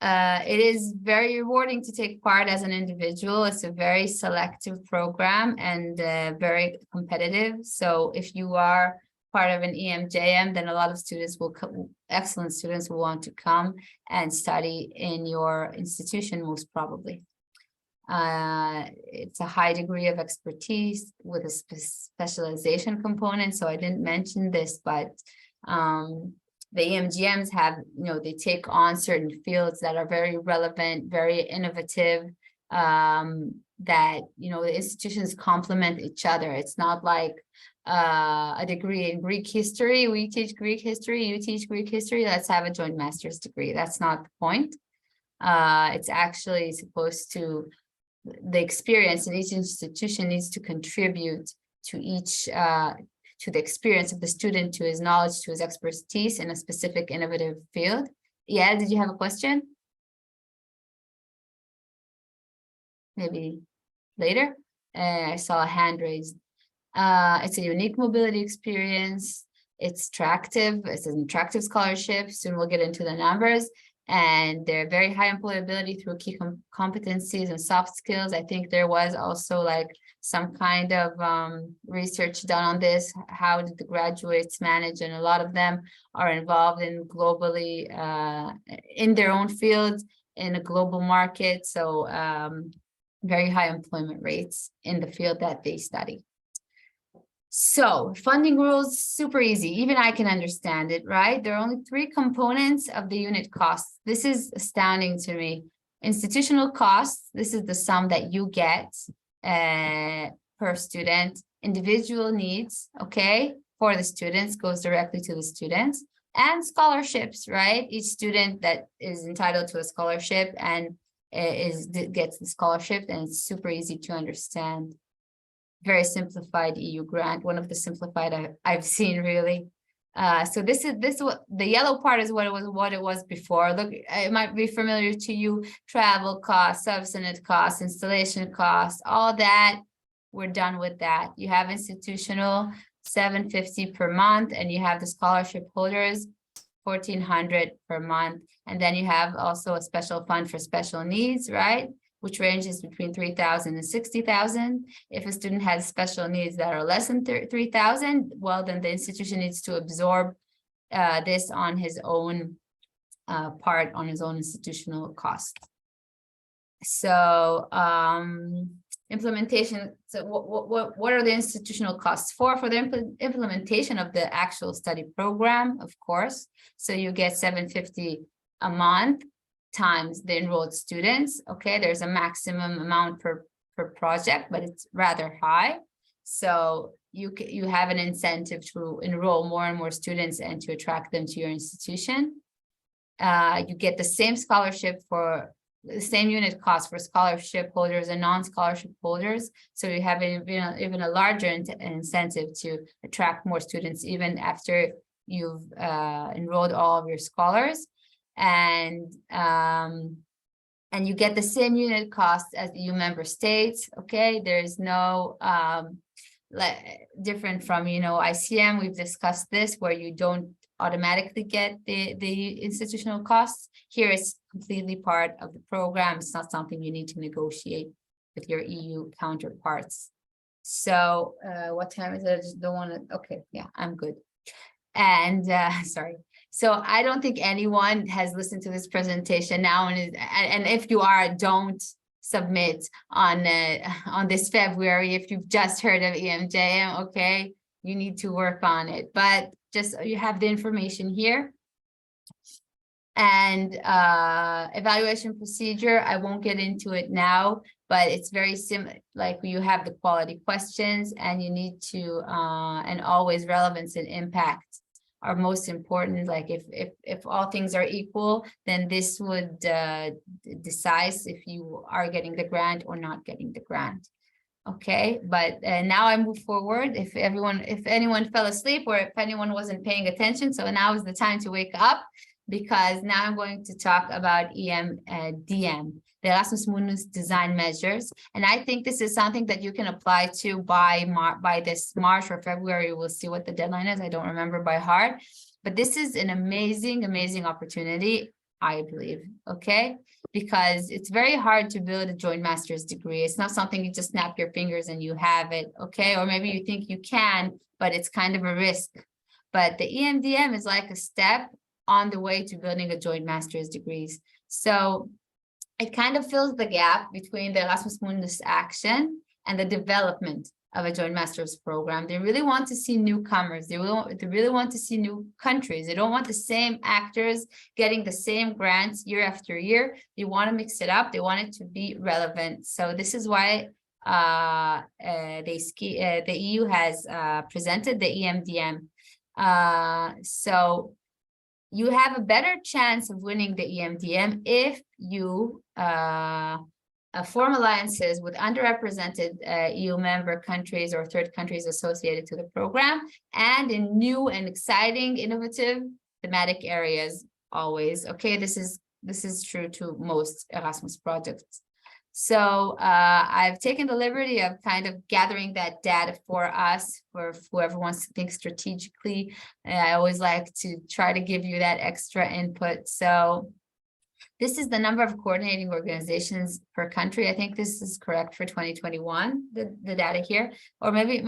it is very rewarding to take part as an individual. It's a very selective program and very competitive. So if you are part of an EMJM, then a lot of students excellent students will want to come and study in your institution, most probably. It's a high degree of expertise with a specialization component. So I didn't mention this, but the EMGMs have, they take on certain fields that are very relevant, very innovative, that, the institutions complement each other. It's not like a degree in Greek history. We teach Greek history, you teach Greek history, let's have a joint master's degree. That's not the point. It's actually supposed to, the experience in each institution needs to contribute to each to the experience of the student, to his knowledge, to his expertise in a specific innovative field. Yeah, did you have a question? Maybe later. I saw a hand raised. It's a unique mobility experience. It's attractive. It's an attractive scholarship. Soon we'll get into the numbers. And they're very high employability through key competencies and soft skills. I think there was also like some kind of research done on this. How did the graduates manage? And a lot of them are involved in globally, in their own fields, in a global market. So very high employment rates in the field that they study. So funding rules, super easy. Even I can understand it, right? There are only 3 components of the unit costs. This is astounding to me. Institutional costs, this is the sum that you get per student. Individual needs, okay, for the students goes directly to the students. And scholarships, right? Each student that is entitled to a scholarship and gets the scholarship, and it's super easy to understand. Very simplified EU grant, one of the simplified I've seen really. So this what the yellow part is what it was before. Look, it might be familiar to you. Travel costs, subsistence costs, installation costs, all that. We're done with that. You have institutional $750 per month, and you have the scholarship holders $1,400 per month, and then you have also a special fund for special needs, right? Which ranges between 3,000 and 60,000. If a student has special needs that are less than 3,000, well, then the institution needs to absorb this on his own part, on his own institutional cost. So implementation. So what are the institutional costs for? For the implementation of the actual study program, of course. So you get $750 a month times the enrolled students. Okay, there's a maximum amount per project, but it's rather high. So you have an incentive to enroll more and more students and to attract them to your institution. You get the same scholarship for the same unit cost for scholarship holders and non-scholarship holders. So you have even a larger incentive to attract more students even after you've enrolled all of your scholars. And you get the same unit cost as the EU member states. Okay, there's no different from ICM. We've discussed this, where you don't automatically get the institutional costs. Here it's completely part of the program. It's not something you need to negotiate with your EU counterparts. So what time is it? I just don't want to. Okay, yeah, I'm good. And sorry. So I don't think anyone has listened to this presentation now, and if you are, don't submit on this February. If you've just heard of EMJM, okay, you need to work on it. But just you have the information here. And evaluation procedure, I won't get into it now, but it's very similar. Like you have the quality questions, and you need to and always relevance and impact are most important. Like if all things are equal, then this would decide if you are getting the grant or not getting the grant. Okay, but now I move forward. If anyone fell asleep or if anyone wasn't paying attention, so now is the time to wake up, because now I'm going to talk about EMDM, the Erasmus Mundus design measures. And I think this is something that you can apply to by this March or February. We'll see what the deadline is. I don't remember by heart, but this is an amazing opportunity, I believe, okay? Because it's very hard to build a joint master's degree. It's not something you just snap your fingers and you have it, okay? Or maybe you think you can, but it's kind of a risk. But the EMDM is like a step on the way to building a joint master's degrees. So it kind of fills the gap between the Erasmus Mundus action and the development of a joint master's program. They really want to see newcomers. They really want to see new countries. They don't want the same actors getting the same grants year after year. They want to mix it up. They want it to be relevant. So this is why the EU has presented the EMDM. So you have a better chance of winning the EMDM if you form alliances with underrepresented EU member countries or third countries associated to the program, and in new and exciting, innovative thematic areas always. Okay, this is true to most Erasmus projects. So I've taken the liberty of kind of gathering that data for us, for whoever wants to think strategically. And I always like to try to give you that extra input. So this is the number of coordinating organizations per country. I think this is correct for 2021, the data here, or maybe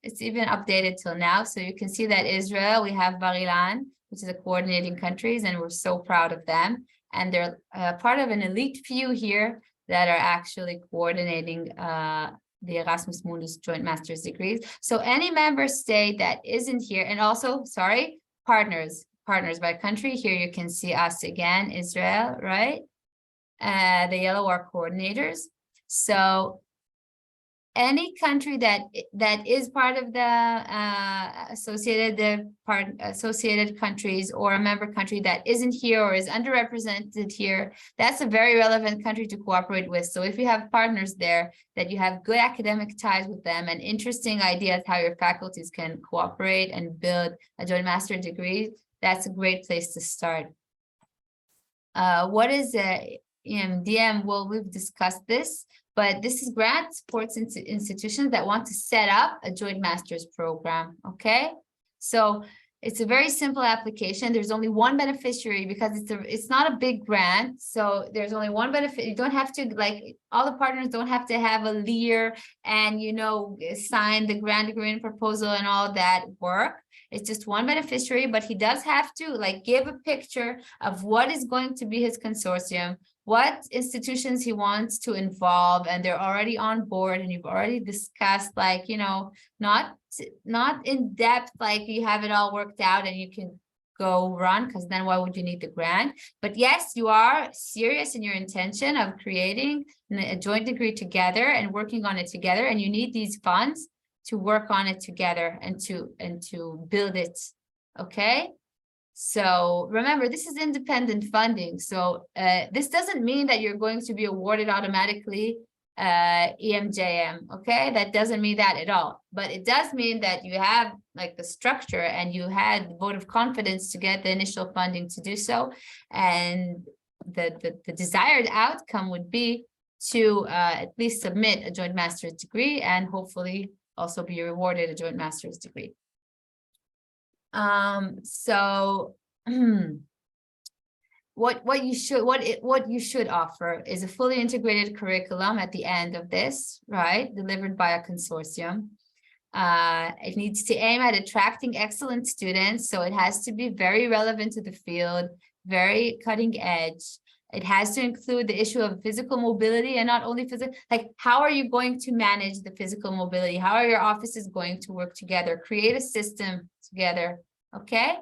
it's even updated till now. So you can see that Israel, we have Bar-Ilan, which is a coordinating countries, and we're so proud of them. And they're part of an elite few here that are actually coordinating the Erasmus Mundus joint master's degrees. So any member state that isn't here, and also, sorry, partners by country, here you can see us again, Israel, right? The yellow are coordinators. So any country that is part of the associated countries, or a member country that isn't here or is underrepresented here, that's a very relevant country to cooperate with. So if you have partners there that you have good academic ties with them and interesting ideas how your faculties can cooperate and build a joint master's degree, that's a great place to start. What is EMDM? Well, we've discussed this, but this is grant supports institutions that want to set up a joint master's program, okay? So it's a very simple application. There's only one beneficiary because it's not a big grant. So there's only one benefit. You don't have to, like, all the partners don't have to have a leer and, sign the grant agreement proposal and all that work. It's just one beneficiary, but he does have to give a picture of what is going to be his consortium, what institutions he wants to involve, and they're already on board, and you've already discussed, not in depth, you have it all worked out and you can go run, because then why would you need the grant? But yes, you are serious in your intention of creating a joint degree together and working on it together, and you need these funds to work on it together and to build it. Okay, so remember, this is independent funding. So this doesn't mean that you're going to be awarded automatically EMJM. Okay, that doesn't mean that at all, but it does mean that you have the structure and you had the vote of confidence to get the initial funding to do so, and the desired outcome would be to at least submit a joint master's degree and hopefully also be rewarded a joint master's degree. So what you should offer is a fully integrated curriculum at the end of this, right? Delivered by a consortium. It needs to aim at attracting excellent students, so it has to be very relevant to the field, very cutting edge. It has to include the issue of physical mobility, and not only physical, how are you going to manage the physical mobility? How are your offices going to work together? Create a system together, okay?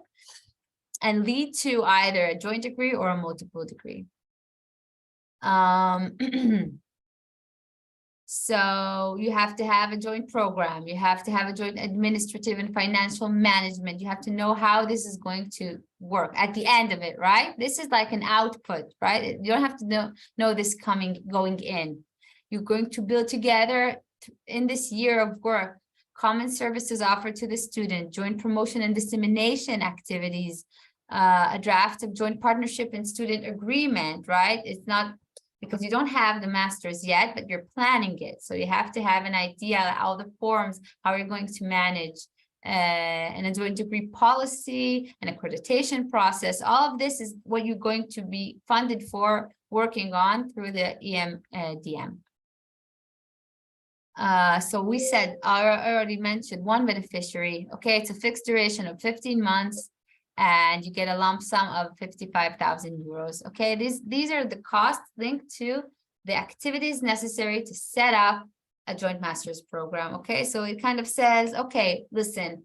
And lead to either a joint degree or a multiple degree. So you have to have a joint program. You have to have a joint administrative and financial management. You have to know how this is going to work at the end of it, right? This is like an output, right? You don't have to know this going in. You're going to build together in this year of work, common services offered to the student, joint promotion and dissemination activities, a draft of joint partnership and student agreement, right? It's not because you don't have the master's yet, but you're planning it. So you have to have an idea, all the forms, how you're going to manage, and a joint degree policy, an accreditation process. All of this is what you're going to be funded for working on through the EMDM. So we said, I already mentioned one beneficiary. Okay, it's a fixed duration of 15 months. And you get a lump sum of 55,000 euros. Okay, these are the costs linked to the activities necessary to set up a joint master's program. Okay, so it kind of says, okay, listen,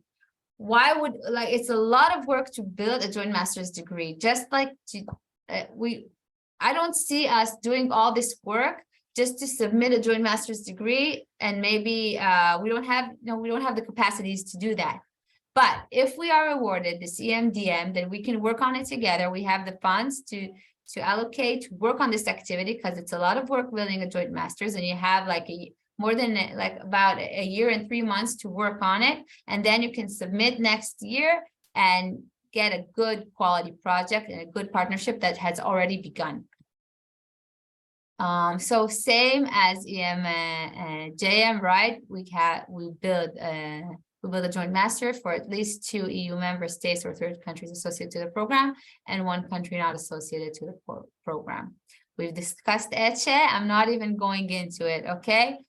why would it's a lot of work to build a joint master's degree. Just like I don't see us doing all this work just to submit a joint master's degree, and maybe we don't have the capacities to do that. But if we are awarded this EMDM, then we can work on it together. We have the funds to allocate to work on this activity, because it's a lot of work building a joint masters, and you have like more than like about a year and 3 months to work on it, and then you can submit next year and get a good quality project and a good partnership that has already begun. So same as JM, right? We build a joint master for at least 2 EU member states or third countries associated to the program, and 1 country not associated to the program. We've discussed ECHE. I'm not even going into it, okay?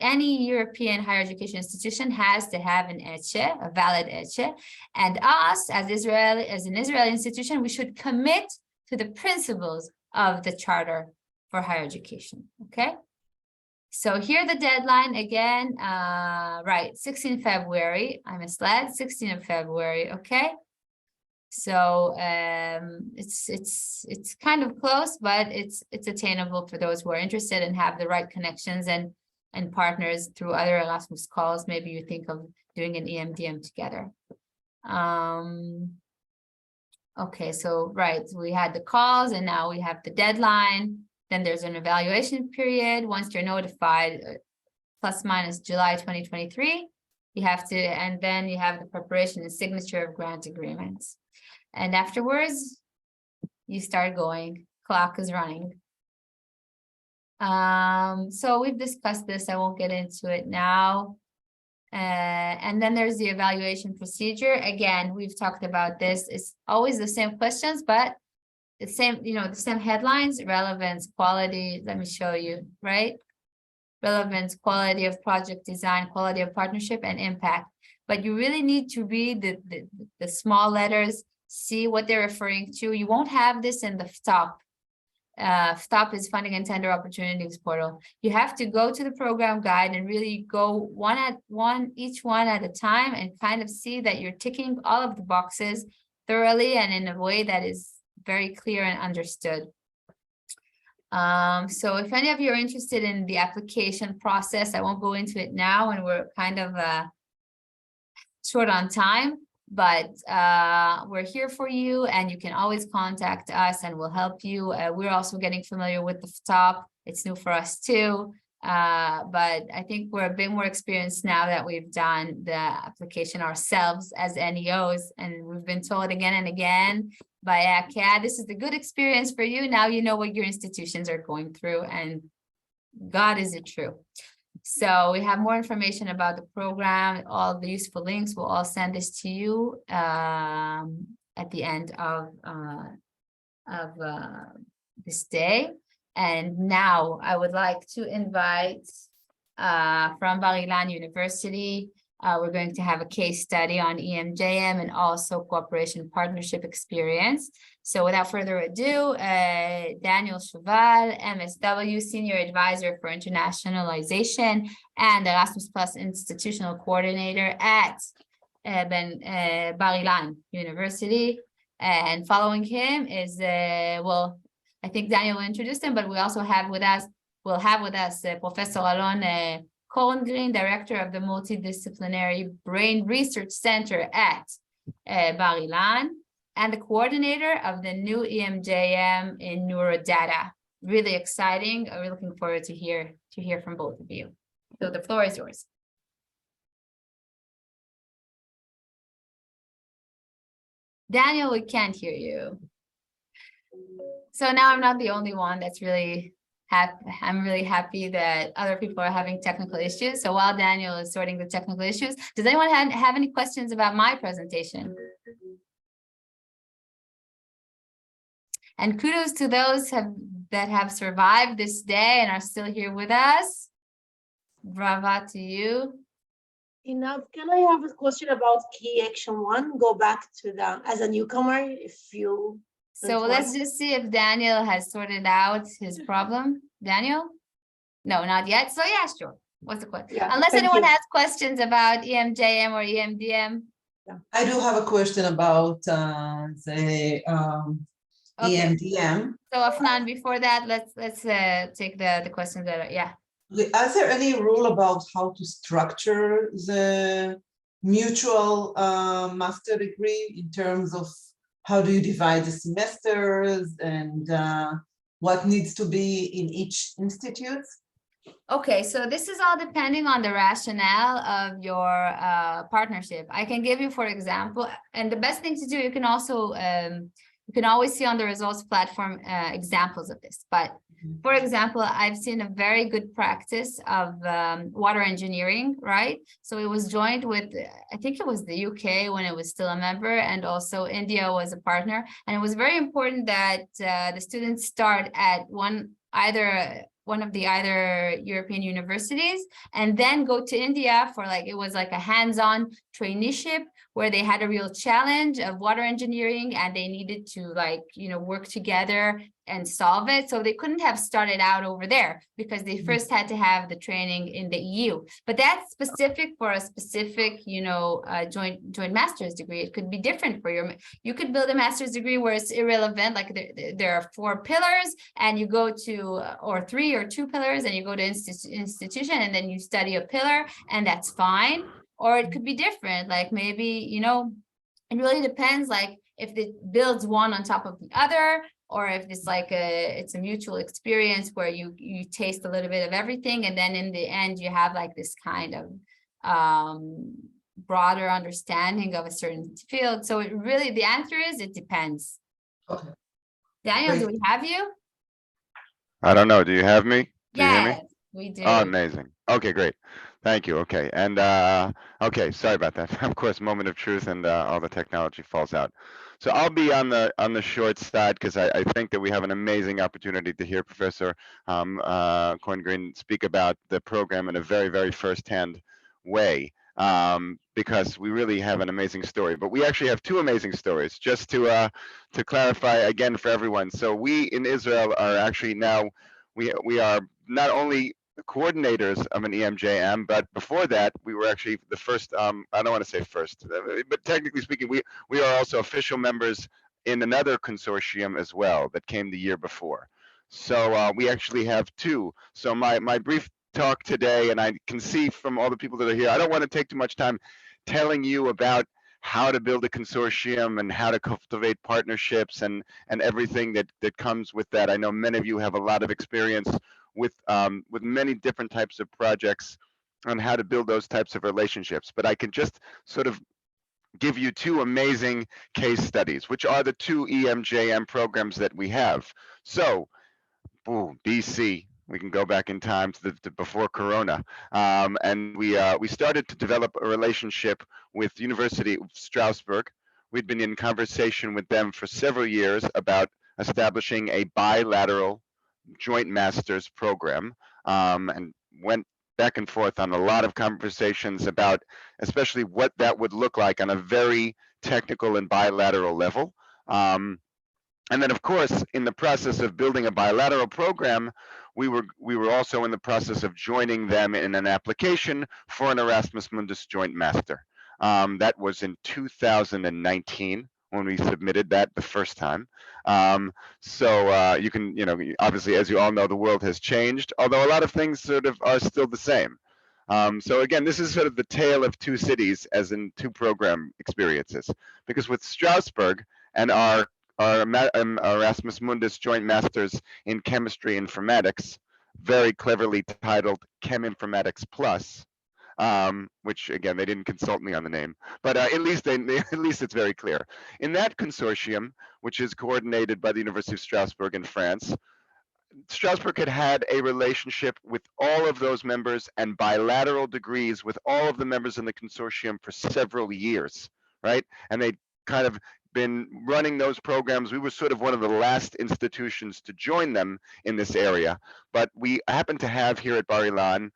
Any European higher education institution has to have an ECHE, a valid ECHE, and us as an Israeli institution, we should commit to the principles of the Charter for Higher Education, okay? So here the deadline again, right, 16 February, I misled, 16 of February, okay? So it's kind of close, but it's attainable for those who are interested and have the right connections and partners through other Erasmus calls. Maybe you think of doing an EMDM together. Okay, so right, we had the calls and now we have the deadline. Then there's an evaluation period. Once you're notified, plus minus July 2023, you have to, and then you have the preparation and signature of grant agreements. And afterwards, you start going, clock is running. So we've discussed this, I won't get into it now. And then there's the evaluation procedure. Again, we've talked about this. It's always the same questions, but the same, the same headlines: relevance, quality. Let me show you, right? Relevance, quality of project design, quality of partnership, and impact. But you really need to read the small letters, see what they're referring to. You won't have this in the FTOP. FTOP is Funding and Tender Opportunities Portal. You have to go to the program guide and really go each one at a time and kind of see that you're ticking all of the boxes thoroughly and in a way that is very clear and understood. So if any of you are interested in the application process, I won't go into it now, and we're kind of short on time, but we're here for you, and you can always contact us and we'll help you. We're also getting familiar with the FTOP. It's new for us too, but I think we're a bit more experienced now that we've done the application ourselves as NEOs, and we've been told again and again by ACAD, this is the good experience for you. Now you know what your institutions are going through, and God, is it true. So we have more information about the program, all the useful links. We'll all send this to you at the end of this day. And now I would like to invite from Bar-Ilan University, we're going to have a case study on EMJM and also cooperation partnership experience. So without further ado, Daniel Cheval, MSW, Senior Advisor for Internationalization and Erasmus Plus Institutional Coordinator at Bar-Ilan University. And following him is, well, I think Daniel will introduce him, but we also have with us, Professor Alon Korngreen, Director of the Multidisciplinary Brain Research Center at Bar-Ilan, and the coordinator of the new EMJM in Neurodata. Really exciting. We're looking forward to hear from both of you. So the floor is yours. Daniel, we can't hear you. So now I'm not the only one that's really happy. I'm really happy that other people are having technical issues. So while Daniel is sorting the technical issues, does anyone have any questions about my presentation? And kudos to those that have survived this day and are still here with us. Brava to you. Enough. Can I have a question about key action 1? Go back to the, as a newcomer, if you. So let's just see if Daniel has sorted out his problem. Daniel? No, not yet. So yeah, sure. What's the question? Yeah, unless anyone has questions about EMJM or EMDM. Yeah. I do have a question about the EMDM. So Afnan, before that, let's take the questions that are, yeah. Is there any rule about how to structure the mutual master degree in terms of how do you divide the semesters and what needs to be in each institute? Okay, so this is all depending on the rationale of your partnership. I can give you, for example, and the best thing to do, you can also, you can always see on the results platform examples of this. But for example, I've seen a very good practice of water engineering, right? So it was joined with, I think it was the UK when it was still a member, and also India was a partner. And it was very important that the students start at one of the European universities and then go to India for like, it was like a hands-on traineeship where they had a real challenge of water engineering and they needed to like, you know, work together and solve it. So they couldn't have started out over there because they first had to have the training in the EU. But that's specific for a specific, you know, joint master's degree. It could be different for you could build a master's degree where it's irrelevant, like there are 4 pillars and you go to, or 3 or 2 pillars, and you go to institution and then you study a pillar, and that's fine. Or it could be different, like maybe, you know, it really depends, like if it builds one on top of the other, or if it's like it's a mutual experience where you taste a little bit of everything, and then in the end you have like this kind of broader understanding of a certain field. So it really, the answer is it depends. Okay. Daniel, do we have you? I don't know. Do you have me? Do you hear me? Yes, we do. Oh, amazing. Okay, great. Thank you. Okay. And okay, sorry about that. Of course, moment of truth and all the technology falls out. So I'll be on the short side because I think that we have an amazing opportunity to hear Professor Korngreen speak about the program in a very, very firsthand way, because we really have an amazing story. But we actually have 2 amazing stories, just to clarify again for everyone. So we in Israel are actually now, we are not only coordinators of an EMJM, but before that, we were actually the first, I don't want to say first, but technically speaking, we are also official members in another consortium as well that came the year before. So we actually have 2. So my brief talk today, and I can see from all the people that are here, I don't want to take too much time telling you about how to build a consortium and how to cultivate partnerships and everything that comes with that. I know many of you have a lot of experience with many different types of projects on how to build those types of relationships. But I can just sort of give you 2 amazing case studies, which are the 2 EMJM programs that we have. So, BC, we can go back in time to before Corona, and we started to develop a relationship with University of Strasbourg. We'd been in conversation with them for several years about establishing a bilateral joint master's program, and went back and forth on a lot of conversations about especially what that would look like on a very technical and bilateral level. And then, of course, in the process of building a bilateral program, we were also in the process of joining them in an application for an Erasmus Mundus joint master. That was in 2019 when we submitted that the first time. So you can, you know, obviously, as you all know, the world has changed, although a lot of things sort of are still the same. So again, this is sort of the tale of 2 cities, as in 2 program experiences, because with Strasbourg and our Erasmus Mundus joint masters in chemistry informatics, very cleverly titled Chem Informatics Plus, which again, they didn't consult me on the name, but at least it's very clear. In that consortium, which is coordinated by the University of Strasbourg in France, Strasbourg had a relationship with all of those members and bilateral degrees with all of the members in the consortium for several years, right? And they kind of been running those programs. We were sort of one of the last institutions to join them in this area, but we happen to have here at Bar Ilan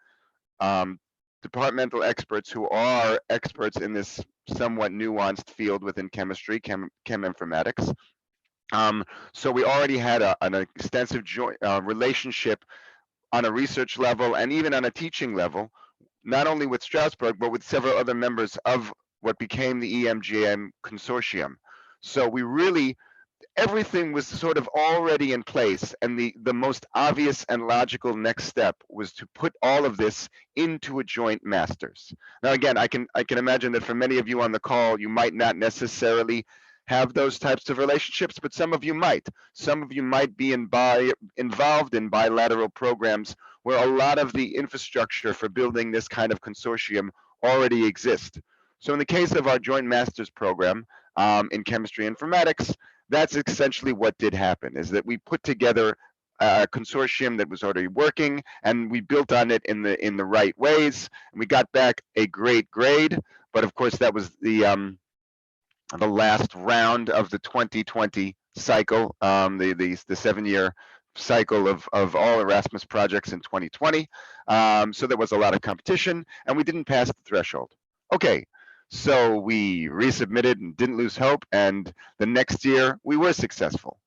departmental experts who are experts in this somewhat nuanced field within chemistry, chem informatics. So we already had an extensive relationship on a research level and even on a teaching level, not only with Strasbourg, but with several other members of what became the EMGM consortium. So we really, everything was sort of already in place, and the most obvious and logical next step was to put all of this into a joint masters. Now again, I can imagine that for many of you on the call, you might not necessarily have those types of relationships, but some of you might. Some of you might be involved in bilateral programs where a lot of the infrastructure for building this kind of consortium already exists. So in the case of our joint master's program in chemistry informatics, that's essentially what did happen, is that we put together a consortium that was already working, and we built on it in the right ways, and we got back a great grade. But of course, that was the last round of the 2020 cycle, the 7-year cycle of all Erasmus projects in 2020. So there was a lot of competition, and we didn't pass the threshold. Okay, so we resubmitted and didn't lose hope, and the next year we were successful.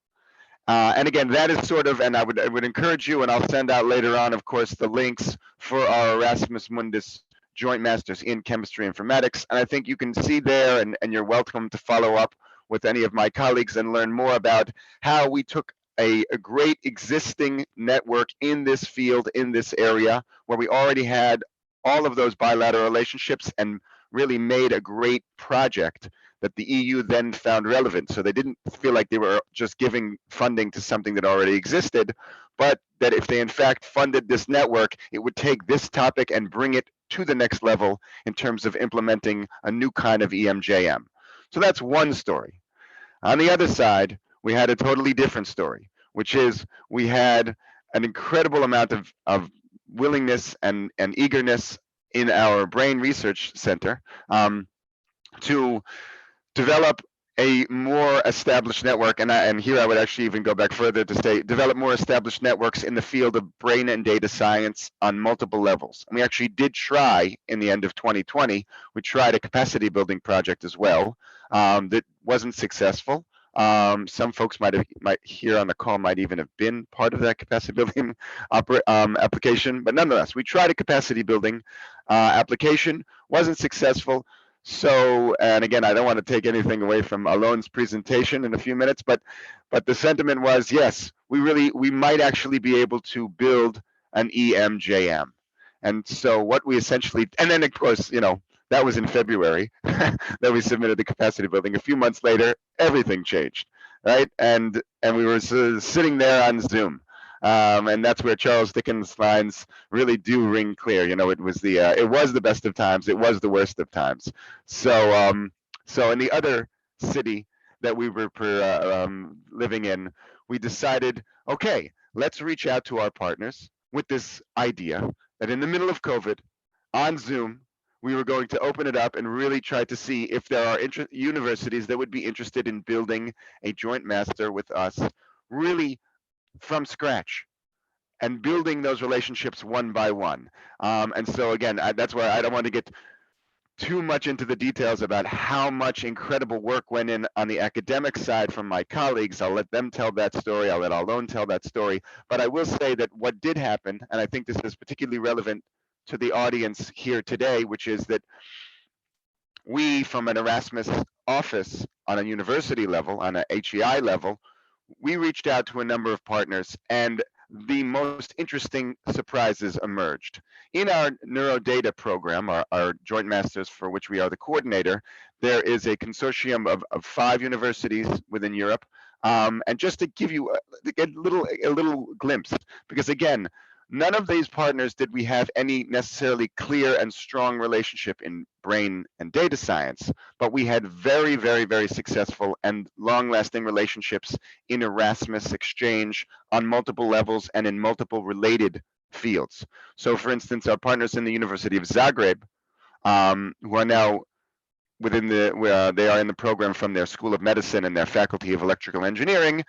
And again, that is sort of, and I would encourage you, and I'll send out later on, of course, the links for our Erasmus Mundus Joint Masters in Chemistry Informatics. And I think you can see there, and you're welcome to follow up with any of my colleagues and learn more about how we took a great existing network in this field, in this area, where we already had all of those bilateral relationships and really made a great project that the EU then found relevant. So they didn't feel like they were just giving funding to something that already existed, but that if they in fact funded this network, it would take this topic and bring it to the next level in terms of implementing a new kind of EMJM. So that's one story. On the other side, we had a totally different story, which is we had an incredible amount of willingness and eagerness in our brain research center to develop a more established network, and here I would actually even go back further to say develop more established networks in the field of brain and data science on multiple levels. And we actually did try in the end of 2020, we tried a capacity building project as well that wasn't successful. Some folks might here on the call might even have been part of that capacity building application, but nonetheless, we tried a capacity building application, wasn't successful. So, and again, I don't want to take anything away from Alon's presentation in a few minutes, but the sentiment was, yes, we might actually be able to build an EMJM. And so what we essentially, and then of course, that was in February that we submitted the capacity building. A few months later, everything changed, right? And we were sitting there on Zoom. And that's where Charles Dickens' lines really do ring clear. It was the best of times, it was the worst of times. So in the other city that we were living in, we decided, okay, let's reach out to our partners with this idea that in the middle of COVID, on Zoom, we were going to open it up and really try to see if there are universities that would be interested in building a joint master with us, really from scratch, and building those relationships one by one. And so again, that's why I don't want to get too much into the details about how much incredible work went in on the academic side from my colleagues. I'll let them tell that story. I'll let Alon tell that story. But I will say that what did happen, and I think this is particularly relevant to the audience here today, which is that we, from an Erasmus office on a university level, on a HEI level, we reached out to a number of partners, and the most interesting surprises emerged. In our neurodata program, our joint masters for which we are the coordinator, there is a consortium of 5 universities within Europe. And just to give you a little glimpse, because again, none of these partners did we have any necessarily clear and strong relationship in brain and data science, but we had very, very, very successful and long-lasting relationships in Erasmus exchange on multiple levels and in multiple related fields. So for instance, our partners in the University of Zagreb, who are now they are in the program from their School of Medicine and their Faculty of Electrical Engineering.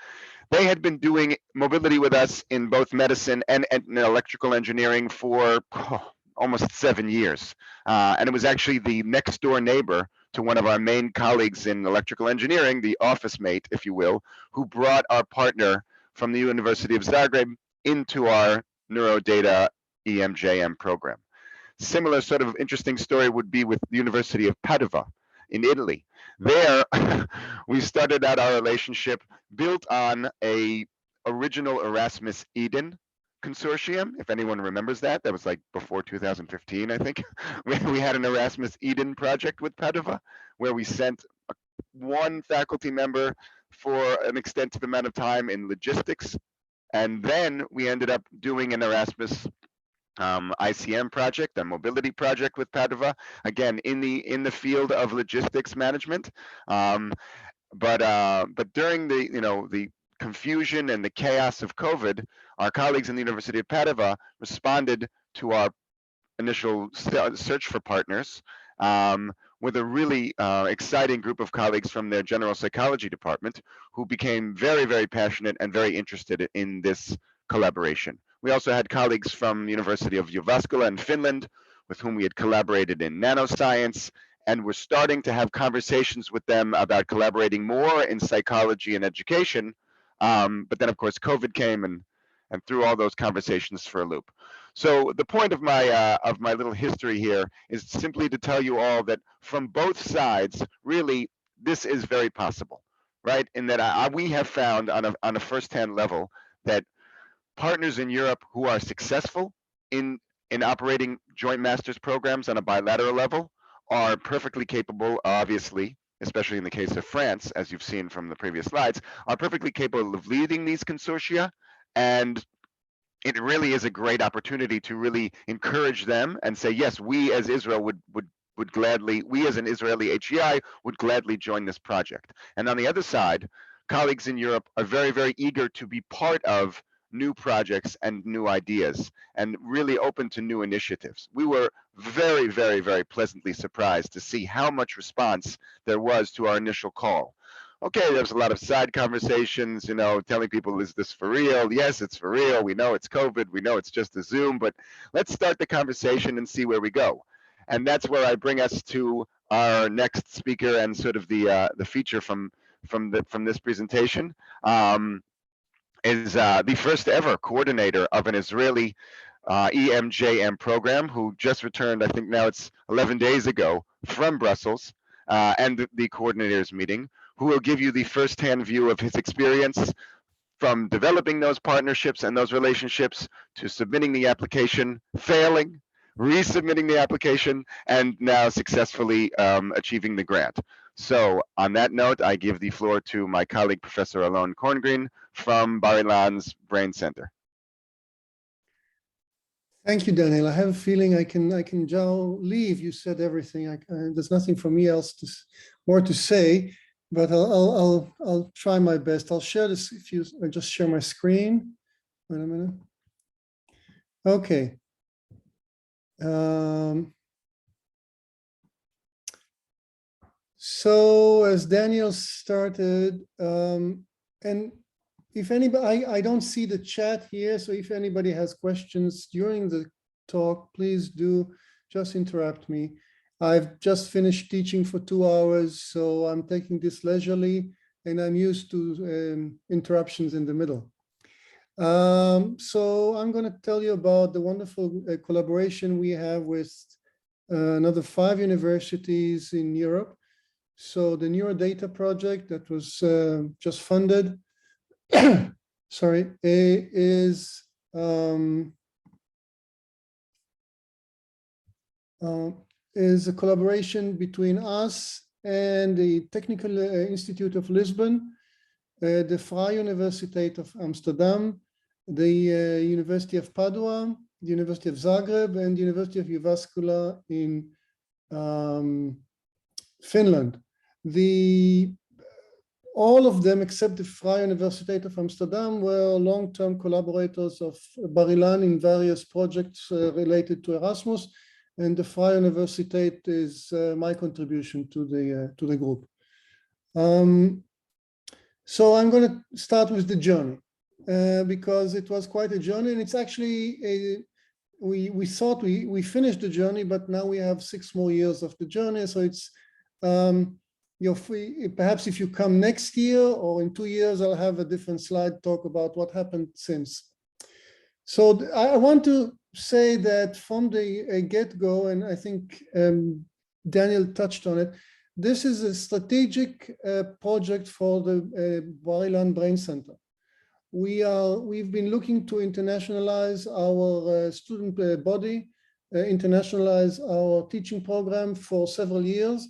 They had been doing mobility with us in both medicine and electrical engineering for almost 7 years. And it was actually the next door neighbor to one of our main colleagues in electrical engineering, the office mate, if you will, who brought our partner from the University of Zagreb into our neurodata EMJM program. Similar sort of interesting story would be with the University of Padova in Italy. There, we started out our relationship built on a original Erasmus Eden consortium, if anyone remembers that. That was like before 2015, I think. We had an Erasmus Eden project with Padova, where we sent one faculty member for an extensive amount of time in logistics. And then we ended up doing an Erasmus ICM project, a mobility project with Padova, again in the field of logistics management. But during the confusion and the chaos of COVID, our colleagues in the University of Padova responded to our initial search for partners with a really exciting group of colleagues from their general psychology department who became very, very passionate and very interested in this collaboration. We also had colleagues from University of Jyväskylä in Finland with whom we had collaborated in nanoscience, and we're starting to have conversations with them about collaborating more in psychology and education. But then of course COVID came and threw all those conversations for a loop. So the point of my little history here is simply to tell you all that from both sides, really, this is very possible, right? In that we have found on a first-hand level that partners in Europe who are successful in operating joint masters programs on a bilateral level are perfectly capable, obviously, especially in the case of France, as you've seen from the previous slides, are perfectly capable of leading these consortia. And it really is a great opportunity to really encourage them and say, yes, we as Israel would gladly, we as an Israeli HEI would gladly join this project. And on the other side, colleagues in Europe are very, very eager to be part of new projects and new ideas and really open to new initiatives. We were very, very, very pleasantly surprised to see how much response there was to our initial call. Okay, there's a lot of side conversations, telling people, is this for real? Yes, it's for real. We know it's COVID. We know it's just a Zoom, but let's start the conversation and see where we go. And that's where I bring us to our next speaker and sort of the feature from this presentation. Is the first ever coordinator of an Israeli EMJM program who just returned, I think now it's 11 days ago, from Brussels and the coordinators meeting, who will give you the first-hand view of his experience from developing those partnerships and those relationships to submitting the application, failing, resubmitting the application, and now successfully achieving the grant. So on that note, I give the floor to my colleague, Professor Alon Korngreen from Bar-Ilan's Brain Center. Thank you, Daniel. I have a feeling I can now leave. You said everything. There's nothing for me else more to say, but I'll try my best. I'll share this I just share my screen. Wait a minute. Okay. So as Daniel started, and if anybody, I don't see the chat here, so if anybody has questions during the talk, please do just interrupt me. I've just finished teaching for 2 hours, so I'm taking this leisurely, and I'm used to interruptions in the middle. So I'm going to tell you about the wonderful collaboration we have with another 5 universities in Europe. So the Neurodata project that was just funded, sorry, is a collaboration between us and the Technical Institute of Lisbon, the Vrije Universiteit of Amsterdam, the University of Padua, the University of Zagreb, and the University of Jyväskylä in Finland. All of them, except the Vrije Universiteit of Amsterdam, were long-term collaborators of Bar-Ilan in various projects related to Erasmus, and the Vrije Universiteit is my contribution to the group. So I'm going to start with the journey because it was quite a journey, and it's actually we thought we finished the journey, but now we have 6 more years of the journey. So it's you're free. Perhaps if you come next year or in 2 years, I'll have a different slide talk about what happened since. So I want to say that from the get-go, and I think Daniel touched on it, this is a strategic project for the Bar-Ilan Brain Center. We've been looking to internationalize our student body, internationalize our teaching program for several years.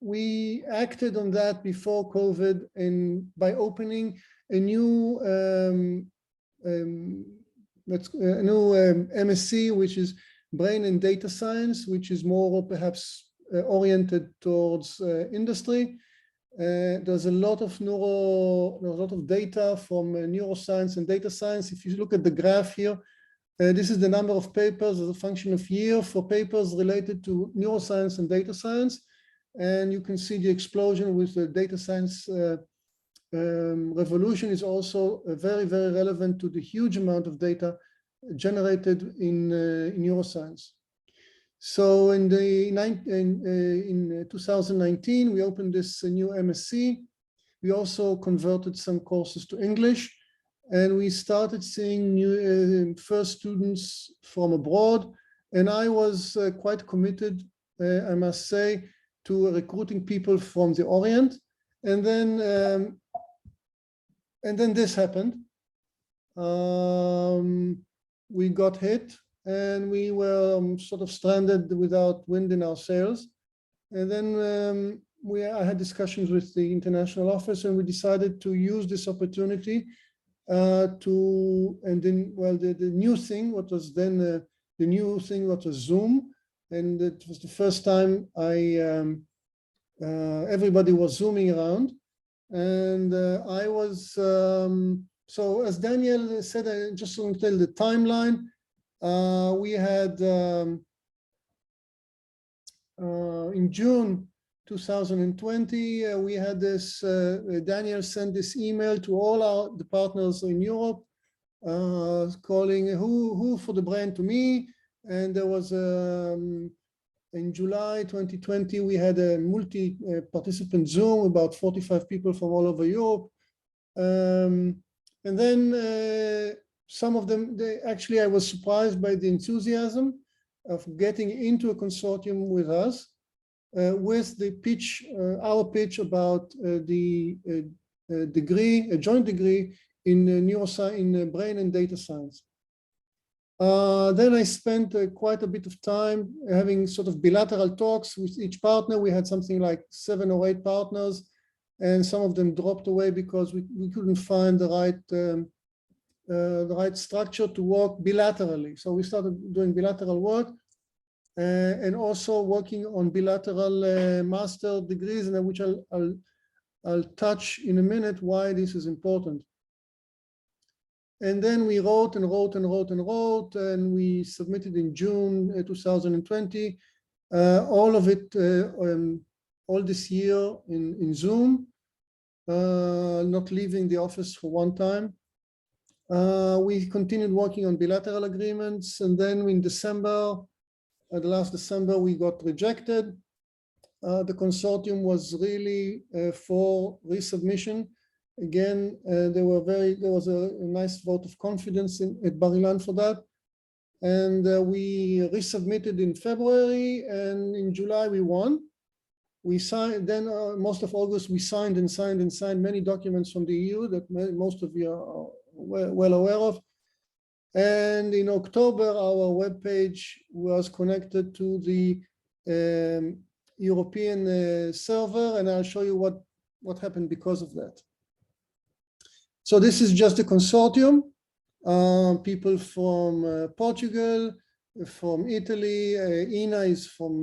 we acted on that before COVID and by opening a new MSc, which is Brain and Data Science, which is more perhaps oriented towards industry. There's a lot of data from neuroscience and data science. If you look at the graph here, this is the number of papers as a function of year for papers related to neuroscience and data science. And you can see the explosion with the data science revolution is also very, very relevant to the huge amount of data generated in neuroscience. So in 2019, we opened this new MSc. We also converted some courses to English, and we started seeing new first students from abroad. And I was quite committed, I must say, to recruiting people from the Orient. And then this happened. We got hit, and we were sort of stranded without wind in our sails. And then I had discussions with the international office, and we decided to use this opportunity the new thing, what was then the new thing, what was Zoom. And it was the first time everybody was Zooming around. And I was, so as Daniel said, I just want to tell the timeline. We had, in June 2020, we had this, Daniel sent this email to all the partners in Europe, calling who for the brand to me. And there was, in July 2020, we had a multi-participant Zoom, about 45 people from all over Europe. And then some of them, actually, I was surprised by the enthusiasm of getting into a consortium with us, with the pitch, our pitch about the degree, a joint degree in neuroscience, in brain and data science. Then I spent quite a bit of time having sort of bilateral talks with each partner. We had something like 7 or 8 partners, and some of them dropped away because we couldn't find the right structure to work bilaterally. So we started doing bilateral work and also working on bilateral master degrees, and which I'll touch in a minute why this is important. And then we wrote and wrote and wrote and wrote, and we submitted in June 2020, all of it, all this year in Zoom, not leaving the office for one time. We continued working on bilateral agreements, and then in December, last December, we got rejected. The consortium was really for resubmission. Again, there was a nice vote of confidence at Bar-Ilan for that. And we resubmitted in February, and in July we won. We signed, then most of August, we signed and signed and signed many documents from the EU that most of you are well aware of. And in October, our webpage was connected to the European server, and I'll show you what happened because of that. So this is just a consortium, people from Portugal, from Italy, Ina is from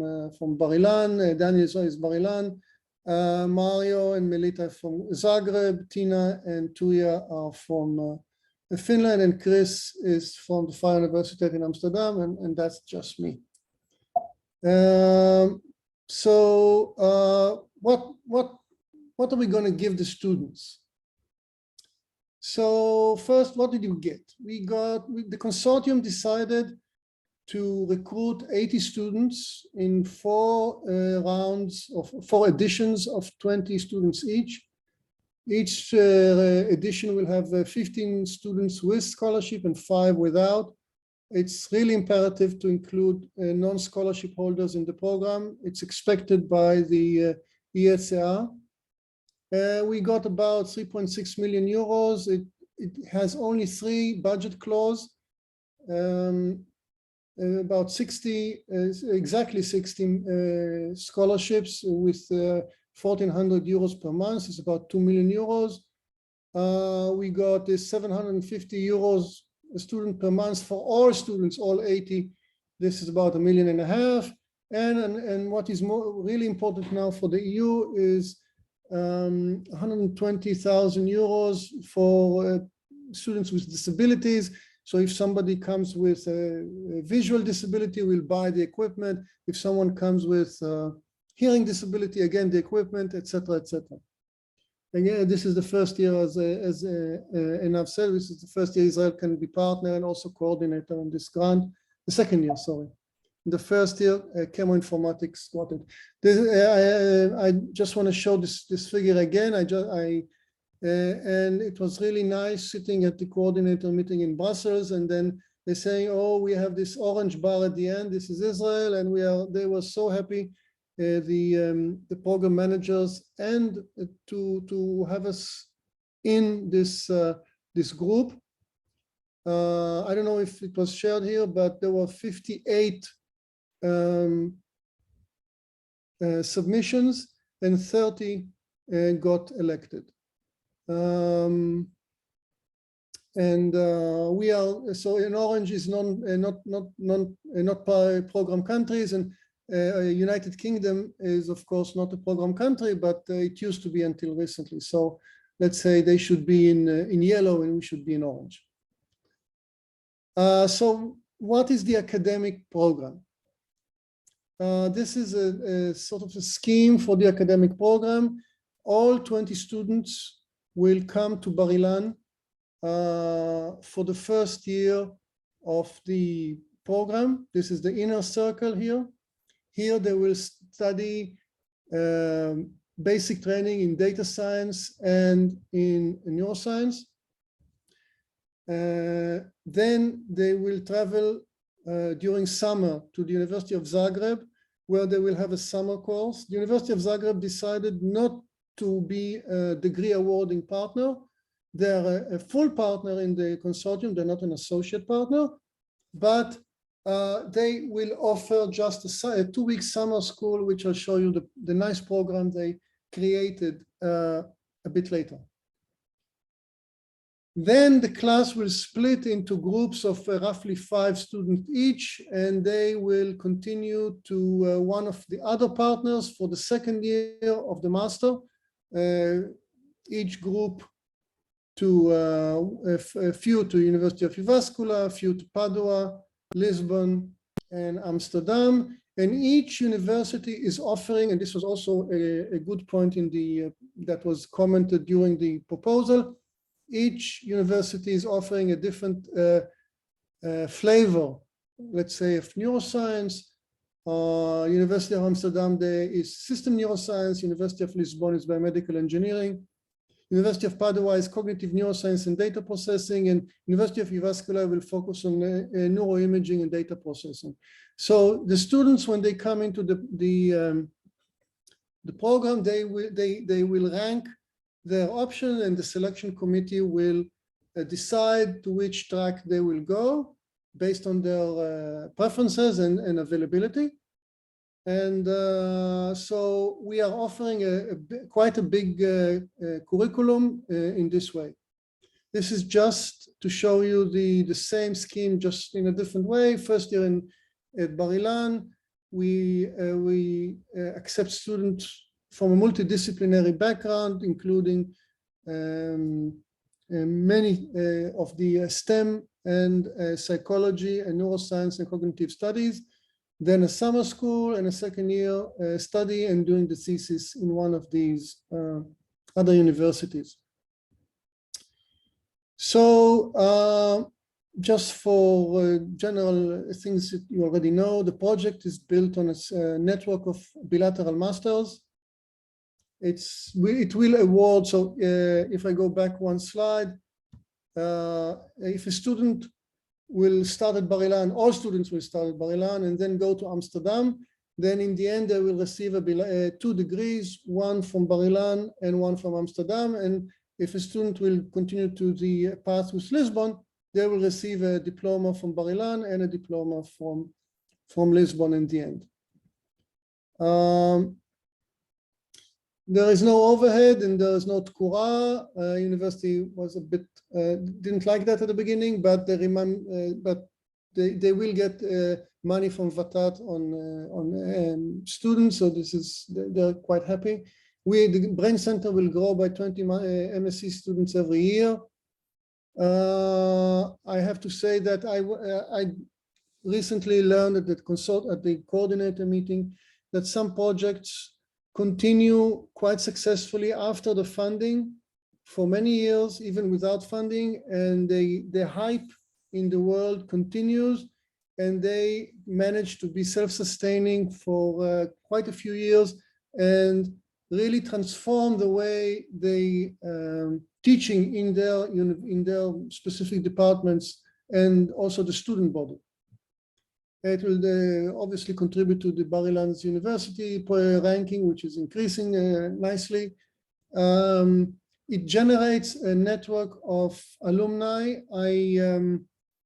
Bar-Ilan, Daniel is Bar-Ilan, Mario and Melita from Zagreb, Tina and Tuya are from Finland, and Chris is from the Fire University in Amsterdam, and that's just me. So what are we going to give the students? So first, what did you get? The consortium decided to recruit 80 students in 4 rounds of 4 editions of 20 students each. Each edition will have 15 students with scholarship and 5 without. It's really imperative to include non-scholarship holders in the program. It's expected by the ESA. We got about 3.6 million euros. It has only 3 budget clauses. about 60, exactly 60 scholarships with 1,400 euros per month. It's about 2 million euros. We got this 750 euros a student per month for all students, all 80. This is about 1.5 million. And what is really important now for the EU is 120,000 euros for students with disabilities. So if somebody comes with a visual disability, we'll buy the equipment. If someone comes with hearing disability, again, the equipment, etc., etc. Again, this is the first year, as Einav said, this is the first year Israel can be partner and also coordinator on this grant. The second year, sorry. The first year, chemoinformatics got it. I just want to show this figure again. And it was really nice sitting at the coordinator meeting in Brussels, and then they say, "Oh, we have this orange bar at the end. This is Israel," and they were so happy, the program managers, and to have us in this group. I don't know if it was shared here, but there were 58 submissions, and 30 got elected. We are, so in orange is not program countries, and United Kingdom is of course not a program country, but it used to be until recently. So let's say they should be in yellow and we should be in orange. So what is the academic program? This is a sort of a scheme for the academic program. All 20 students will come to Bar Ilan for the first year of the program. This is the inner circle here. Here they will study basic training in data science and in neuroscience. Then they will travel during summer to the University of Zagreb, where they will have a summer course. The University of Zagreb decided not to be a degree awarding partner. They're a full partner in the consortium. They're not an associate partner, but they will offer just a 2-week summer school, which I'll show you the nice program they created a bit later. Then the class will split into groups of roughly 5 students each, and they will continue to one of the other partners for the second year of the master. Each group to a few to University of Uvascula, a few to Padua, Lisbon, and Amsterdam. And each university is offering, and this was also a good point in that was commented during the proposal, each university is offering a different flavor, let's say, of neuroscience. University of Amsterdam there is system neuroscience, University of Lisbon is biomedical engineering, University of Padua is cognitive neuroscience and data processing, and University of Uvascula will focus on neuroimaging and data processing. So the students, when they come into the program, they will rank their option, and the selection committee will decide to which track they will go based on their preferences and availability. And so we are offering quite a big curriculum in this way. This is just to show you the same scheme, just in a different way. First year at Bar Ilan, we accept students from a multidisciplinary background, including many of the STEM and psychology and neuroscience and cognitive studies, then a summer school and a second year study and doing the thesis in one of these other universities. So just for general things that you already know, the project is built on a network of bilateral masters. It will award, so if I go back one slide, if a student will start at Bar Ilan, all students will start at Bar Ilan and then go to Amsterdam, then in the end they will receive 2 degrees, one from Bar Ilan and one from Amsterdam. And if a student will continue to the path with Lisbon, they will receive a diploma from Bar Ilan and a diploma from Lisbon in the end. There is no overhead and there is no tkura. University was a bit didn't like that at the beginning, but they will get money from Vatat on students, so they're quite happy. The Brain Center will grow by 20 MSc students every year. I have to say that I recently learned at the coordinator meeting that some projects continue quite successfully after the funding for many years, even without funding, and the hype in the world continues, and they manage to be self-sustaining for quite a few years and really transform the way they teaching in their specific departments and also the student body. It will obviously contribute to the Bar Ilan's university ranking, which is increasing nicely. It generates a network of alumni.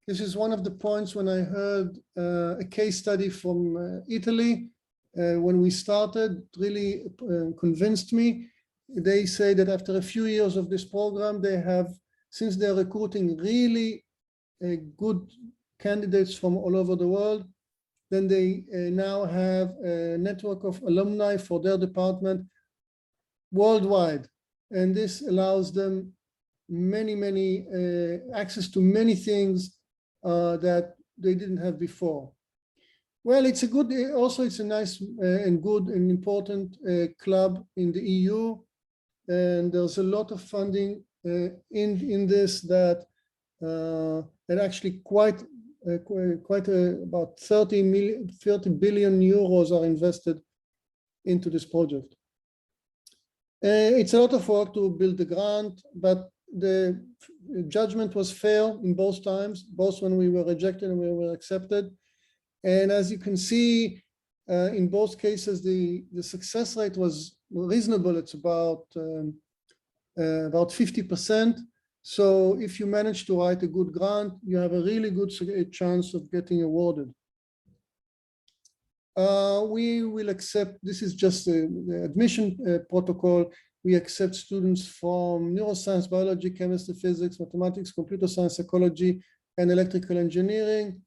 This is one of the points when I heard a case study from Italy. When we started, really convinced me. They say that after a few years of this program, they have, since they're recruiting really good candidates from all over the world, then they now have a network of alumni for their department worldwide. And this allows them many access to many things that they didn't have before. Well, it's a good, also it's a nice and good and important club in the EU. And there's a lot of funding in this that actually about 30 billion euros are invested into this project. It's a lot of work to build the grant, but the judgment was fair in both times, both when we were rejected and we were accepted. And as you can see, in both cases, the success rate was reasonable. It's about 50%. So if you manage to write a good grant, you have a really good chance of getting awarded. We will accept, this is just the admission protocol. We accept students from neuroscience, biology, chemistry, physics, mathematics, computer science, psychology, and electrical engineering.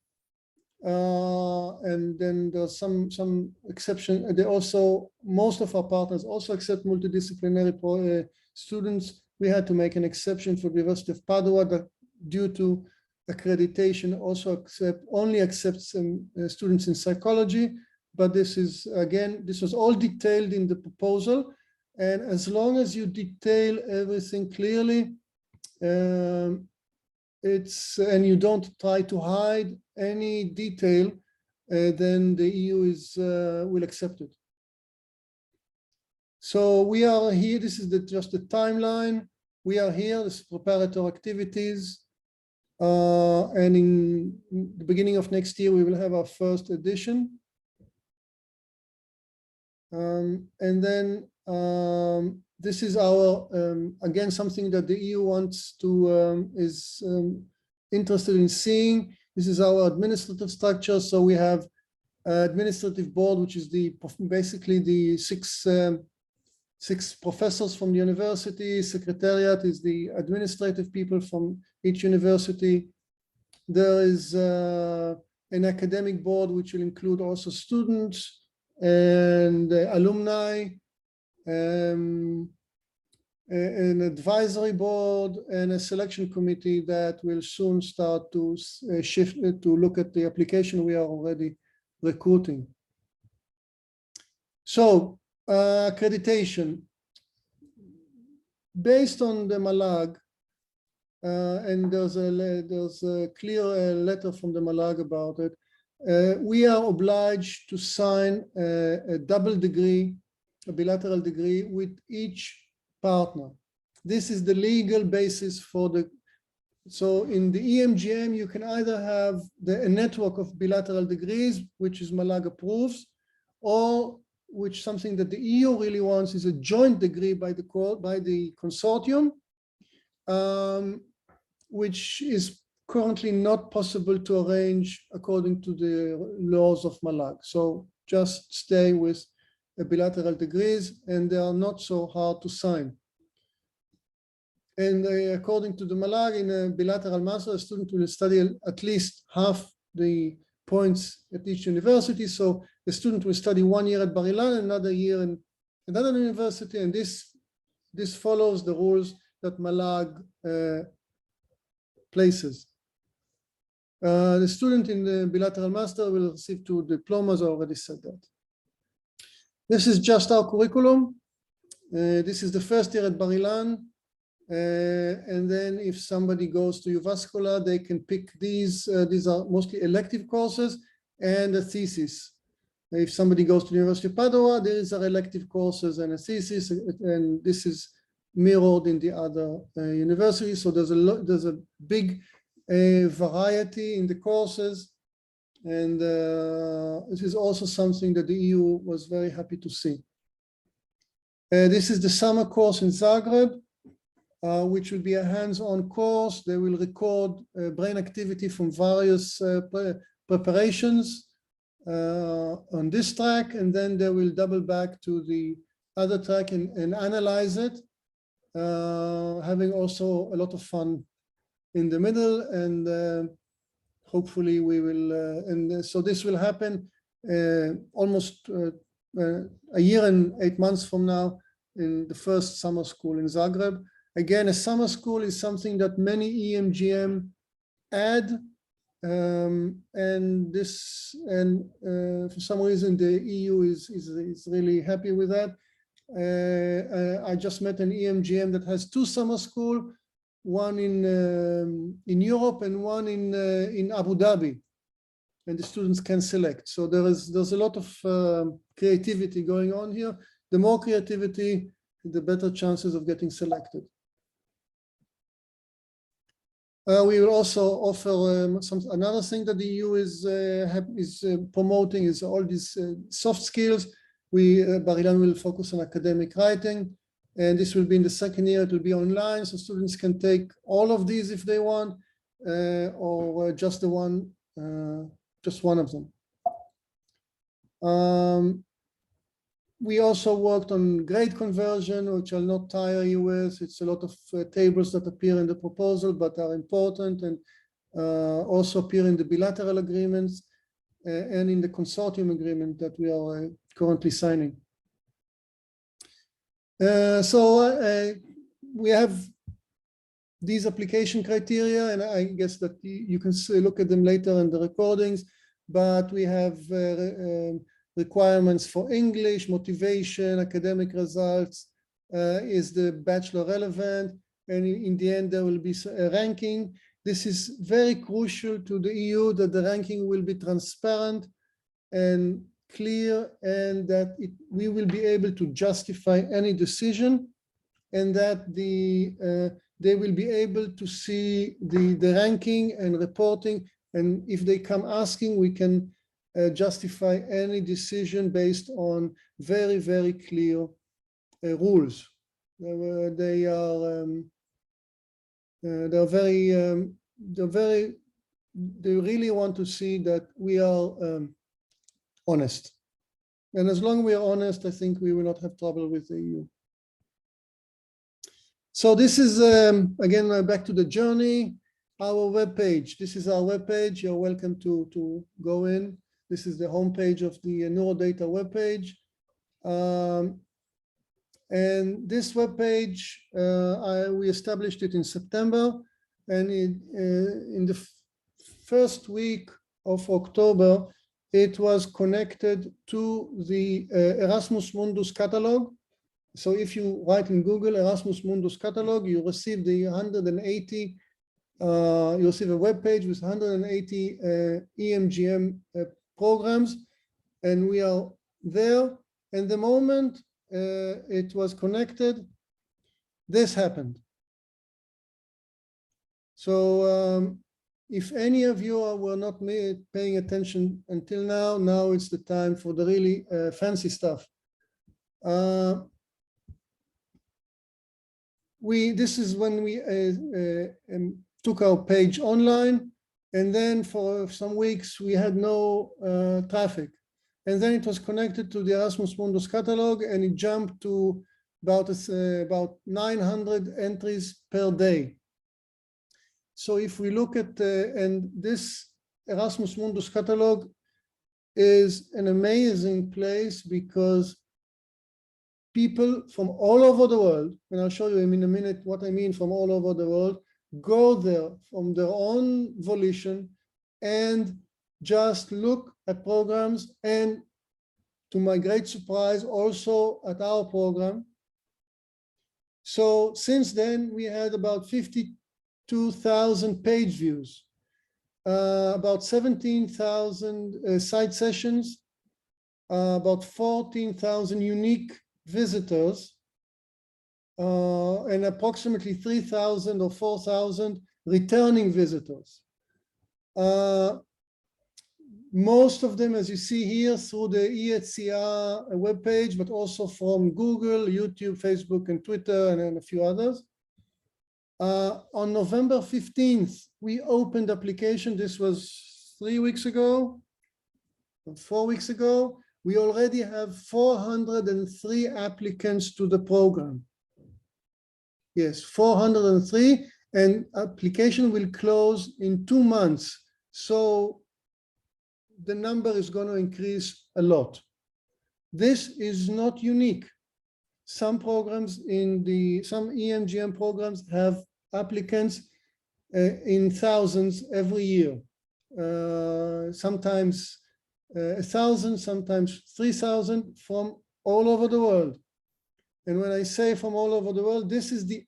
And then there's some exception. They also, most of our partners also accept multidisciplinary students. We had to make an exception for the University of Padua that due to accreditation also only accepts students in psychology. But this is, again, this was all detailed in the proposal. And as long as you detail everything clearly, and you don't try to hide any detail, then the EU will accept it. So we are here. This is just the timeline. We are here. This is preparatory activities. And in the beginning of next year, we will have our first edition. And then this is our, again, something that the EU wants to, is interested in seeing. This is our administrative structure. So we have administrative board, which is basically the six professors from the university. Secretariat is the administrative people from each university. There is an academic board, which will include also students and alumni, an advisory board, and a selection committee that will soon start to shift to look at the application we are already recruiting. So accreditation based on the Malag, and there's a clear letter from the Malag about it. We are obliged to sign a double degree, a bilateral degree with each partner. This is the legal basis for the, so in the EMGM, you can either have a network of bilateral degrees, which is Malag approves, or which something that the EU really wants is a joint degree by the consortium, which is currently not possible to arrange according to the laws of Malag. So just stay with bilateral degrees, and they are not so hard to sign. And according to the Malag, in a bilateral master, a student will study at least half the points at each university. So the student will study 1 year at Bar Ilan, another year in another university, and this follows the rules that Malag places. The student in the bilateral master will receive 2 diplomas. I already said that. This is just our curriculum. This is the first year at Bar Ilan. And then if somebody goes to UVascular, they can pick these. These are mostly elective courses and a thesis. If somebody goes to the University of Padua, there is elective courses and a thesis, and this is mirrored in the other universities. So there's a big variety in the courses, and this is also something that the EU was very happy to see. This is the summer course in Zagreb, which will be a hands-on course. They will record brain activity from various preparations on this track, and then they will double back to the other track and analyze it, having also a lot of fun in the middle. And hopefully we will, and so this will happen almost a year and 8 months from now in the first summer school in Zagreb. Again, a summer school is something that many EMGM add, and for some reason the EU is really happy with that. I just met an EMGM that has 2 summer schools, one in Europe and one in Abu Dhabi, and the students can select. So there's a lot of creativity going on here. The more creativity, the better chances of getting selected. We will also offer another thing that the EU is promoting is all these soft skills. Bar Ilan will focus on academic writing, and this will be in the second year. It will be online, so students can take all of these if they want, or just one of them. We also worked on grade conversion, which I'll not tire you with. It's a lot of tables that appear in the proposal, but are important, and also appear in the bilateral agreements and in the consortium agreement that we are currently signing. We have these application criteria, and I guess that you can look at them later in the recordings, but we have requirements for English, motivation, academic results. Is the bachelor relevant? And in the end, there will be a ranking. This is very crucial to the EU, that the ranking will be transparent and clear, and that we will be able to justify any decision, and that they will be able to see the ranking and reporting. And if they come asking, we can justify any decision based on very, very clear rules. They really want to see that we are honest. And as long as we are honest, I think we will not have trouble with the EU. So this is, again, back to the journey, our webpage. This is our webpage. You're welcome to go in. This is the homepage of the Neurodata webpage. And this webpage, we established it in September. And in the first week of October, it was connected to the Erasmus Mundus catalog. So if you write in Google Erasmus Mundus catalog, you receive the 180, you receive a web page with 180 EMGM programs, and we are there. And the moment it was connected, this happened. So if any of you were not paying attention until now it's the time for the really fancy stuff. This is when we took our page online, and then for some weeks we had no traffic. And then it was connected to the Erasmus Mundus catalog, and it jumped to about 900 entries per day. So if we look at, and this Erasmus Mundus catalog is an amazing place because people from all over the world, and I'll show you in a minute what I mean from all over the world, go there from their own volition and just look at programs, and to my great surprise, also at our program. So since then, we had about 52,000 page views, about 17,000 site sessions, about 14,000 unique visitors, and approximately 3,000 or 4,000 returning visitors. Most of them, as you see here, through the EHCR webpage, but also from Google, YouTube, Facebook, and Twitter, and then a few others. On November 15th, we opened application. This was 3 weeks ago, 4 weeks ago. We already have 403 applicants to the program. Yes, 403, and application will close in 2 months. So the number is going to increase a lot. This is not unique. Some programs some EMGM programs have applicants in thousands every year. Sometimes 1,000, sometimes 3,000 from all over the world. And when I say from all over the world, this is the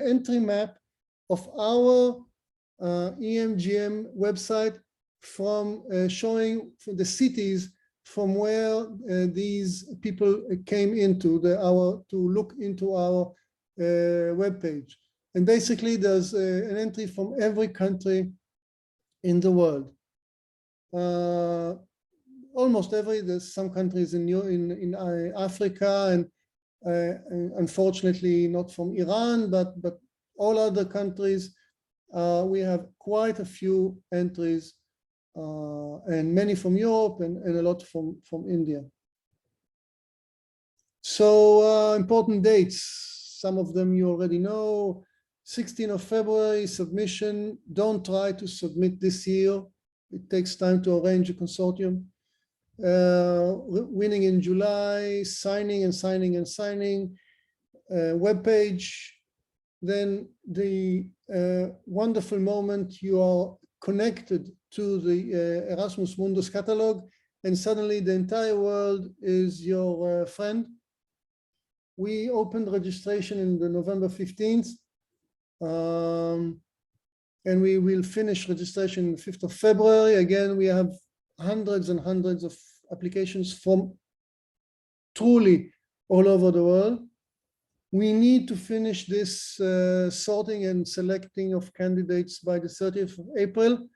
entry map of our EMGM website, from showing the cities from where these people came into to look into our webpage. And basically, there's an entry from every country in the world. Almost there's some countries in Africa, and unfortunately not from Iran, but all other countries. We have quite a few entries, and many from Europe, and a lot from India. So important dates, some of them you already know. 16th of February, submission. Don't try to submit this year. It takes time to arrange a consortium. Winning in July, signing and signing and signing. Webpage. Then the wonderful moment you are connected to the Erasmus Mundus catalog, and suddenly the entire world is your friend. We opened registration in the November 15th, and we will finish registration on the 5th of February. Again, we have hundreds and hundreds of applications from truly all over the world. We need to finish this sorting and selecting of candidates by the 30th of April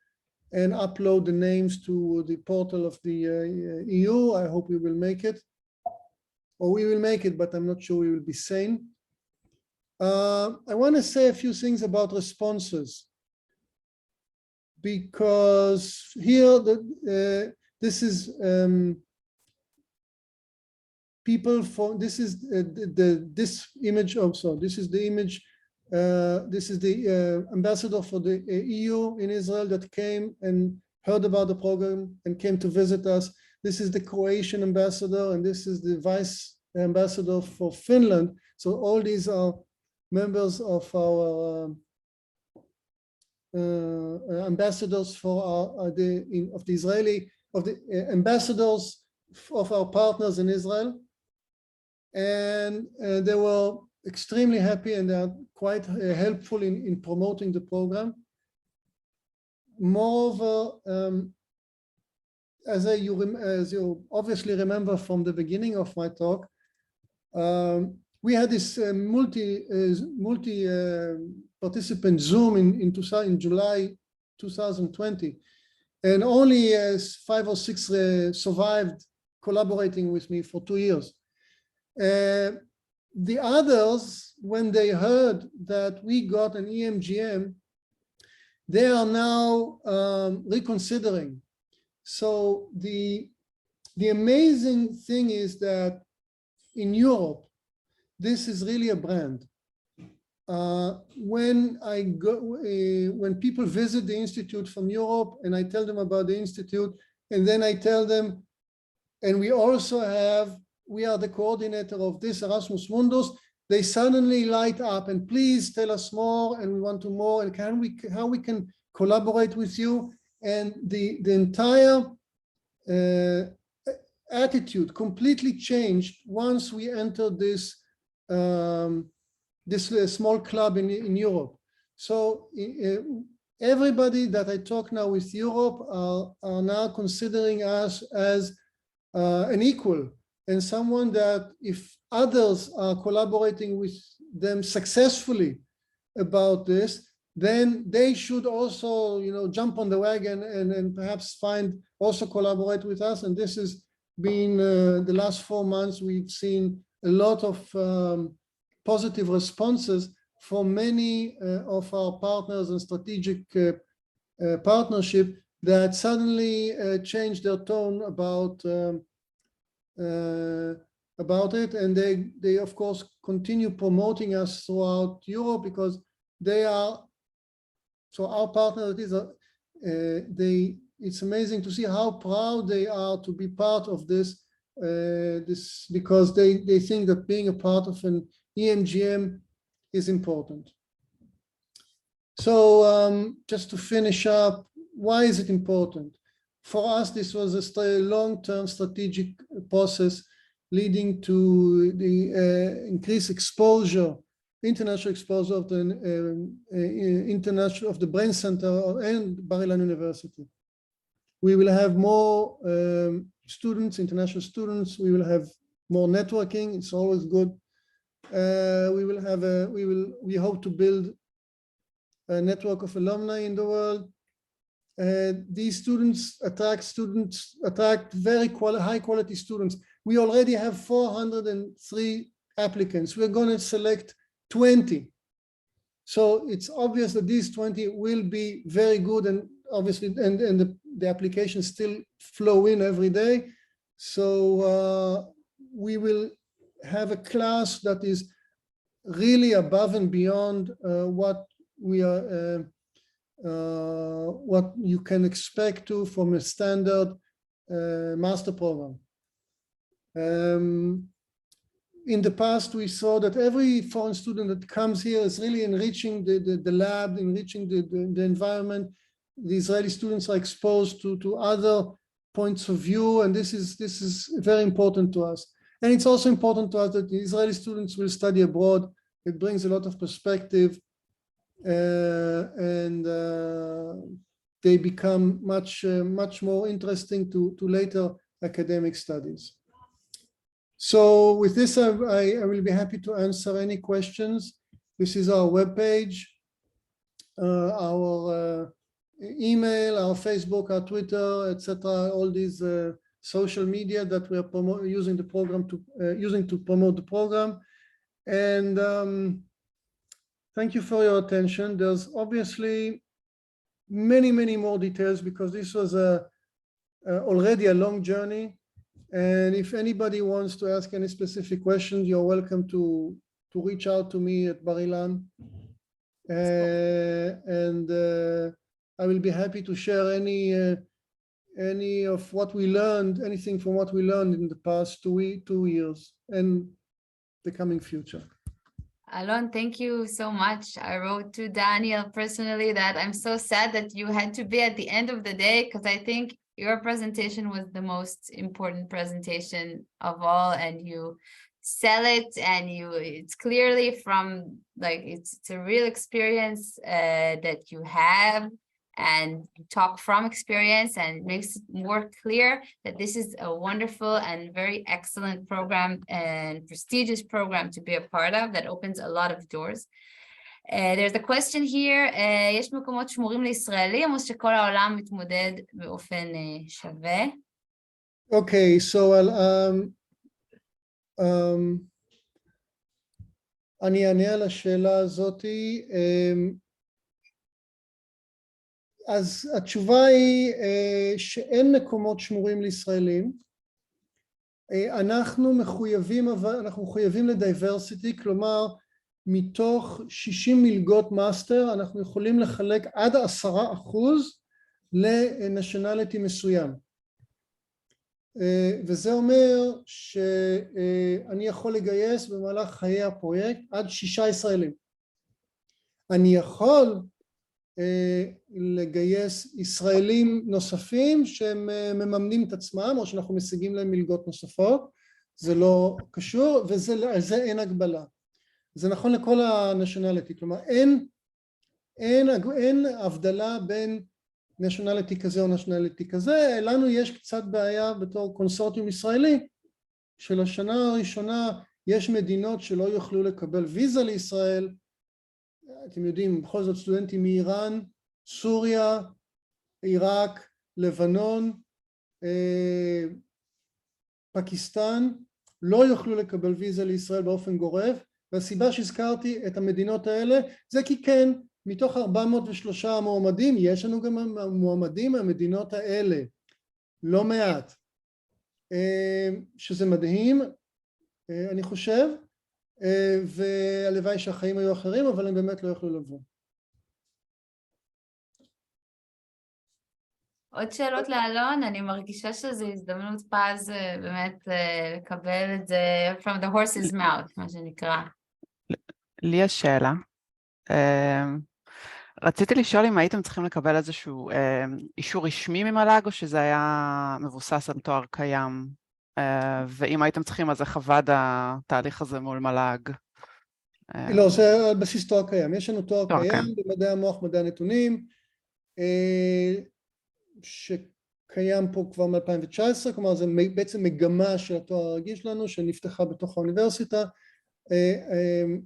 and upload the names to the portal of the EU. I hope we will make it. Or we will make it, but I'm not sure we will be sane. I want to say a few things about responses, because here this is people from, this is this image also. This is the image. This is the ambassador for the EU in Israel that came and heard about the program and came to visit us. This is the Croatian ambassador, and this is the vice ambassador for Finland. So all these are members of our ambassadors for the ambassadors of our partners in Israel, and they were extremely happy, and they are quite helpful in promoting the program. Moreover, as you obviously remember from the beginning of my talk, we had this multi participant Zoom in July 2020, and only 5 or 6 survived collaborating with me for 2 years. The others, when they heard that we got an EMGM, they are now reconsidering. So the amazing thing is that in Europe, this is really a brand. When people visit the Institute from Europe and I tell them about the Institute, and then I tell them, and we are the coordinator of this Erasmus Mundus, they suddenly light up and please tell us more and we want to more and how we can collaborate with you. And the entire attitude completely changed once we entered this small club in Europe. So everybody that I talk now with Europe are now considering us as an equal and someone that if others are collaborating with them successfully about this, then they should also, jump on the wagon and perhaps also collaborate with us. And this has been the last 4 months, we've seen a lot of positive responses from many of our partners and strategic partnership that suddenly changed their tone about it, and they of course continue promoting us throughout Europe because they are our partner. It's amazing to see how proud they are to be part of this because they think that being a part of an EMGM is important. So just to finish up, why is it important? For us, this was a long-term strategic process leading to the increased exposure, international exposure of the Brain Center and Bar-Ilan University. We will have more students, international students. We will have more networking. It's always good. We hope to build a network of alumni in the world. These students attract very high quality students. We already have 403 applicants. We're going to select 20. So it's obvious that these 20 will be very good, and obviously, and the applications still flow in every day. So we will have a class that is really above and beyond what you can expect from a standard master program. In the past, we saw that every foreign student that comes here is really enriching the lab, enriching the environment. The Israeli students are exposed to other points of view, and this is very important to us. And it's also important to us that the Israeli students will study abroad. It brings a lot of perspective, and they become much more interesting to later academic studies. So with this, I will be happy to answer any questions. This is our webpage, our email, our Facebook, our Twitter, etc. All these social media that we are using the program using to promote the program. And thank you for your attention. There's obviously many more details because this was already a long journey. And if anybody wants to ask any specific questions, you're welcome to reach out to me at Bar-Ilan. And I will be happy to share any of what we learned, anything from what we learned in the past 2 years and the coming future. Alon, thank you so much. I wrote to Daniel personally that I'm so sad that you had to be at the end of the day, because I think your presentation was the most important presentation of all, and you sell it, and it's clearly from it's a real experience that you have, and you talk from experience, and it makes it more clear that this is a wonderful and very excellent program and prestigious program to be a part of that opens a lot of doors. There's a question here, יש מקומות שמורים לישראלים או שכל העולם מתמודד באופן שווה? Okay, so אני אענה על השאלה הזאת. אז התשובה היא שאין מקומות שמורים לישראלים. אנחנו מחויבים לדייברסיטי, כלומר מתוך 60 מלגות מאסטר אנחנו יכולים לחלק עד 10% לנשיונליטי מסוים. וזה אומר שאני יכול לגייס במהלך חיי הפרויקט עד 6 ישראלים. אני יכול לגייס ישראלים נוספים שהם מממנים את עצמם או שאנחנו משיגים להם מלגות נוספות, זה לא קשור ועל זה אין הגבלה. זה נכון לכל הנשיונליטי, כלומר אין הבדלה בין נשיונליטי כזה או נשיונליטי כזה. לנו יש קצת בעיה בתור קונסורטיום ישראלי, שלשנה הראשונה יש מדינות שלא יוכלו לקבל ויזה לישראל. אתם יודעים, בכל זאת סטודנטים מאיראן, סוריה, עיראק, לבנון, פקיסטן, לא יוכלו לקבל ויזה לישראל באופן גורף, והסיבה שהזכרתי את המדינות האלה זה כי כן, מתוך 403 מועמדים, יש לנו גם מועמדים מהמדינות האלה, לא מעט, שזה מדהים, אני חושב, והלוואי שהחיים היו אחרים, אבל הם באמת לא יכלו לבוא. עוד שאלות לאלון? אני מרגישה שזו הזדמנות פז באמת לקבל את זה from the horse's mouth, מה שנקרא. לי יש שאלה. רציתי לשאול אם הייתם צריכים לקבל איזשהו אישור רשמי ממל"ג, או שזה היה מבוסס על תואר קיים, ואם הייתם צריכים אז איך עבד התהליך הזה מול מל"ג? לא, זה על בסיס תואר קיים. יש לנו תואר קיים במדעי המוח, מדעי הנתונים, שקיים פה כבר מ-2019, כלומר זה בעצם מגמה של התואר הרגיל שלנו שנפתחה בתוך האוניברסיטה.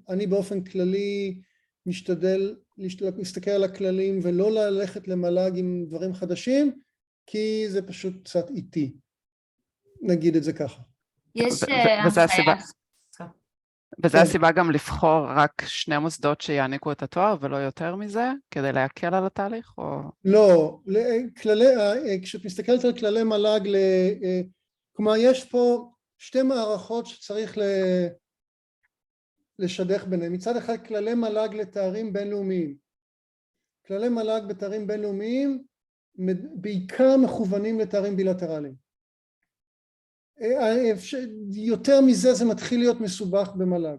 אני באופן כללי משתדל להסתכל על הכללים ולא ללכת למל"ג עם דברים חדשים, כי זה פשוט קצת איטי, נגיד את זה ככה. וזה הסיבה גם לבחור רק 2 מוסדות שיעניקו את התואר ולא יותר מזה, כדי להקל על התהליך? או... לא, כשאת מסתכלת על כללי מל"ג, כלומר יש פה 2 מערכות שצריך לשדך ביניהם. מצד אחד כללי מל"ג לתארים בינלאומיים. כללי מל"ג בתארים בינלאומיים בעיקר מכוונים לתארים בילטרליים. יותר מזה זה מתחיל להיות מסובך במל"ג.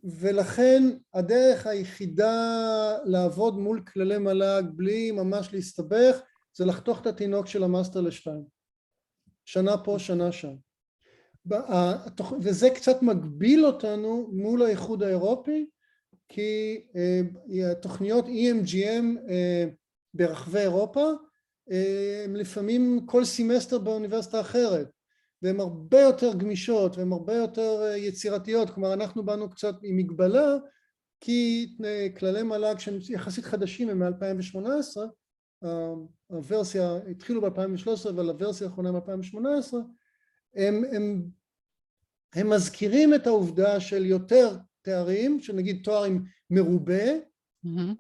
ולכן הדרך היחידה לעבוד מול כללי מל"ג בלי ממש להסתבך זה לחתוך את התינוק של המאסטר ל2. שנה פה, שנה שם. וזה קצת מגביל אותנו מול האיחוד האירופי, כי התוכניות EMGM ברחבי אירופה הם לפעמים כל סמסטר באוניברסיטה אחרת, והן הרבה יותר גמישות והן הרבה יותר יצירתיות. כלומר אנחנו באנו קצת עם מגבלה, כי כללי מל"ג שהם יחסית חדשים הם מ-2018, הוורסיה התחילו ב-2013 אבל הוורסיה האחרונה מ-2018, הם מזכירים את העובדה של יותר תארים, שנגיד תואר עם מרובה,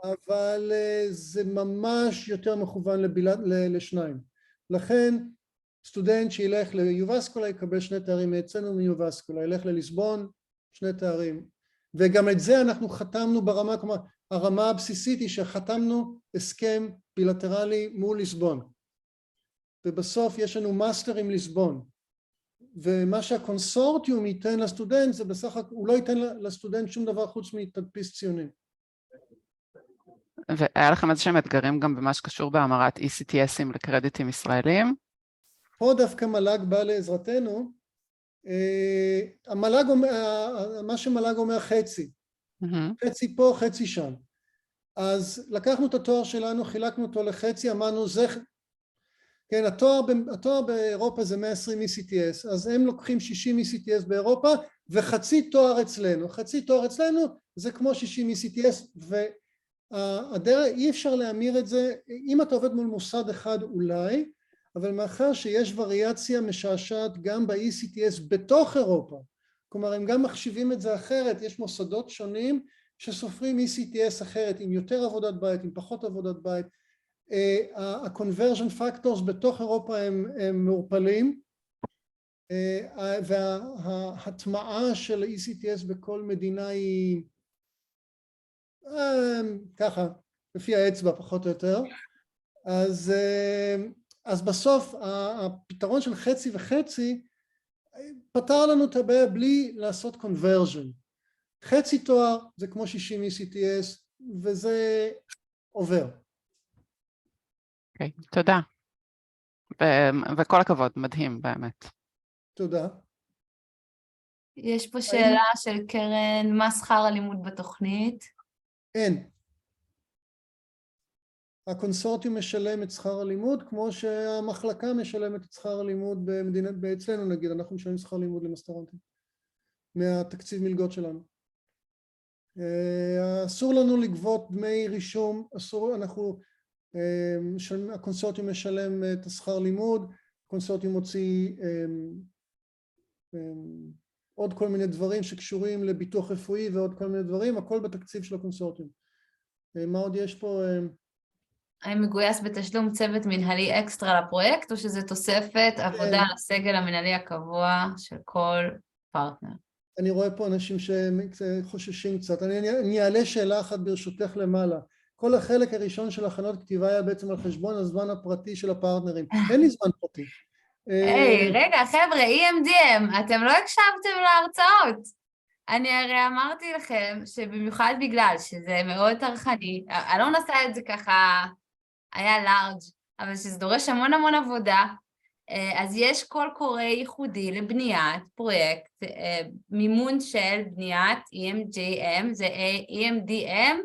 אבל זה ממש יותר מכוון ל2. לכן סטודנט שילך ליובסקולה יקבל 2 תארים אצלנו מיובסקולה, ילך לליסבון 2 תארים, וגם את זה אנחנו חתמנו ברמה, כלומר הרמה הבסיסית היא שחתמנו הסכם בילטרלי מול ליסבון, ובסוף יש לנו מאסטר עם ליסבון, ומה שהקונסורטיום ייתן לסטודנט זה בסך הכל, הוא לא ייתן לסטודנט שום דבר חוץ מתדפיס ציונים. והיה לכם איזשהם אתגרים גם במה שקשור בהמרת ECTSים לקרדיטים ישראלים? פה דווקא מל"ג בא לעזרתנו, מה שמל"ג אומר חצי, חצי פה, חצי שם. אז לקחנו את התואר שלנו, חילקנו אותו לחצי, אמרנו זה, כן, התואר באירופה זה 120 ECTS, אז הם לוקחים 60 ECTS באירופה, וחצי תואר אצלנו. חצי תואר אצלנו זה כמו 60 ECTS, והדרך, אי אפשר להמיר את זה, אם אתה עובד מול מוסד אחד אולי, אבל מאחר שיש וריאציה משעשעת גם ב-ECTS בתוך אירופה, כלומר הם גם מחשיבים את זה אחרת, יש מוסדות שונים שסופרים ECTS אחרת, עם יותר עבודת בית, עם פחות עבודת בית, ה-conversion factors בתוך אירופה הם מעורפלים, וההטמעה של ECTS בכל מדינה היא ככה, לפי האצבע פחות או יותר. אז בסוף הפתרון של חצי וחצי פתר לנו את הבעיה בלי לעשות conversion. חצי תואר זה כמו 60 ECTS וזה עובר. אוקיי, תודה. וכל הכבוד, מדהים באמת. תודה. יש פה שאלה של קרן, מה שכר הלימוד בתוכנית? אין. הקונסורטיום משלם את שכר הלימוד, כמו שהמחלקה משלמת את שכר הלימוד אצלנו נגיד, אנחנו משלמים שכר לימוד למסטרנטים, מהתקציב מלגות שלנו. אסור לנו לגבות דמי רישום, הקונסורטיום משלם את השכר לימוד, הקונסורטיום מוציא עוד כל מיני דברים שקשורים לביטוח רפואי ועוד כל מיני דברים, הכל בתקציב של הקונסורטיום. מה עוד יש פה? האם מגויס בתשלום צוות מנהלי אקסטרה לפרויקט, או שזה תוספת עבודה לסגל המנהלי הקבוע של כל פרטנר? אני רואה פה אנשים שחוששים קצת. אני אעלה שאלה אחת ברשותך למעלה. כל החלק הראשון של הכנות כתיבה היה בעצם על חשבון הזמן הפרטי של הפרטנרים. אין לי זמן פרטי. היי, רגע, חבר'ה, EMDM, אתם לא הקשבתם להרצאות. אני הרי אמרתי לכם שבמיוחד בגלל שזה מאוד טרחני, אלון עשה את זה ככה, היה לארג', אבל שזה דורש המון המון עבודה, אז יש קול קורא ייחודי לבניית פרויקט, מימון של בניית EMGM, זה EMDM,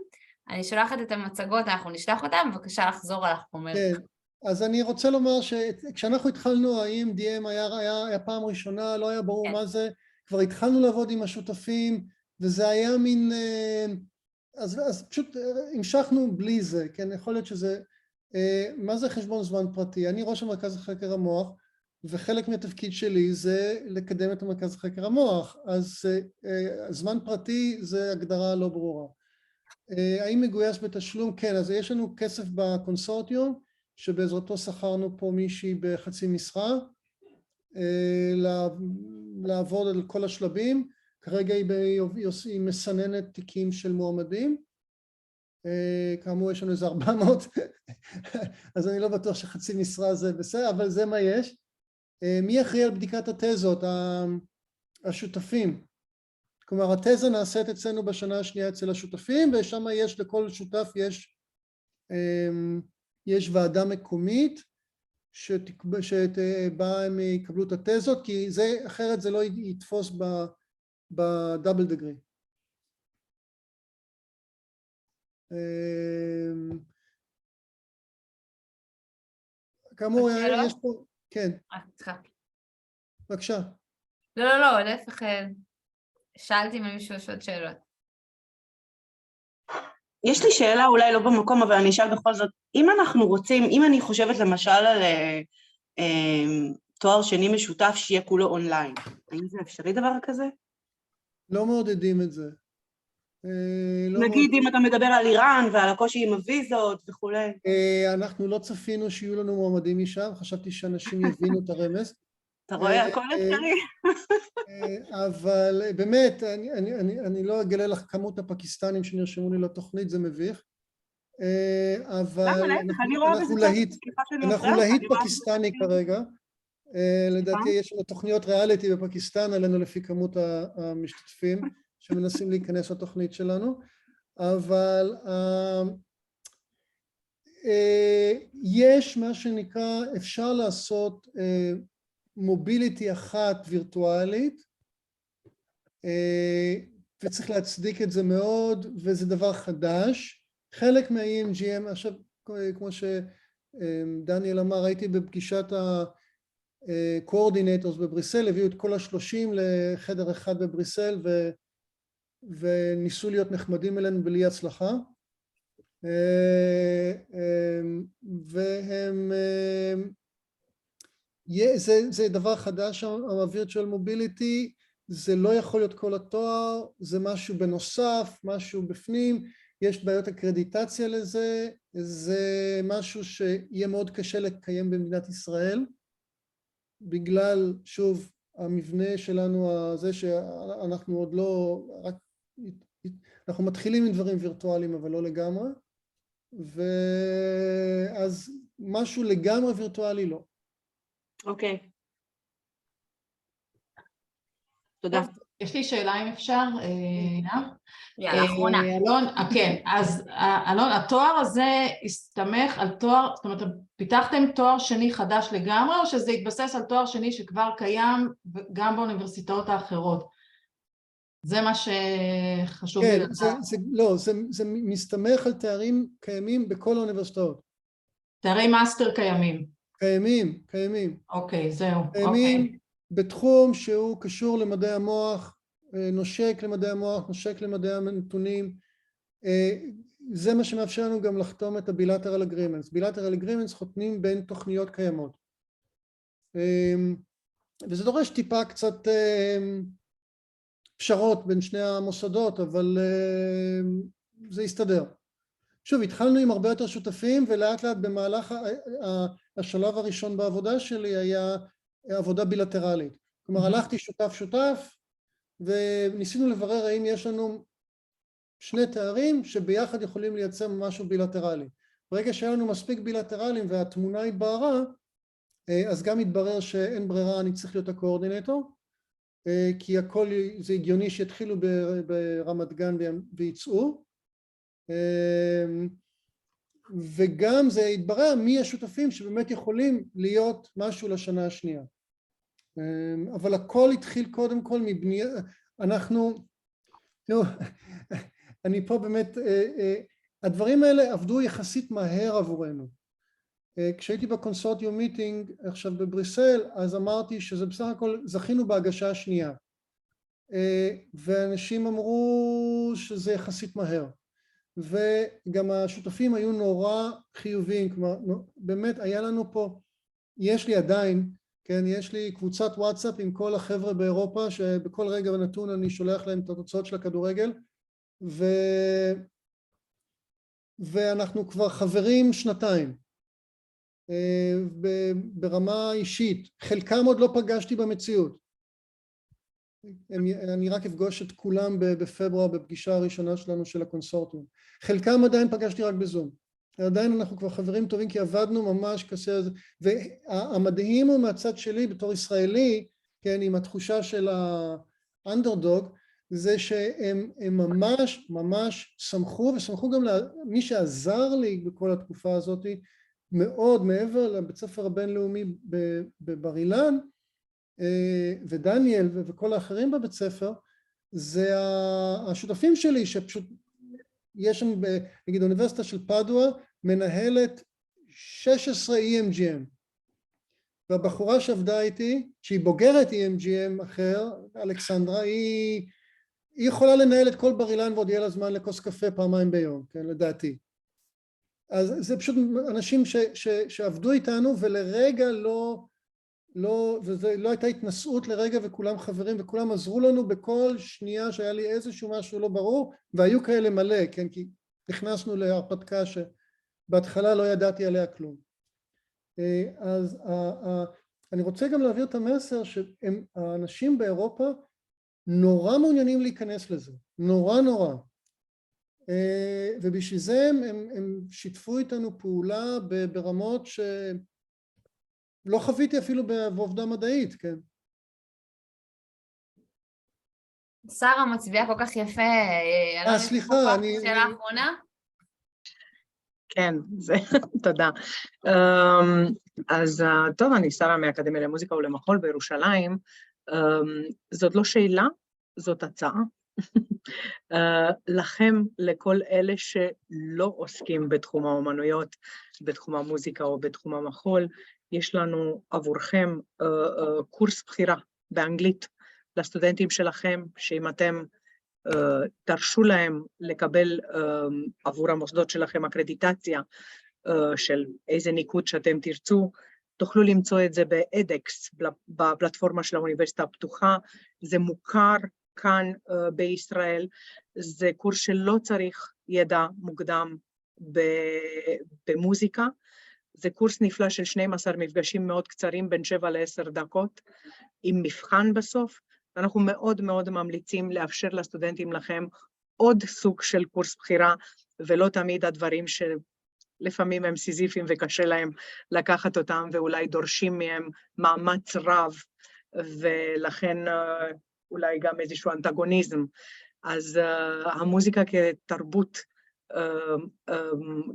אני שולחת את המצגות, אנחנו נשלח אותם, בבקשה לחזור על החומר. כן, אז אני רוצה לומר שכשאנחנו התחלנו, ה-EMDM היה פעם ראשונה, לא היה ברור מה זה, כבר התחלנו לעבוד עם השותפים, וזה היה מין, אז פשוט המשכנו בלי זה, כן, יכול להיות שזה, מה זה חשבון זמן פרטי? אני ראש המרכז לחקר המוח, וחלק מהתפקיד שלי זה לקדם את המרכז לחקר המוח, אז זמן פרטי זה הגדרה לא ברורה. האם מגויס בתשלום? כן, אז יש לנו כסף בקונסורטיום, שבעזרתו שכרנו פה מישהי בחצי משרה, לעבוד על כל השלבים, כרגע היא מסננת תיקים של מועמדים, כאמור יש לנו איזה 400, אז אני לא בטוח שחצי משרה זה בסדר, אבל זה מה יש. מי אחראי על בדיקת התזות? השותפים. כלומר, התזה נעשית אצלנו בשנה השנייה אצל השותפים, ושם יש לכל שותף יש ועדה מקומית, שבה הם יקבלו את התזות, כי זה, אחרת זה לא יתפוס בדאבל דגרי. כאמור, יש פה, כן. בבקשה. לא, להפך, שאלתי אם מישהו יש עוד שאלות. יש לי שאלה אולי לא במקום, אבל אני אשאל בכל זאת, אם אנחנו רוצים, אם אני חושבת למשל על תואר שני משותף שיהיה כולו אונליין, האם זה אפשרי דבר כזה? לא מעודדים את זה. נגיד אם אתה מדבר על איראן ועל הקושי עם הוויזות וכולי. אנחנו לא צפינו שיהיו לנו מועמדים משם, חשבתי שאנשים יבינו את הרמז. אתה רואה, הכל אפשרי. אבל באמת, אני לא אגלה לך כמות הפקיסטנים שנרשמו לי לתוכנית, זה מביך. אבל אנחנו להיט פקיסטני כרגע. לדעתי יש לנו תוכניות ריאליטי בפקיסטן, עלינו לפי כמות המשתתפים שמנסים להיכנס לתוכנית שלנו. אבל יש מה שנקרא, אפשר לעשות מוביליטי אחת וירטואלית, וצריך להצדיק את זה מאוד, וזה דבר חדש. חלק מה-EMGM, עכשיו, כמו שדניאל אמר, הייתי בפגישת ה-coordinators בבריסל, הביאו את כל ה-30 לחדר אחד בבריסל, וניסו להיות נחמדים אלינו בלי הצלחה. והם, זה דבר חדש, ה-virtual mobility, זה לא יכול להיות כל התואר, זה משהו בנוסף, משהו בפנים, יש בעיות אקרדיטציה לזה, זה משהו שיהיה מאוד קשה לקיים במדינת ישראל, בגלל, שוב, המבנה שלנו, זה שאנחנו עוד לא, רק, אנחנו מתחילים עם דברים וירטואליים, אבל לא לגמרי, ואז משהו לגמרי וירטואלי לא. אוקיי. תודה. יש לי שאלה אם אפשר, עינב? יאללה, אחרונה. אלון, כן, אז אלון, התואר הזה הסתמך על תואר, זאת אומרת, פיתחתם תואר שני חדש לגמרי, או שזה התבסס על תואר שני שכבר קיים גם באוניברסיטאות האחרות? זה מה שחשוב לי לדעת. לא, זה מסתמך על תארים קיימים בכל האוניברסיטאות. תארי מאסטר קיימים. קיימים. אוקיי, זהו. קיימים בתחום שהוא קשור למדעי המוח, נושק למדעי המוח, נושק למדעי הנתונים. זה מה שמאפשר לנו גם לחתום את הבילטרל אגרימנטס. בילטרל אגרימנטס חותמים בין תוכניות קיימות. וזה דורש טיפה קצת פשרות בין שני המוסדות, אבל זה יסתדר. שוב, התחלנו עם הרבה יותר שותפים, ולאט לאט במהלך השלב הראשון בעבודה שלי היה עבודה בילטרלית. כלומר, הלכתי שותף, וניסינו לברר האם יש לנו שני תארים שביחד יכולים לייצר משהו בילטרלי. ברגע שהיה לנו מספיק בילטרלים והתמונה התבהרה, אז גם התברר שאין ברירה, אני צריך להיות הקואורדינטור, כי הכל זה הגיוני שהתחילו ברמת גן ויצאו, וגם זה התברר מי השותפים שבאמת יכולים להיות משהו לשנה השנייה. אבל הכל התחיל קודם כל מבנייה, אני פה באמת, הדברים האלה עבדו יחסית מהר עבורנו. כשהייתי בקונסורטיום מיטינג עכשיו בבריסל, אז אמרתי שזה בסך הכל זכינו בהגשה השנייה, ואנשים אמרו שזה יחסית מהר, וגם השותפים היו נורא חיוביים, כלומר באמת היה לנו פה, יש לי עדיין, כן, יש לי קבוצת וואטסאפ עם כל החבר'ה באירופה, שבכל רגע ונתון אני שולח להם את התוצאות של הכדורגל, ואנחנו כבר חברים שנתיים, ברמה אישית, חלקם עוד לא פגשתי במציאות, אני רק אפגוש את כולם בפברואר בפגישה הראשונה שלנו של הקונסורטיום, חלקם עדיין פגשתי רק בזום, עדיין אנחנו כבר חברים טובים כי עבדנו ממש קשה, והמדהים הוא מהצד שלי בתור ישראלי, כן, עם התחושה של האנדרדוג, זה שהם ממש ממש שמחו, ושמחו גם למי שעזר לי בכל התקופה הזאת, מאוד מעבר לבית ספר הבינלאומי בבר אילן, ודניאל וכל האחרים בבית ספר, זה השותפים שלי שפשוט, יש שם נגיד האוניברסיטה של פדואה, מנהלת 16 EMGM, והבחורה שעבדה איתי, שהיא בוגרת EMGM אחר, אלכסנדרה, היא יכולה לנהל את כל בר אילן ועוד יהיה לה זמן לכוס קפה פעמיים ביום, כן, לדעתי. אז זה פשוט אנשים שעבדו איתנו ולרגע וזה לא הייתה התנסות לרגע, וכולם חברים וכולם עזרו לנו בכל שנייה שהיה לי איזשהו משהו לא ברור, והיו כאלה מלא, כן, כי נכנסנו להרפתקה שבהתחלה לא ידעתי עליה כלום. אז אני רוצה גם להעביר את המסר שהאנשים באירופה נורא מעוניינים להיכנס לזה, נורא. ובשביל זה הם שיתפו איתנו פעולה ברמות שלא חוויתי אפילו בעובדה מדעית, כן. שרה מצביעה כל כך יפה. סליחה, שאלה אחרונה? כן, תודה. אז טוב, אני שרה מהאקדמיה למוזיקה ולמחול בירושלים. זאת לא שאלה, זאת הצעה. לכם, לכל אלה שלא עוסקים בתחום האומנויות, בתחום המוזיקה או בתחום המחול, יש לנו עבורכם קורס בחירה באנגלית לסטודנטים שלכם, שאם אתם תרשו להם לקבל עבור המוסדות שלכם אקרדיטציה של איזה ניקוד שאתם תרצו, תוכלו למצוא את זה באדקס, בפלטפורמה של האוניברסיטה הפתוחה, זה מוכר כאן בישראל, זה קורס שלא צריך ידע מוקדם במוזיקה, זה קורס נפלא של 12 מפגשים מאוד קצרים, בין 7 ל-10 דקות, עם מבחן בסוף, ואנחנו מאוד מאוד ממליצים לאפשר לסטודנטים לכם עוד סוג של קורס בחירה, ולא תמיד הדברים שלפעמים הם סיזיפיים וקשה להם לקחת אותם, ואולי דורשים מהם מאמץ רב, ולכן אולי גם איזשהו אנטגוניזם. אז המוזיקה כתרבות,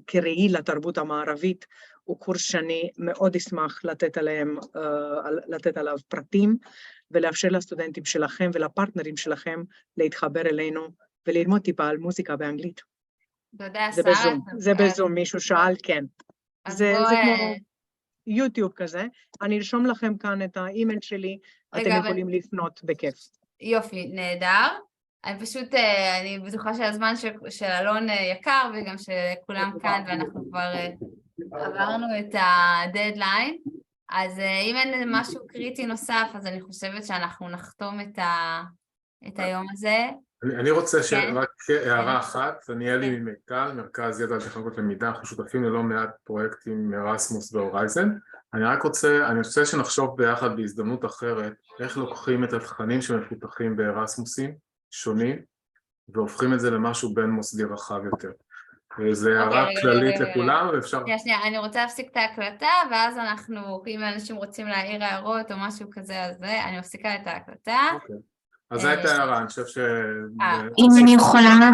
כראי לתרבות המערבית, הוא קורס שאני מאוד אשמח לתת עליו פרטים, ולאפשר לסטודנטים שלכם ולפרטנרים שלכם להתחבר אלינו, וללמוד טיפה על מוזיקה באנגלית. תודה, זה בזום, זה בזום, מישהו שאל, כן. זה כמו יוטיוב כזה, אני ארשום לכם כאן את האימייל שלי, אתם יכולים לפנות בכיף. יופי, נהדר. אני פשוט, אני בטוחה שהזמן של אלון יקר, וגם שכולם כאן, ואנחנו כבר עברנו את הדדליין, אז אם אין משהו קריטי נוסף, אז אני חושבת שאנחנו נחתום את היום הזה. אני רוצה רק הערה אחת, אני אלי ממיטל, מרכז ידע על טכנולוגיות למידה, אנחנו שותפים ללא מעט פרויקטים ארסמוס והורייזן, אני רוצה שנחשוב ביחד בהזדמנות אחרת, איך לוקחים את התכנים שמפותחים בארסמוסים שונים, והופכים את זה למשהו בין מוסדי רחב יותר. זה הערה כללית לכולם, ואפשר... שנייה, אני רוצה להפסיק את ההקלטה, ואז אנחנו, אם אנשים רוצים להעיר הערות או משהו כזה, אז אני מפסיקה את ההקלטה. אוקיי. אז זו הייתה הערה, אני חושב ש... אם אני יכולה